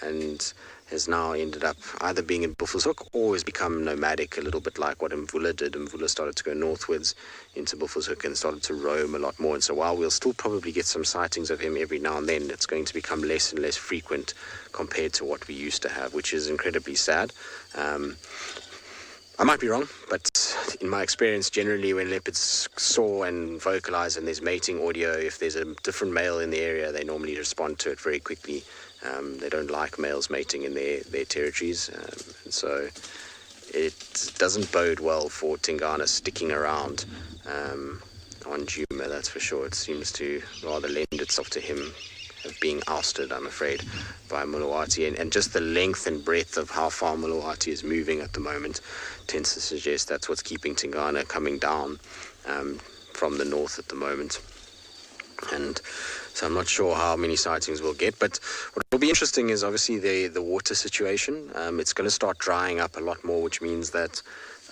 and has now ended up either being in Buffelshoek or has become nomadic, a little bit like what Mvula did. Mvula started to go northwards into Buffelshoek and started to roam a lot more. And so while we'll still probably get some sightings of him every now and then, it's going to become less and less frequent compared to what we used to have, which is incredibly sad. I might be wrong, but in my experience, generally when leopards soar and vocalize and there's mating audio, if there's a different male in the area, they normally respond to it very quickly. They don't like males mating in their territories, and so it doesn't bode well for Tingana sticking around on Djuma, that's for sure. It seems to rather lend itself to him of being ousted, I'm afraid, by Mulawati. And just the length and breadth of how far Mulawati is moving at the moment tends to suggest that's what's keeping Tingana coming down from the north at the moment. And so I'm not sure how many sightings we'll get, but what will be interesting is obviously the water situation. It's going to start drying up a lot more, which means that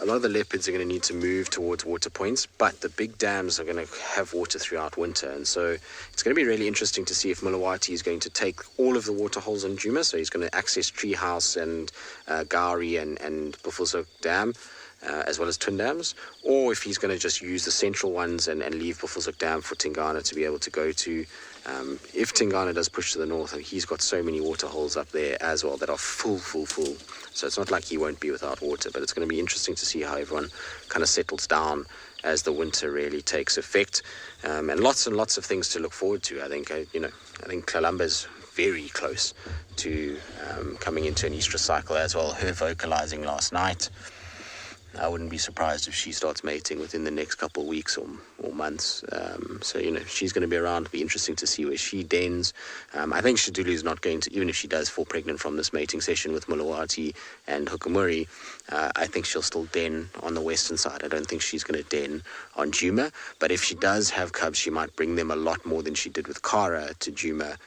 a lot of the leopards are going to need to move towards water points, but the big dams are going to have water throughout winter. And so it's going to be really interesting to see if Mulawati is going to take all of the water holes on Djuma. So he's going to access Treehouse and Gowrie and Buffelshoek Dam, as well as twin dams, or if he's going to just use the central ones and leave Buffelshoek Dam for Tingana to be able to go to. If Tingana does push to the north, he's got so many water holes up there as well that are full. So it's not like he won't be without water, but it's going to be interesting to see how everyone kind of settles down as the winter really takes effect. And lots of things to look forward to. I think Tlallamba's very close to coming into an estrus cycle as well. Her vocalizing last night, I wouldn't be surprised if she starts mating within the next couple of weeks or months. So, she's going to be around. It'll be interesting to see where she dens. I think Shadulu is not going to, even if she does fall pregnant from this mating session with Mulawati and Hukumuri, I think she'll still den on the western side. I don't think she's going to den on Djuma. But if she does have cubs, she might bring them a lot more than she did with Kara to Djuma,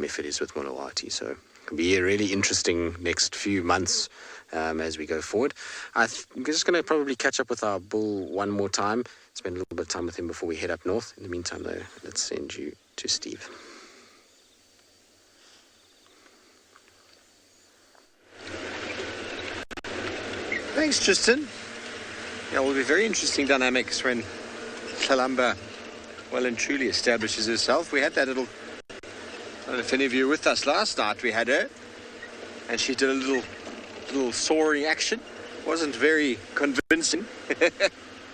if it is with Mulawati. So it can be a really interesting next few months as we go forward. I'm just going to probably catch up with our bull one more time, spend a little bit of time with him before we head up north. In the meantime, though, let's send you to Steve. Thanks, Tristan. Yeah, will be very interesting dynamics when Tlalamba well and truly establishes herself. We had that little, I don't know if any of you were with us last night, we had her, and she did a little soaring action. Wasn't very convincing.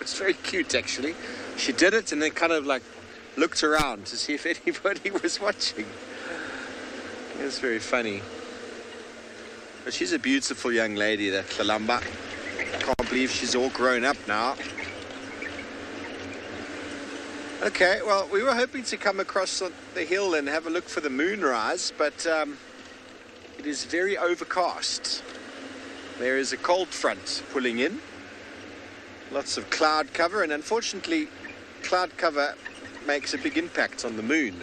It's very cute, actually. She did it and then kind of like looked around to see if anybody was watching. It's very funny. But she's a beautiful young lady, that Tlalamba. Can't believe she's all grown up now. Okay, well, we were hoping to come across the hill and have a look for the moonrise, but it is very overcast. There is a cold front pulling in, lots of cloud cover, and unfortunately cloud cover makes a big impact on the moon.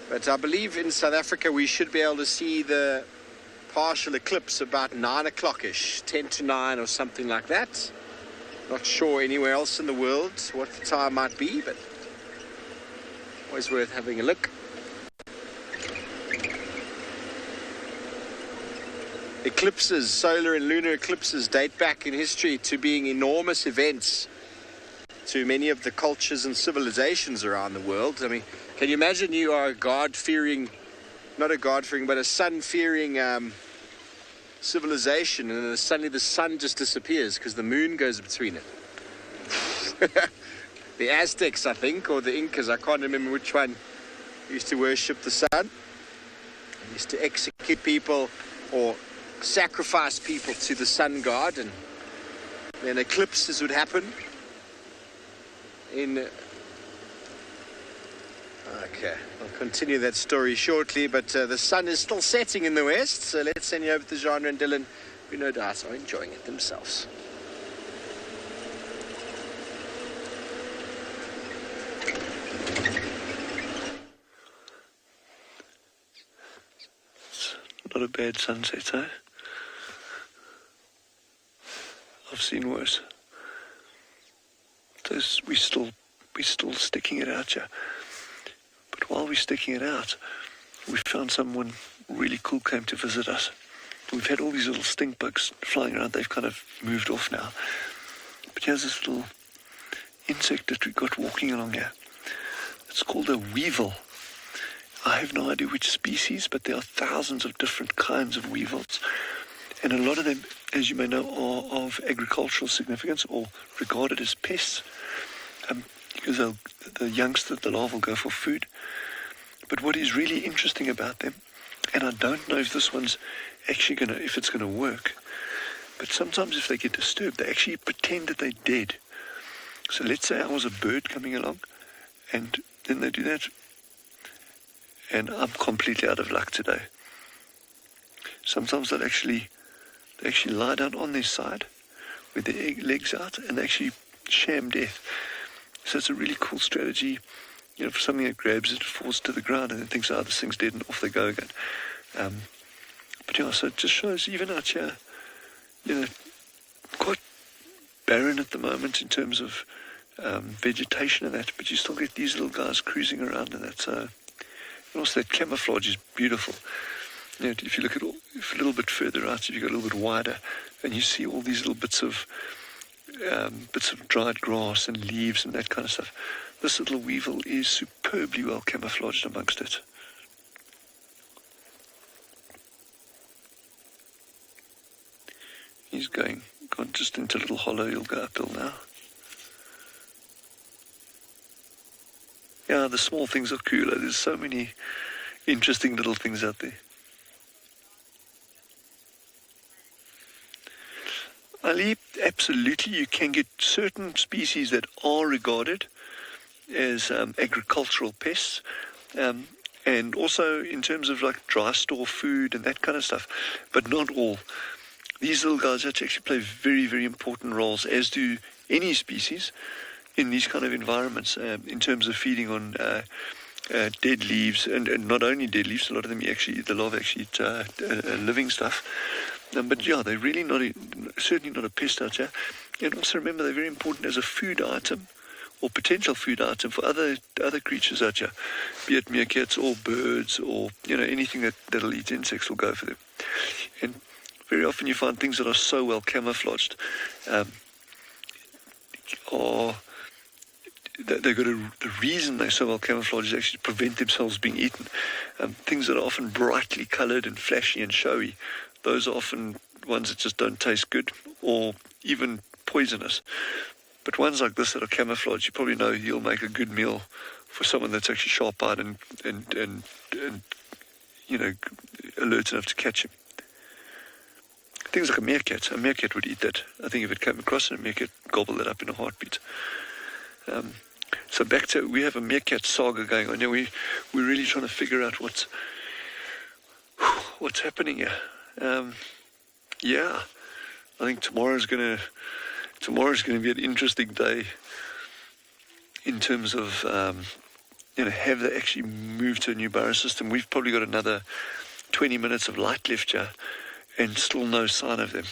But I believe in South Africa we should be able to see the partial eclipse about 9 o'clock-ish, 10 to 9 or something like that. Not sure anywhere else in the world what the time might be, but always worth having a look. Eclipses, solar and lunar eclipses, date back in history to being enormous events to many of the cultures and civilizations around the world. I mean, can you imagine you are a God-fearing, not a God-fearing, but a sun-fearing civilization, and then suddenly the sun just disappears because the moon goes between it. The Aztecs, I think, or the Incas, I can't remember which one, used to worship the sun. They used to execute people or sacrifice people to the sun god, and then eclipses would happen in okay, I'll continue that story shortly, but the sun is still setting in the west, so let's send you over to Genre and Dylan, who no doubt are enjoying it themselves. It's not a bad sunset, eh? I've seen worse. We're still sticking it out here. But while we're sticking it out, we found someone really cool came to visit us. We've had all these little stink bugs flying around. They've kind of moved off now. But here's this little insect that we got walking along here. It's called a weevil. I have no idea which species, but there are thousands of different kinds of weevils. And a lot of them, as you may know, are of agricultural significance or regarded as pests. Because the youngsters, the larvae, will go for food. But what is really interesting about them, and I don't know if this one's actually if it's gonna work, but sometimes if they get disturbed, they actually pretend that they're dead. So let's say I was a bird coming along, and then they do that, and I'm completely out of luck today. Sometimes they actually lie down on their side with their legs out and they actually sham death. So it's a really cool strategy, you know, for something that grabs it, falls to the ground, and then thinks, oh, this thing's dead, and off they go again. But yeah, so it just shows even out here, you know, quite barren at the moment in terms of vegetation and that, but you still get these little guys cruising around and that. So, and also that camouflage is beautiful. You know, if you look at if a little bit further out, if you go a little bit wider, and you see all these little bits of dried grass and leaves and that kind of stuff. This little weevil is superbly well camouflaged amongst it. He's gone just into a little hollow. He'll go uphill now. Yeah, the small things are cooler. There's so many interesting little things out there. Ali, absolutely, you can get certain species that are regarded as agricultural pests, and also in terms of like dry store food and that kind of stuff, but not all. These little guys actually play very, very important roles, as do any species in these kind of environments, in terms of feeding on dead leaves, and not only dead leaves, a lot of them the larvae actually eat living stuff. But yeah, they're really certainly not a pest out here. And also remember, they're very important as a food item or potential food item for other creatures out here, be it meerkats or birds or, you know, anything that'll eat insects will go for them. And very often you find things that are so well camouflaged, the reason they're so well camouflaged is actually to prevent themselves being eaten. Things that are often brightly coloured and flashy and showy, those are often ones that just don't taste good or even poisonous. But ones like this that are camouflaged, you probably know you'll make a good meal for someone that's actually sharp-eyed and you know, alert enough to catch him. Things like a meerkat would eat that. I think if it came across it, a meerkat gobble that up in a heartbeat. So back to, we have a meerkat saga going on. Yeah, we're really trying to figure out what's happening here. Yeah, I think tomorrow's going to be an interesting day in terms of you know, have they actually moved to a new burrow system. We've probably got another 20 minutes of light left here and still no sign of them.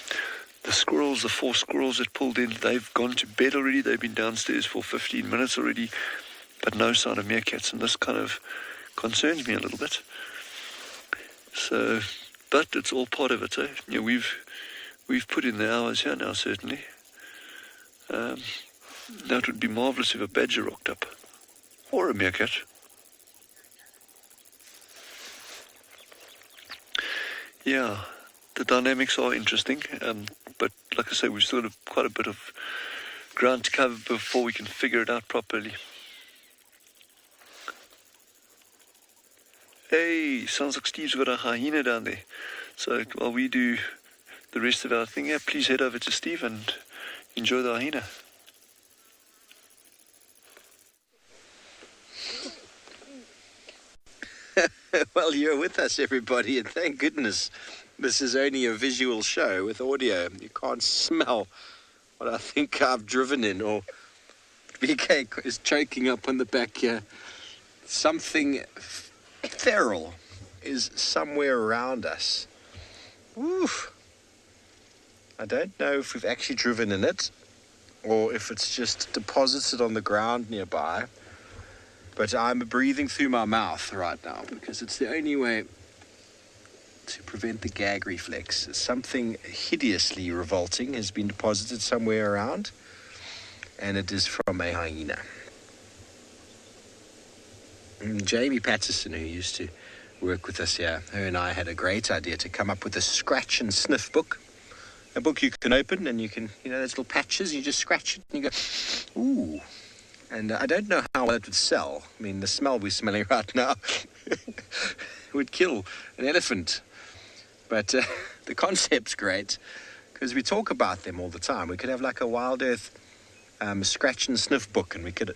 The 4 squirrels that pulled in, they've gone to bed already. They've been downstairs for 15 minutes already, but no sign of meerkats, and this kind of concerns me a little bit. So, but it's all part of it, eh? You know, we've put in the hours here now, certainly. Now it would be marvellous if a badger rocked up, or a meerkat. Yeah, the dynamics are interesting, but like I say, we've still got quite a bit of ground to cover before we can figure it out properly. Hey, sounds like Steve's got a hyena down there. So while we do the rest of our thing here, please head over to Steve and enjoy the hyena. Well, you're with us, everybody, and thank goodness this is only a visual show with audio. You can't smell what I think I've driven in, or BK is choking up on the back here. Something feral is somewhere around us. Oof. I don't know if we've actually driven in it or if it's just deposited on the ground nearby. But I'm breathing through my mouth right now because it's the only way to prevent the gag reflex. Something hideously revolting has been deposited somewhere around, and it is from a hyena. Jamie Patterson, who used to work with us here, her and I had a great idea to come up with a scratch and sniff book. A book you can open and you can, you know, those little patches, you just scratch it and you go, ooh. And I don't know how well it would sell. I mean, the smell we're smelling right now would kill an elephant. But the concept's great because we talk about them all the time. We could have like a WildEarth scratch and sniff book, and we could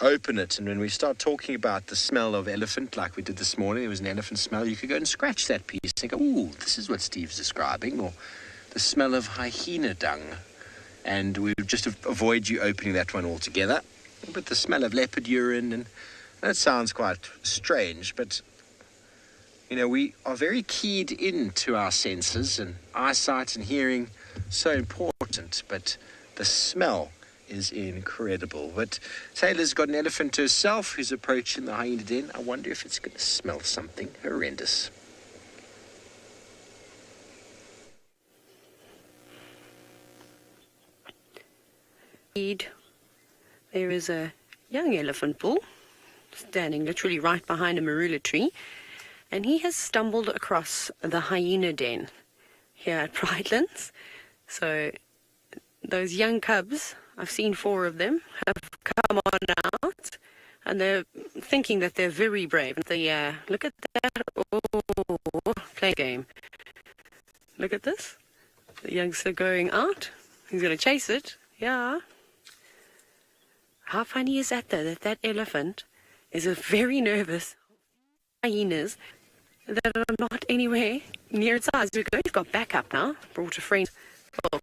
open it, and when we start talking about the smell of elephant, like we did this morning, there was an elephant smell, you could go and scratch that piece and go, ooh, this is what Steve's describing, or the smell of hyena dung. And we would just avoid you opening that one altogether. But the smell of leopard urine, and that sounds quite strange, but you know, we are very keyed into our senses, and eyesight and hearing so important, but the smell is incredible. But Taylor's got an elephant to herself who's approaching the hyena den. I wonder if it's going to smell something horrendous. There is a young elephant bull standing literally right behind a marula tree, and he has stumbled across the hyena den here at Pridelands. So those young cubs, I've seen 4 of them, have come on out, and they're thinking that they're very brave. Look at that. Oh, play a game. Look at this. The youngster going out. He's going to chase it. Yeah. How funny is that, though, that elephant is a very nervous hyenas that are not anywhere near its eyes. He's got backup now. Brought a friend. Oh.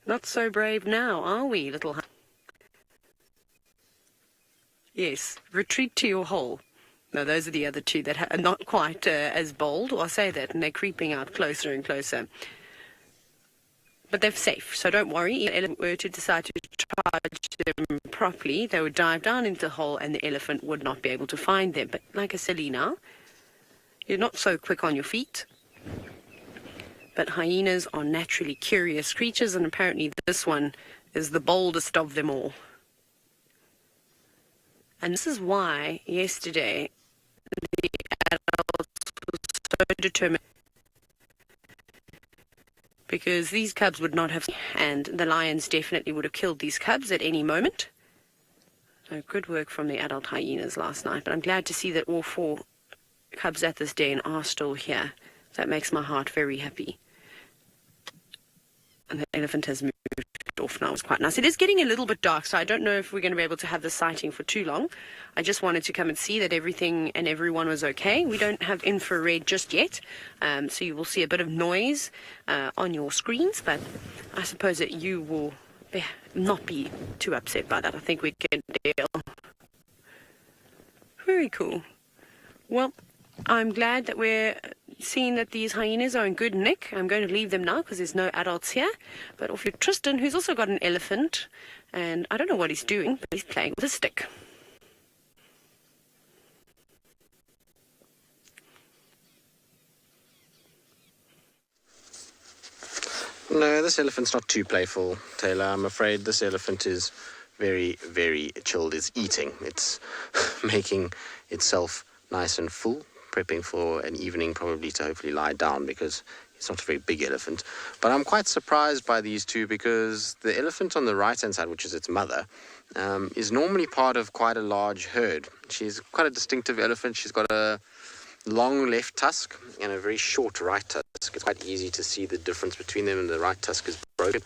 Not so brave now, are we, little? Yes, retreat to your hole. No, those are the other 2 that are not quite as bold. I'll say that, and they're creeping out closer and closer. But they're safe, so don't worry. If the elephant were to decide to charge them properly, they would dive down into the hole and the elephant would not be able to find them. But like I said now, you're not so quick on your feet. But hyenas are naturally curious creatures, and apparently this one is the boldest of them all. And this is why yesterday the adults were so determined, because these cubs would not have, and the lions definitely would have killed these cubs at any moment. So good work from the adult hyenas last night, but I'm glad to see that all 4 cubs at this den are still here. That makes my heart very happy. And the elephant has moved off now. It's quite nice. It is getting a little bit dark, so I don't know if we're going to be able to have the sighting for too long. I just wanted to come and see that everything and everyone was okay. We don't have infrared just yet, so you will see a bit of noise on your screens, but I suppose that you will not be too upset by that. I think we can deal. Very cool. Well, I'm glad that we're seeing that these hyenas are in good nick. I'm going to leave them now because there's no adults here. But off to Tristan, who's also got an elephant, and I don't know what he's doing, but he's playing with a stick. No, this elephant's not too playful, Taylor. I'm afraid this elephant is very, very chilled. It's eating. It's making itself nice and full, prepping for an evening probably to hopefully lie down, because it's not a very big elephant. But I'm quite surprised by these 2, because the elephant on the right-hand side, which is its mother, is normally part of quite a large herd. She's quite a distinctive elephant. She's got a long left tusk and a very short right tusk. It's quite easy to see the difference between them, and the right tusk is broken.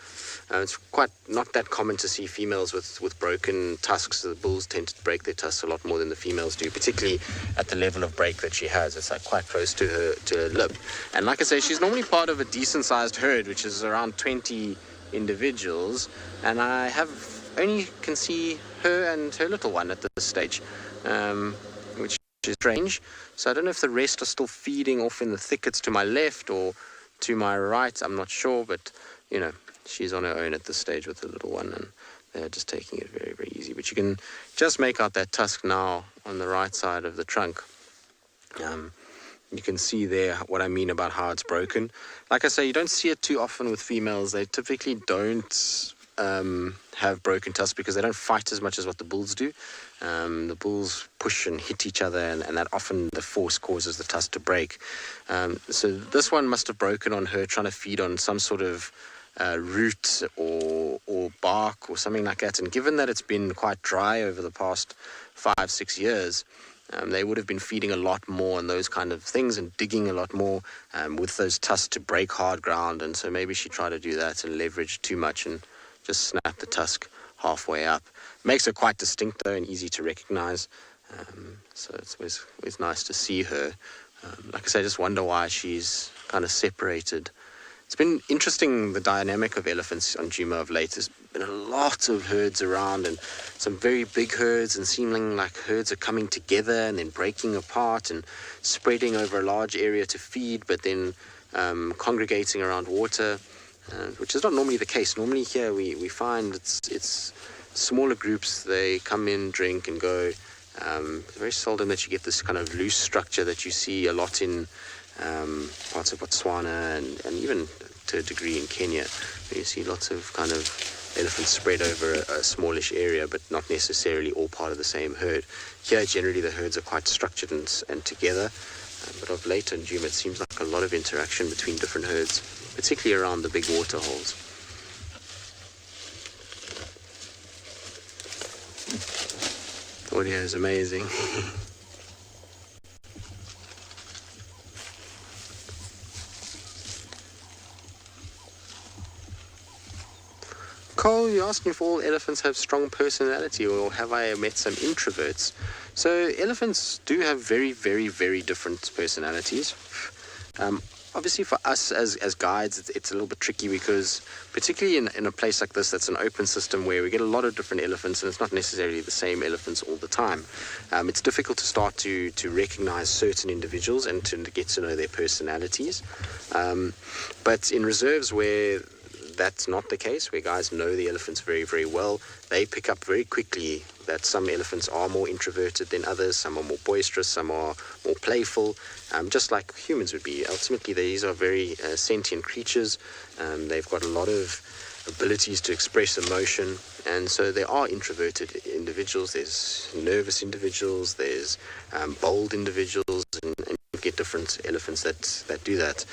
It's quite not that common to see females with broken tusks. The bulls tend to break their tusks a lot more than the females do, particularly at the level of break that she has. It's like quite close to her lip. And like I say, she's normally part of a decent-sized herd, which is around 20 individuals, and I only can see her and her little one at this stage, which is strange. So I don't know if the rest are still feeding off in the thickets to my left or to my right. I'm not sure, but you know, she's on her own at this stage with the little one, and they're just taking it very, very easy. But you can just make out that tusk now on the right side of the trunk. You can see there what I mean about how it's broken. Like I say, you don't see it too often with females. They typically don't have broken tusks because they don't fight as much as what the bulls do. The bulls push and hit each other, and that often the force causes the tusk to break. So this one must have broken on her trying to feed on some sort of root or bark or something like that. And given that it's been quite dry over the past 5-6 years, They would have been feeding a lot more on those kind of things and digging a lot more with those tusks to break hard ground. And so maybe she tried to do that and leverage too much and just snap the tusk halfway up. Makes her quite distinct though and easy to recognize. So it's always nice to see her. Like I say, I just wonder why she's kind of separated. It's been interesting, the dynamic of elephants on Djuma of late. There's been a lot of herds around and some very big herds, and seeming like herds are coming together and then breaking apart and spreading over a large area to feed, but then congregating around water, which is not normally the case. Normally here we find it's smaller groups. They come in, drink and go. Very seldom that you get this kind of loose structure that you see a lot in parts of Botswana and even to a degree in Kenya, where you see lots of kind of elephants spread over a smallish area, but not necessarily all part of the same herd. Here, generally, the herds are quite structured and together, but of late in Djuma, it seems like a lot of interaction between different herds, particularly around the big water holes. Audio is amazing. Cole, you're asking if all elephants have strong personality, or have I met some introverts? So elephants do have very, very, very different personalities. Obviously for us as guides, it's a little bit tricky because particularly in a place like this that's an open system where we get a lot of different elephants and it's not necessarily the same elephants all the time. It's difficult to start to recognize certain individuals and to get to know their personalities. But in reserves where that's not the case, where guys know the elephants very, very well, they pick up very quickly that some elephants are more introverted than others, some are more boisterous, some are more playful, just like humans would be. Ultimately, these are very sentient creatures. They've got a lot of abilities to express emotion, and so there are introverted individuals, there's nervous individuals, there's bold individuals, and you get different elephants that do that.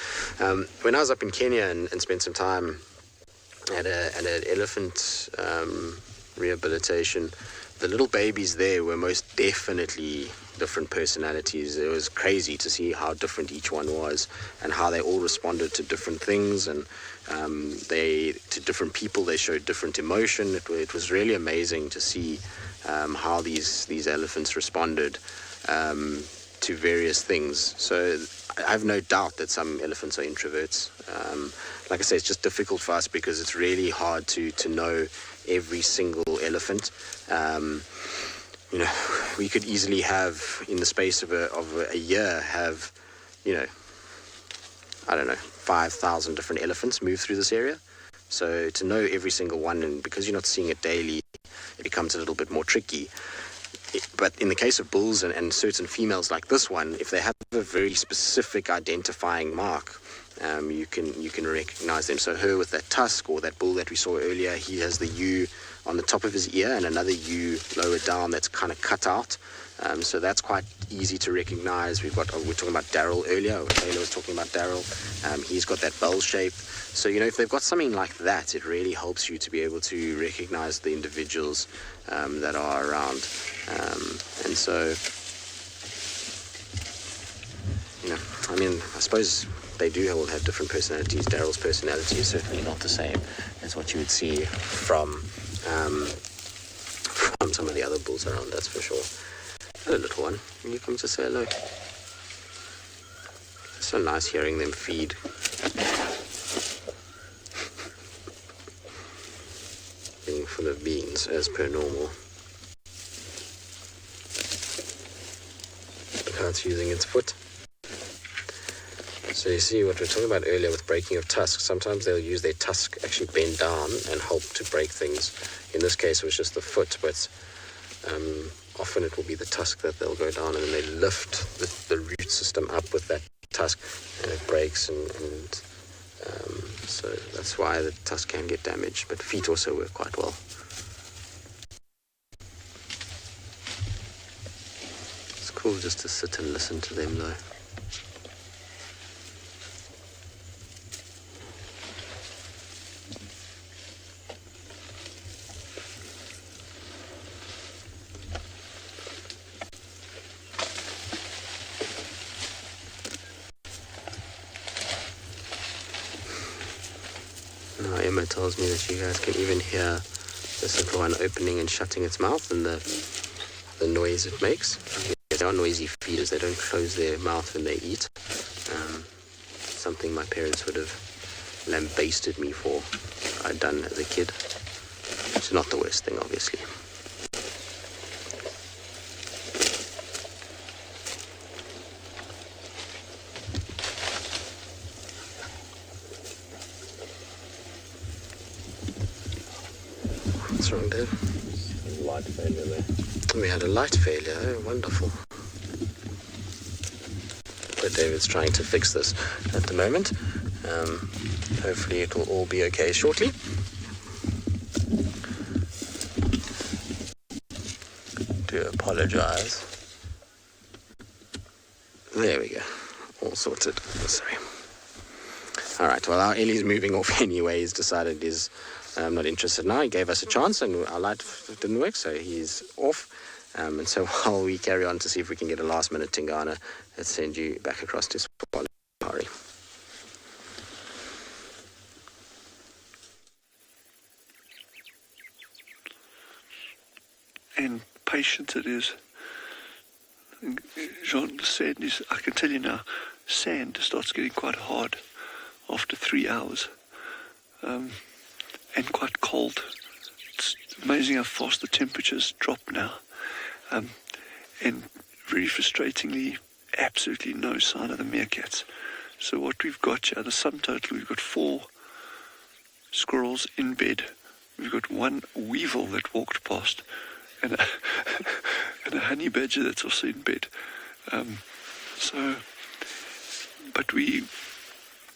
When I was up in Kenya and spent some time at an elephant rehabilitation, the little babies there were most definitely different personalities. It was crazy to see how different each one was and how they all responded to different things, and to different people they showed different emotion. It was really amazing to see how these elephants responded to various things. So I have no doubt that some elephants are introverts. Like I say, it's just difficult for us because it's really hard to know every single elephant. We could easily have, in the space of a year, have, 5,000 different elephants move through this area. So to know every single one, and because you're not seeing it daily, it becomes a little bit more tricky. But in the case of bulls and certain females like this one, if they have a very specific identifying mark, you can recognize them. So her with that tusk, or that bull that we saw earlier, he has the U on the top of his ear and another U lower down that's kind of cut out. So that's quite easy to recognize. We're talking about Daryl earlier, or Taylor was talking about Daryl. He's got that bell shape. So, if they've got something like that, it really helps you to be able to recognize the individuals that are around. And so, I suppose they do all have different personalities. Daryl's personality is certainly not the same as what you would see from some of the other bulls around, that's for sure. Hello, little one. Will you come to say hello? It's so nice hearing them feed. Being full of beans, as per normal. Look how it's using its foot. So you see what we were talking about earlier with breaking of tusks. Sometimes they'll use their tusk, actually bend down and help to break things. In this case, it was just the foot, but often it will be the tusk that they'll go down, and then they lift the root system up with that tusk, and it breaks, and so that's why the tusk can get damaged. But feet also work quite well. It's cool just to sit and listen to them, though. memo tells me that you guys can even hear this little one opening and shutting its mouth and the noise it makes. They are noisy feeders. They don't close their mouth when they eat. Something my parents would have lambasted me for I'd done as a kid. It's not the worst thing, obviously. What's wrong, Dave? Light failure there. We had a light failure. Oh, wonderful. But David's trying to fix this at the moment. Hopefully it will all be okay shortly. Do apologize. There we go. All sorted. Sorry. Alright, well, our Ellie's moving off anyway. He's decided he's not interested now. He gave us a chance and our light didn't work, so he's off. And so while we carry on to see if we can get a last-minute Tingana, let's send you back across to Safari. And patient it is. Jean said, I can tell you now, sand starts getting quite hard after 3 hours, and quite cold. It's amazing how fast the temperatures drop now, and very frustratingly, absolutely no sign of the meerkats. So what we've got here, the sum total, we've got 4 squirrels in bed, we've got 1 weevil that walked past, and a honey badger that's also in bed. But we're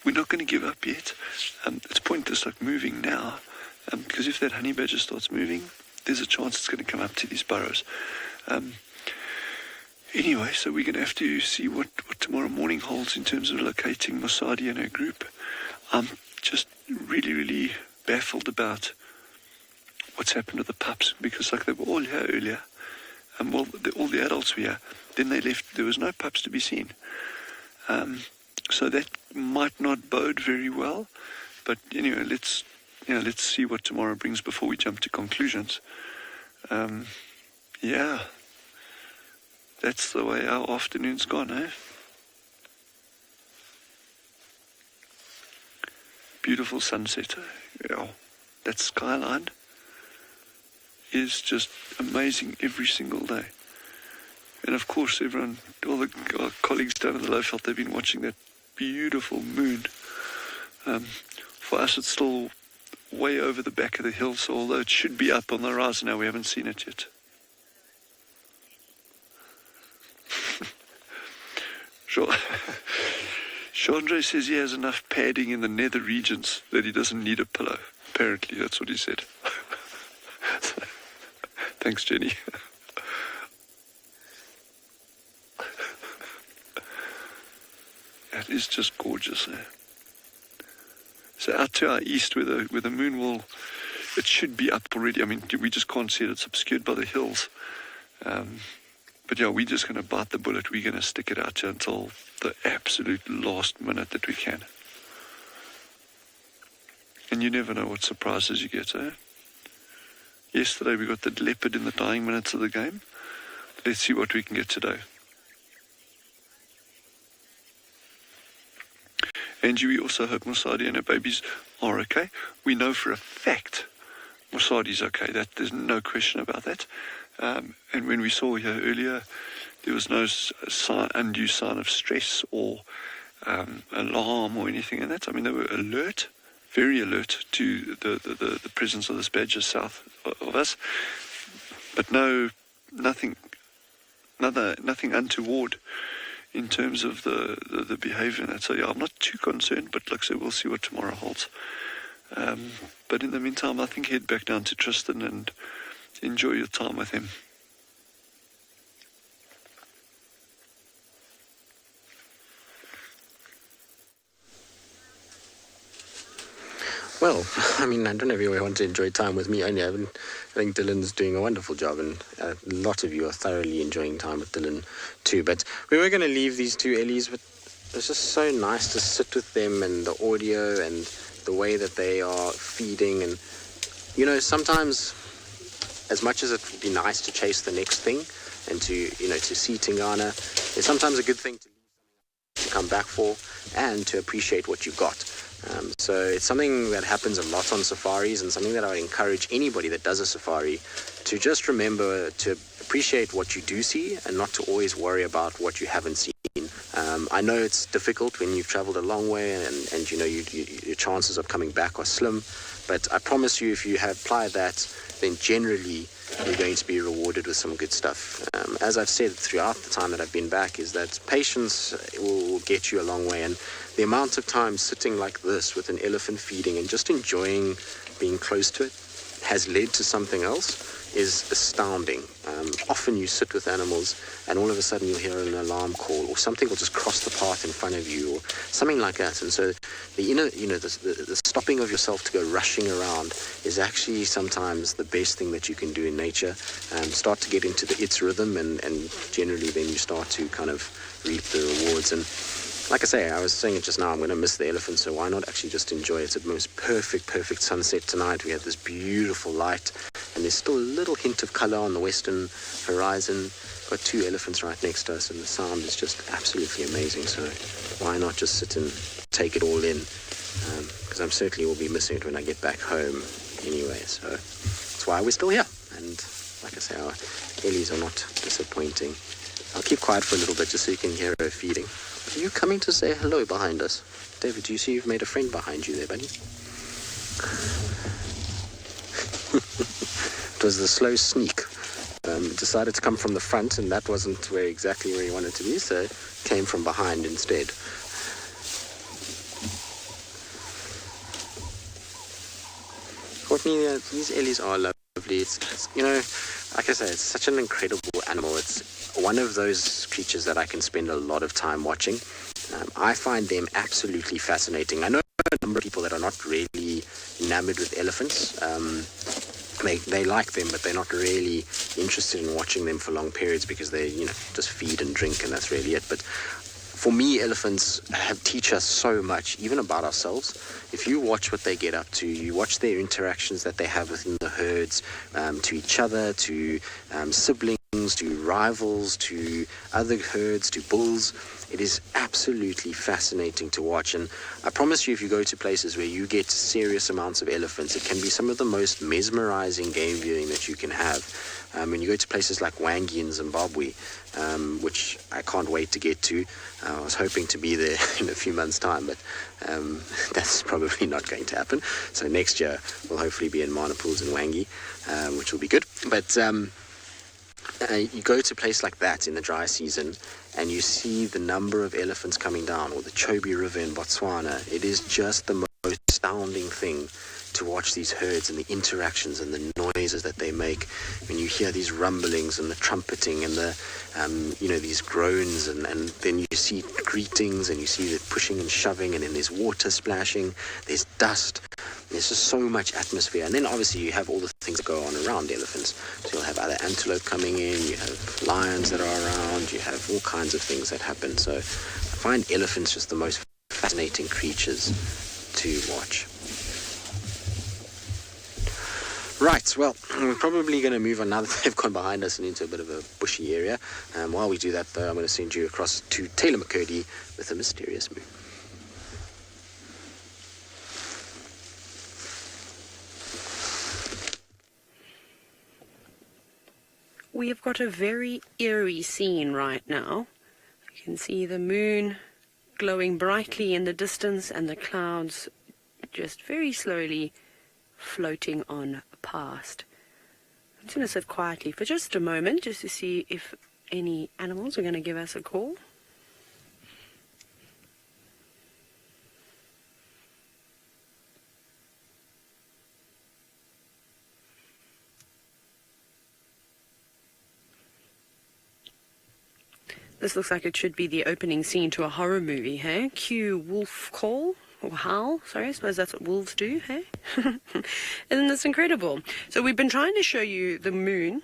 not going to give up yet. It's pointless like moving now, because if that honey badger starts moving, there's a chance it's going to come up to these burrows. Anyway, so we're going to have to see what tomorrow morning holds in terms of locating Mosadi and her group. I'm just really, really baffled about what's happened to the pups, because like they were all here earlier, all the adults were here, then they left, there was no pups to be seen. So that might not bode very well, but anyway, let's see what tomorrow brings before we jump to conclusions. Yeah, that's the way our afternoon's gone, eh? Beautiful sunset. Yeah, that skyline is just amazing every single day. And of course, all our colleagues down at the Lowveld, they've been watching that beautiful moon. For us, it's still way over the back of the hill, so although it should be up on the horizon now, we haven't seen it yet. Chandra says he has enough padding in the nether regions that he doesn't need a pillow. Apparently, that's what he said. Thanks, Jenny. That is just gorgeous, eh? So out to our east, where the moon will, it should be up already. I mean, we just can't see it. It's obscured by the hills. But yeah, we're just going to bite the bullet. We're going to stick it out here until the absolute last minute that we can. And you never know what surprises you get, eh? Yesterday we got the leopard in the dying minutes of the game. Let's see what we can get today. And we also hope Mosadi and her babies are okay. We know for a fact Mosadi's okay. There's no question about that. And when we saw her earlier, there was no undue sign of stress or alarm or anything in that. I mean, they were alert, very alert to the presence of this badger south of us, but nothing untoward in terms of the behaviour. And so yeah, I'm not too concerned, but like I said, we'll see what tomorrow holds. But in the meantime, I think head back down to Tristan and enjoy your time with him. Well, I mean, I don't know if you want to enjoy time with me only. I think Dylan's doing a wonderful job, and a lot of you are thoroughly enjoying time with Dylan too. But we were going to leave these two Ellies, but it's just so nice to sit with them and the audio and the way that they are feeding. And, sometimes, as much as it would be nice to chase the next thing and to see Tingana, it's sometimes a good thing to come back for and to appreciate what you've got. So it's something that happens a lot on safaris, and something that I would encourage anybody that does a safari to just remember to appreciate what you do see and not to always worry about what you haven't seen. I know it's difficult when you've traveled a long way and your chances of coming back are slim, but I promise you, if you have applied that, then generally you're going to be rewarded with some good stuff. As I've said throughout the time that I've been back, is that patience will get you a long way, and the amount of time sitting like this with an elephant feeding and just enjoying being close to it has led to something else is astounding. Often you sit with animals and all of a sudden you'll hear an alarm call, or something will just cross the path in front of you, or something like that. And so the stopping of yourself to go rushing around is actually sometimes the best thing that you can do in nature. Start to get into its rhythm, and generally then you start to kind of reap the rewards. And like I say, I was saying it just now, I'm going to miss the elephant, so why not actually just enjoy it? It's the most perfect sunset tonight. We had this beautiful light, and there's still a little hint of color on the western horizon. Got two elephants right next to us, and the sound is just absolutely amazing. So why not just sit and take it all in? Because I'm certainly will be missing it when I get back home anyway. So that's why we're still here. And like I say, our Ellies are not disappointing. I'll keep quiet for a little bit just so you can hear her feeding. Are you coming to say hello behind us? David, do you see you've made a friend behind you there, buddy? It was the slow sneak. Decided to come from the front, and that wasn't exactly where he wanted to be, so came from behind instead. Courtney, these Ellies are lovely. It's like I say, it's such an incredible animal. It's one of those creatures that I can spend a lot of time watching. I find them absolutely fascinating. I know a number of people that are not really enamored with elephants. They like them, but they're not really interested in watching them for long periods because they, just feed and drink, and that's really it. But for me, elephants teach us so much, even about ourselves. If you watch what they get up to, you watch their interactions that they have within the herds, to each other, to siblings, to rivals, to other herds, to bulls. It is absolutely fascinating to watch, and I promise you, if you go to places where you get serious amounts of elephants, it can be some of the most mesmerizing game viewing that you can have. When you go to places like Wangi in Zimbabwe, which I can't wait to get to. I was hoping to be there in a few months' time, but that's probably not going to happen. So next year we'll hopefully be in Marnapools and Wangi, which will be good. But you go to a place like that in the dry season and you see the number of elephants coming down, or the Chobe River in Botswana. It is just the most astounding thing to watch these herds and the interactions and the noises that they make when you hear these rumblings and the trumpeting and the these groans, and then you see greetings and you see the pushing and shoving, and then there's water splashing, there's dust, there's just so much atmosphere. And then obviously you have all the things that go on around elephants. So you'll have other antelope coming in, you have lions that are around, you have all kinds of things that happen. So I find elephants just the most fascinating creatures to watch. Right, well, we're probably going to move on now that they've gone behind us and into a bit of a bushy area. While we do that, though, I'm going to send you across to Taylor McCurdy with a mysterious moon. We have got a very eerie scene right now. You can see the moon glowing brightly in the distance and the clouds just very slowly floating on past. I'm just going to sit quietly for just a moment just to see if any animals are going to give us a call. This looks like it should be the opening scene to a horror movie, hey? Cue wolf call. Or howl, sorry, I suppose that's what wolves do, hey? Isn't this incredible? So we've been trying to show you the moon,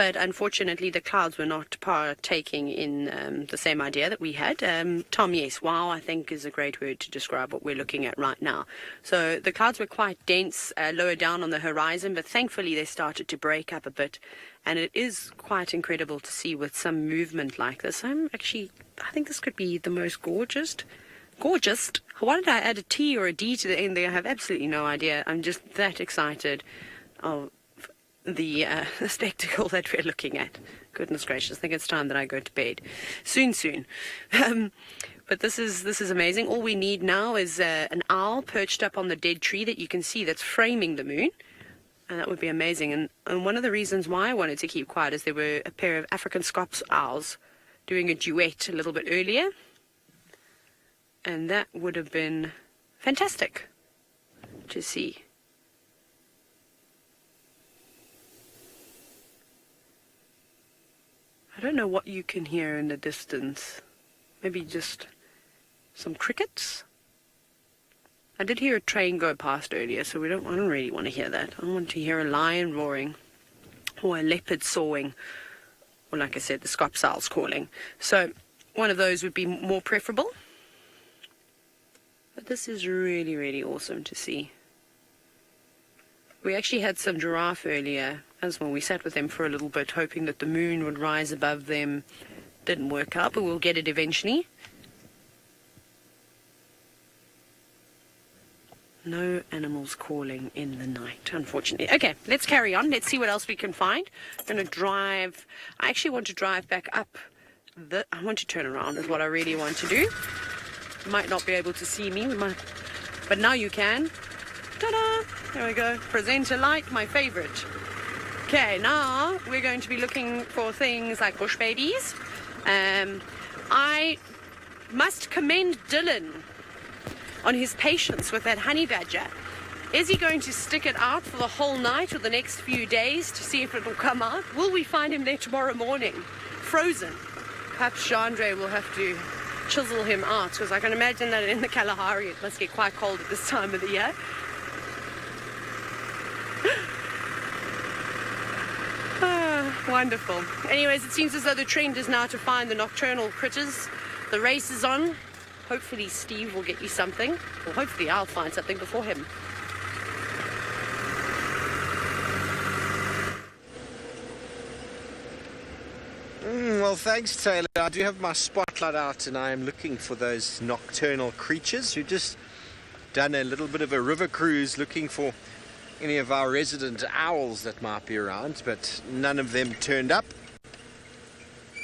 But unfortunately, the clouds were not partaking in the same idea that we had. Tom, yes, wow, I think is a great word to describe what we're looking at right now. So the clouds were quite dense lower down on the horizon, but thankfully they started to break up a bit. And it is quite incredible to see with some movement like this. I think this could be the most gorgeous. Why did I add a T or a D to the end there? I have absolutely no idea. I'm just that excited of the spectacle that we're looking at. Goodness gracious, I think it's time that I go to bed. Soon. But this is amazing. All we need now is an owl perched up on the dead tree that you can see that's framing the moon. And that would be amazing. And one of the reasons why I wanted to keep quiet is there were a pair of African Scops owls doing a duet a little bit earlier. And that would have been fantastic to see. I don't know what you can hear in the distance. Maybe just some crickets? I did hear a train go past earlier, so I don't really want to hear that. I want to hear a lion roaring or a leopard sawing, or like I said, the Scops owls calling. So one of those would be more preferable. But this is really, really awesome to see. We actually had some giraffe earlier as well. We sat with them for a little bit, hoping that the moon would rise above them. Didn't work out, but we'll get it eventually. No animals calling in the night, unfortunately. Okay, let's carry on. Let's see what else we can find. I'm going to drive. I actually want to drive back up. I want to turn around is what I really want to do. You might not be able to see me, but now you can. Ta-da! There we go. Presenter light, my favorite. Okay, now we're going to be looking for things like bush babies. I must commend Dylan on his patience with that honey badger. Is he going to stick it out for the whole night or the next few days to see if it will come out? Will we find him there tomorrow morning, frozen? Perhaps Chandre will have to chisel him out, because I can imagine that in the Kalahari it must get quite cold at this time of the year. Wonderful. Anyways, it seems as though the trend is now to find the nocturnal critters. The race is on. Hopefully Steve will get you something, or hopefully I'll find something before him. Well, thanks, Taylor. I do have my spotlight out and I am looking for those nocturnal creatures. We've just done a little bit of a river cruise looking for any of our resident owls that might be around, but none of them turned up. We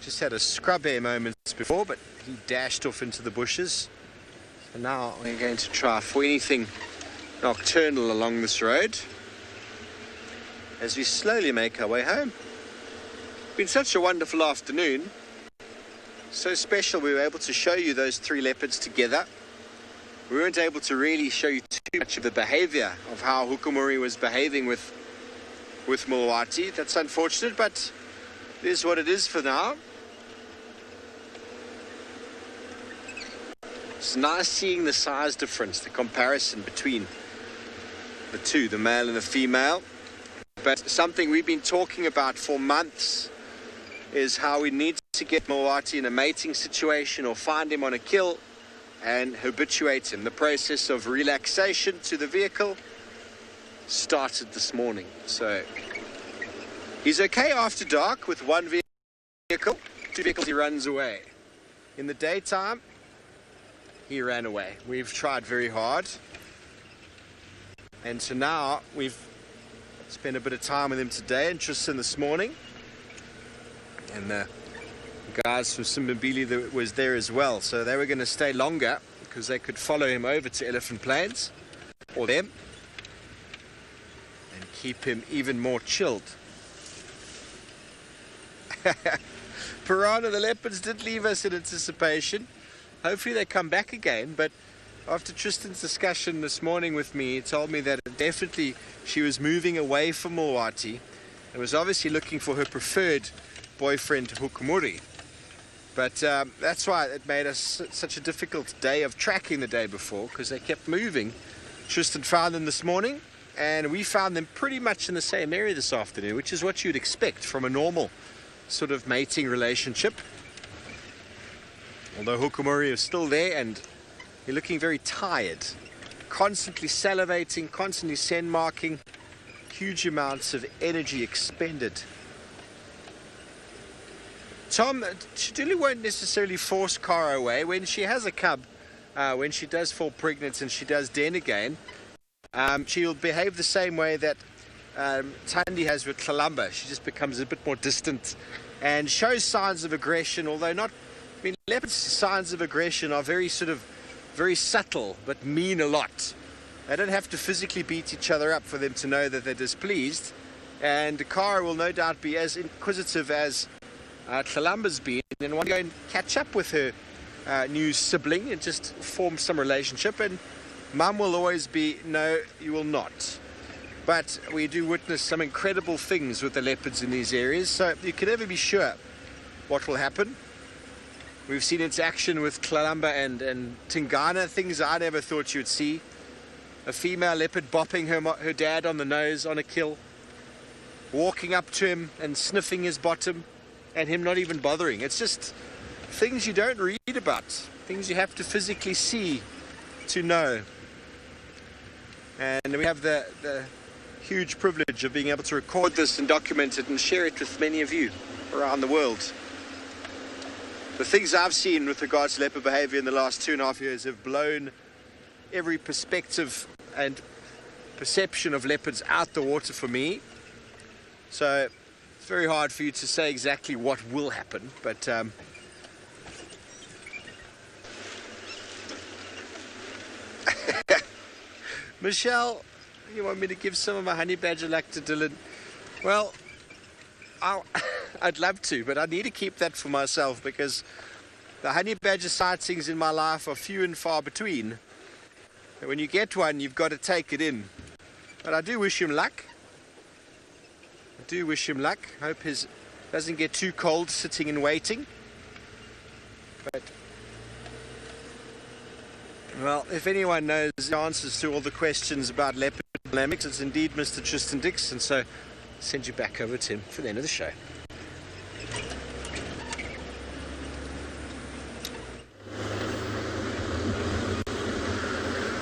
just had a scrub hare moments before, but he dashed off into the bushes. So now we're going to try for anything nocturnal along this road as we slowly make our way home. It's been such a wonderful afternoon. So special we were able to show you those three leopards together. We weren't able to really show you too much of the behavior of how Hukumuri was behaving with Mulwati. That's unfortunate, but it is what it is for now. It's nice seeing the size difference, the comparison between the two, the male and the female. But something we've been talking about for months is how we need to get Mulwati in a mating situation or find him on a kill and habituate him. The process of relaxation to the vehicle started this morning. So he's okay after dark with one vehicle. Two vehicles he runs away. In the daytime, he ran away. We've tried very hard. And so now we've spent a bit of time with him today and Tristan this morning. And the guys from Simbambili was there as well. So they were going to stay longer because they could follow him over to Elephant Plains, or them, and keep him even more chilled. Piranha, the leopards did leave us in anticipation. Hopefully they come back again, but after Tristan's discussion this morning with me, he told me that definitely she was moving away from Mulwati and was obviously looking for her preferred boyfriend, Hukumuri. But that's why it made us such a difficult day of tracking the day before, because they kept moving. Tristan found them this morning, and we found them pretty much in the same area this afternoon, which is what you'd expect from a normal sort of mating relationship. Although Hukumuri is still there and you're looking very tired, constantly salivating, constantly scent marking, huge amounts of energy expended. Tom, Chiduli won't necessarily force Kara away. When she has a cub, when she does fall pregnant and she does den again, she'll behave the same way that Thandi has with Tlalamba. She just becomes a bit more distant and shows signs of aggression, although not. I mean, leopards' signs of aggression are very subtle, but mean a lot. They don't have to physically beat each other up for them to know that they're displeased. And Kara will no doubt be as inquisitive as Tlalamba's been, and want to go and catch up with her new sibling and just form some relationship. And Mum will always be, no, you will not. But we do witness some incredible things with the leopards in these areas, so you can never be sure what will happen. We've seen its action with Tlalamba and Tingana, things I never thought you'd see. A female leopard bopping her dad on the nose on a kill, walking up to him and sniffing his bottom, and him not even bothering. It's just things you don't read about, things you have to physically see to know. And we have the huge privilege of being able to record this and document it and share it with many of you around the world. The things I've seen with regards to leopard behavior in the last 2.5 years have blown every perspective and perception of leopards out the water for me. So it's very hard for you to say exactly what will happen, but Michelle, you want me to give some of my honey badger luck to Dylan? Well, I'd love to, but I need to keep that for myself because the honey badger sightings in my life are few and far between. And when you get one, you've got to take it in. But I do wish him luck. I do wish him luck. Hope his doesn't get too cold sitting and waiting. But well, if anyone knows the answers to all the questions about leopard dynamics, it's indeed Mr. Tristan Dixon. So I'll send you back over to him for the end of the show.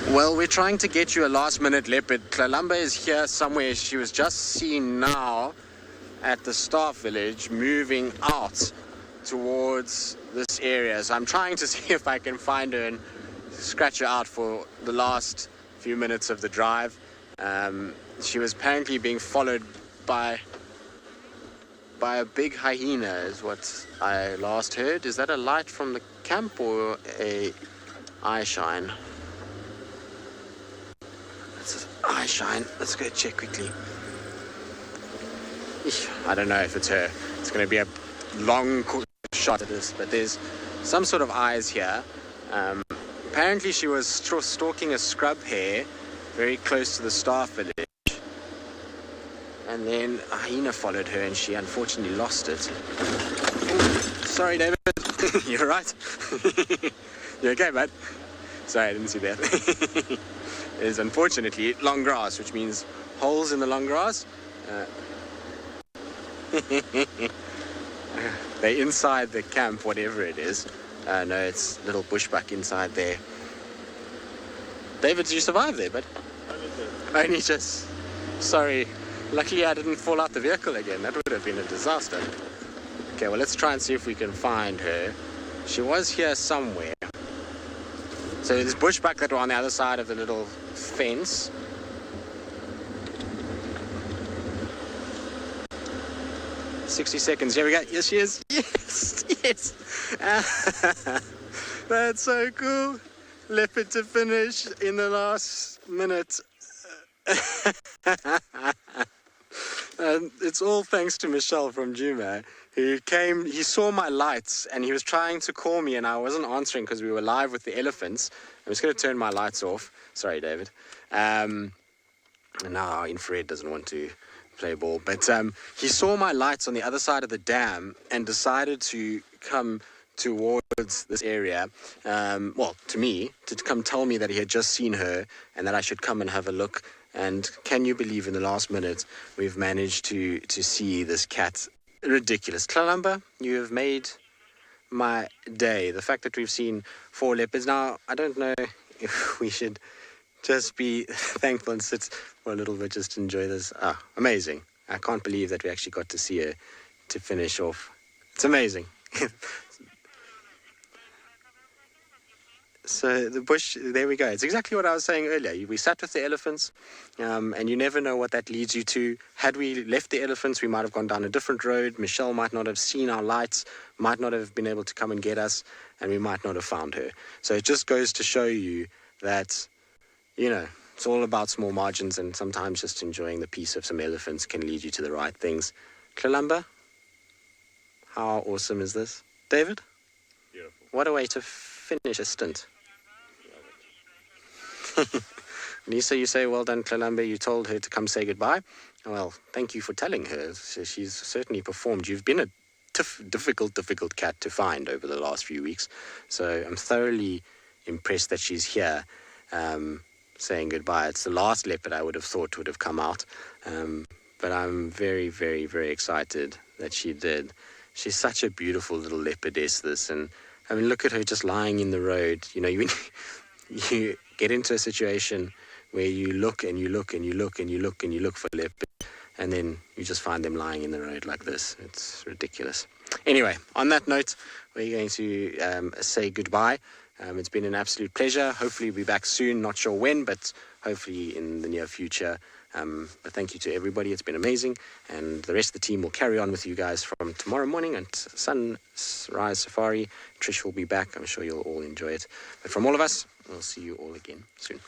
Well, we're trying to get you a last-minute leopard. Tlalamba is here somewhere. She was just seen now at the staff village moving out towards this area. So I'm trying to see if I can find her and scratch her out for the last few minutes of the drive. She was apparently being followed by a big hyena is what I last heard. Is that a light from the camp or a eye shine? It's an eye shine. Let's go check quickly. I don't know if it's her. It's going to be a long shot at this, but there's some sort of eyes here. Apparently she was stalking a scrub hare very close to the staff village. And then a hyena followed her and she unfortunately lost it. Ooh, sorry, David. You're right. You okay, bud? Sorry, I didn't see that. It is unfortunately long grass, which means holes in the long grass. They're inside the camp, whatever it is. No, it's little bushbuck inside there. David, did you survive there, bud? Only just... Sorry. Luckily I didn't fall out the vehicle again. That would have been a disaster. Okay, well, let's try and see if we can find her. She was here somewhere. So there's bushbuck that were on the other side of the little fence. "60 seconds. Here we go. Yes, she is. Yes, yes. That's so cool. Leopard to finish in the last minute. It's all thanks to Michelle from Juma, who came. He saw my lights and he was trying to call me and I wasn't answering because we were live with the elephants. I'm just going to turn my lights off. Sorry, David. And now our infrared doesn't want to play ball. But he saw my lights on the other side of the dam and decided to come towards this area, well, to me, to come tell me that he had just seen her and that I should come and have a look And can you believe in the last minute we've managed to see this cat? Ridiculous. Tlalamba, you have made my day. The fact that we've seen 4 leopards. Now, I don't know if we should just be thankful and sit for a little bit, just enjoy this. Amazing. I can't believe that we actually got to see her to finish off. It's amazing. So the bush, there we go. It's exactly what I was saying earlier. We sat with the elephants, and you never know what that leads you to. Had we left the elephants, we might have gone down a different road. Michelle might not have seen our lights, might not have been able to come and get us, and we might not have found her. So it just goes to show you that, it's all about small margins, and sometimes just enjoying the peace of some elephants can lead you to the right things. Tlalamba, how awesome is this? David? Beautiful. What a way to finish a stint. Lisa, you say, well done, Tlalamba. You told her to come say goodbye. Well, thank you for telling her. She's certainly performed. You've been a difficult cat to find over the last few weeks. So I'm thoroughly impressed that she's here saying goodbye. It's the last leopard I would have thought would have come out. But I'm very, very, very excited that she did. She's such a beautiful little leopardess, this. And I mean, look at her just lying in the road. You get into a situation where you look and you look and you look and you look and you look for leopards, and then you just find them lying in the road like this. It's ridiculous. Anyway, on that note, we're going to say goodbye. It's been an absolute pleasure. Hopefully we'll be back soon. Not sure when, but hopefully in the near future. But thank you to everybody. It's been amazing. And the rest of the team will carry on with you guys from tomorrow morning at Sunrise Safari. Trish will be back. I'm sure you'll all enjoy it. But from all of us, we'll see you all again soon.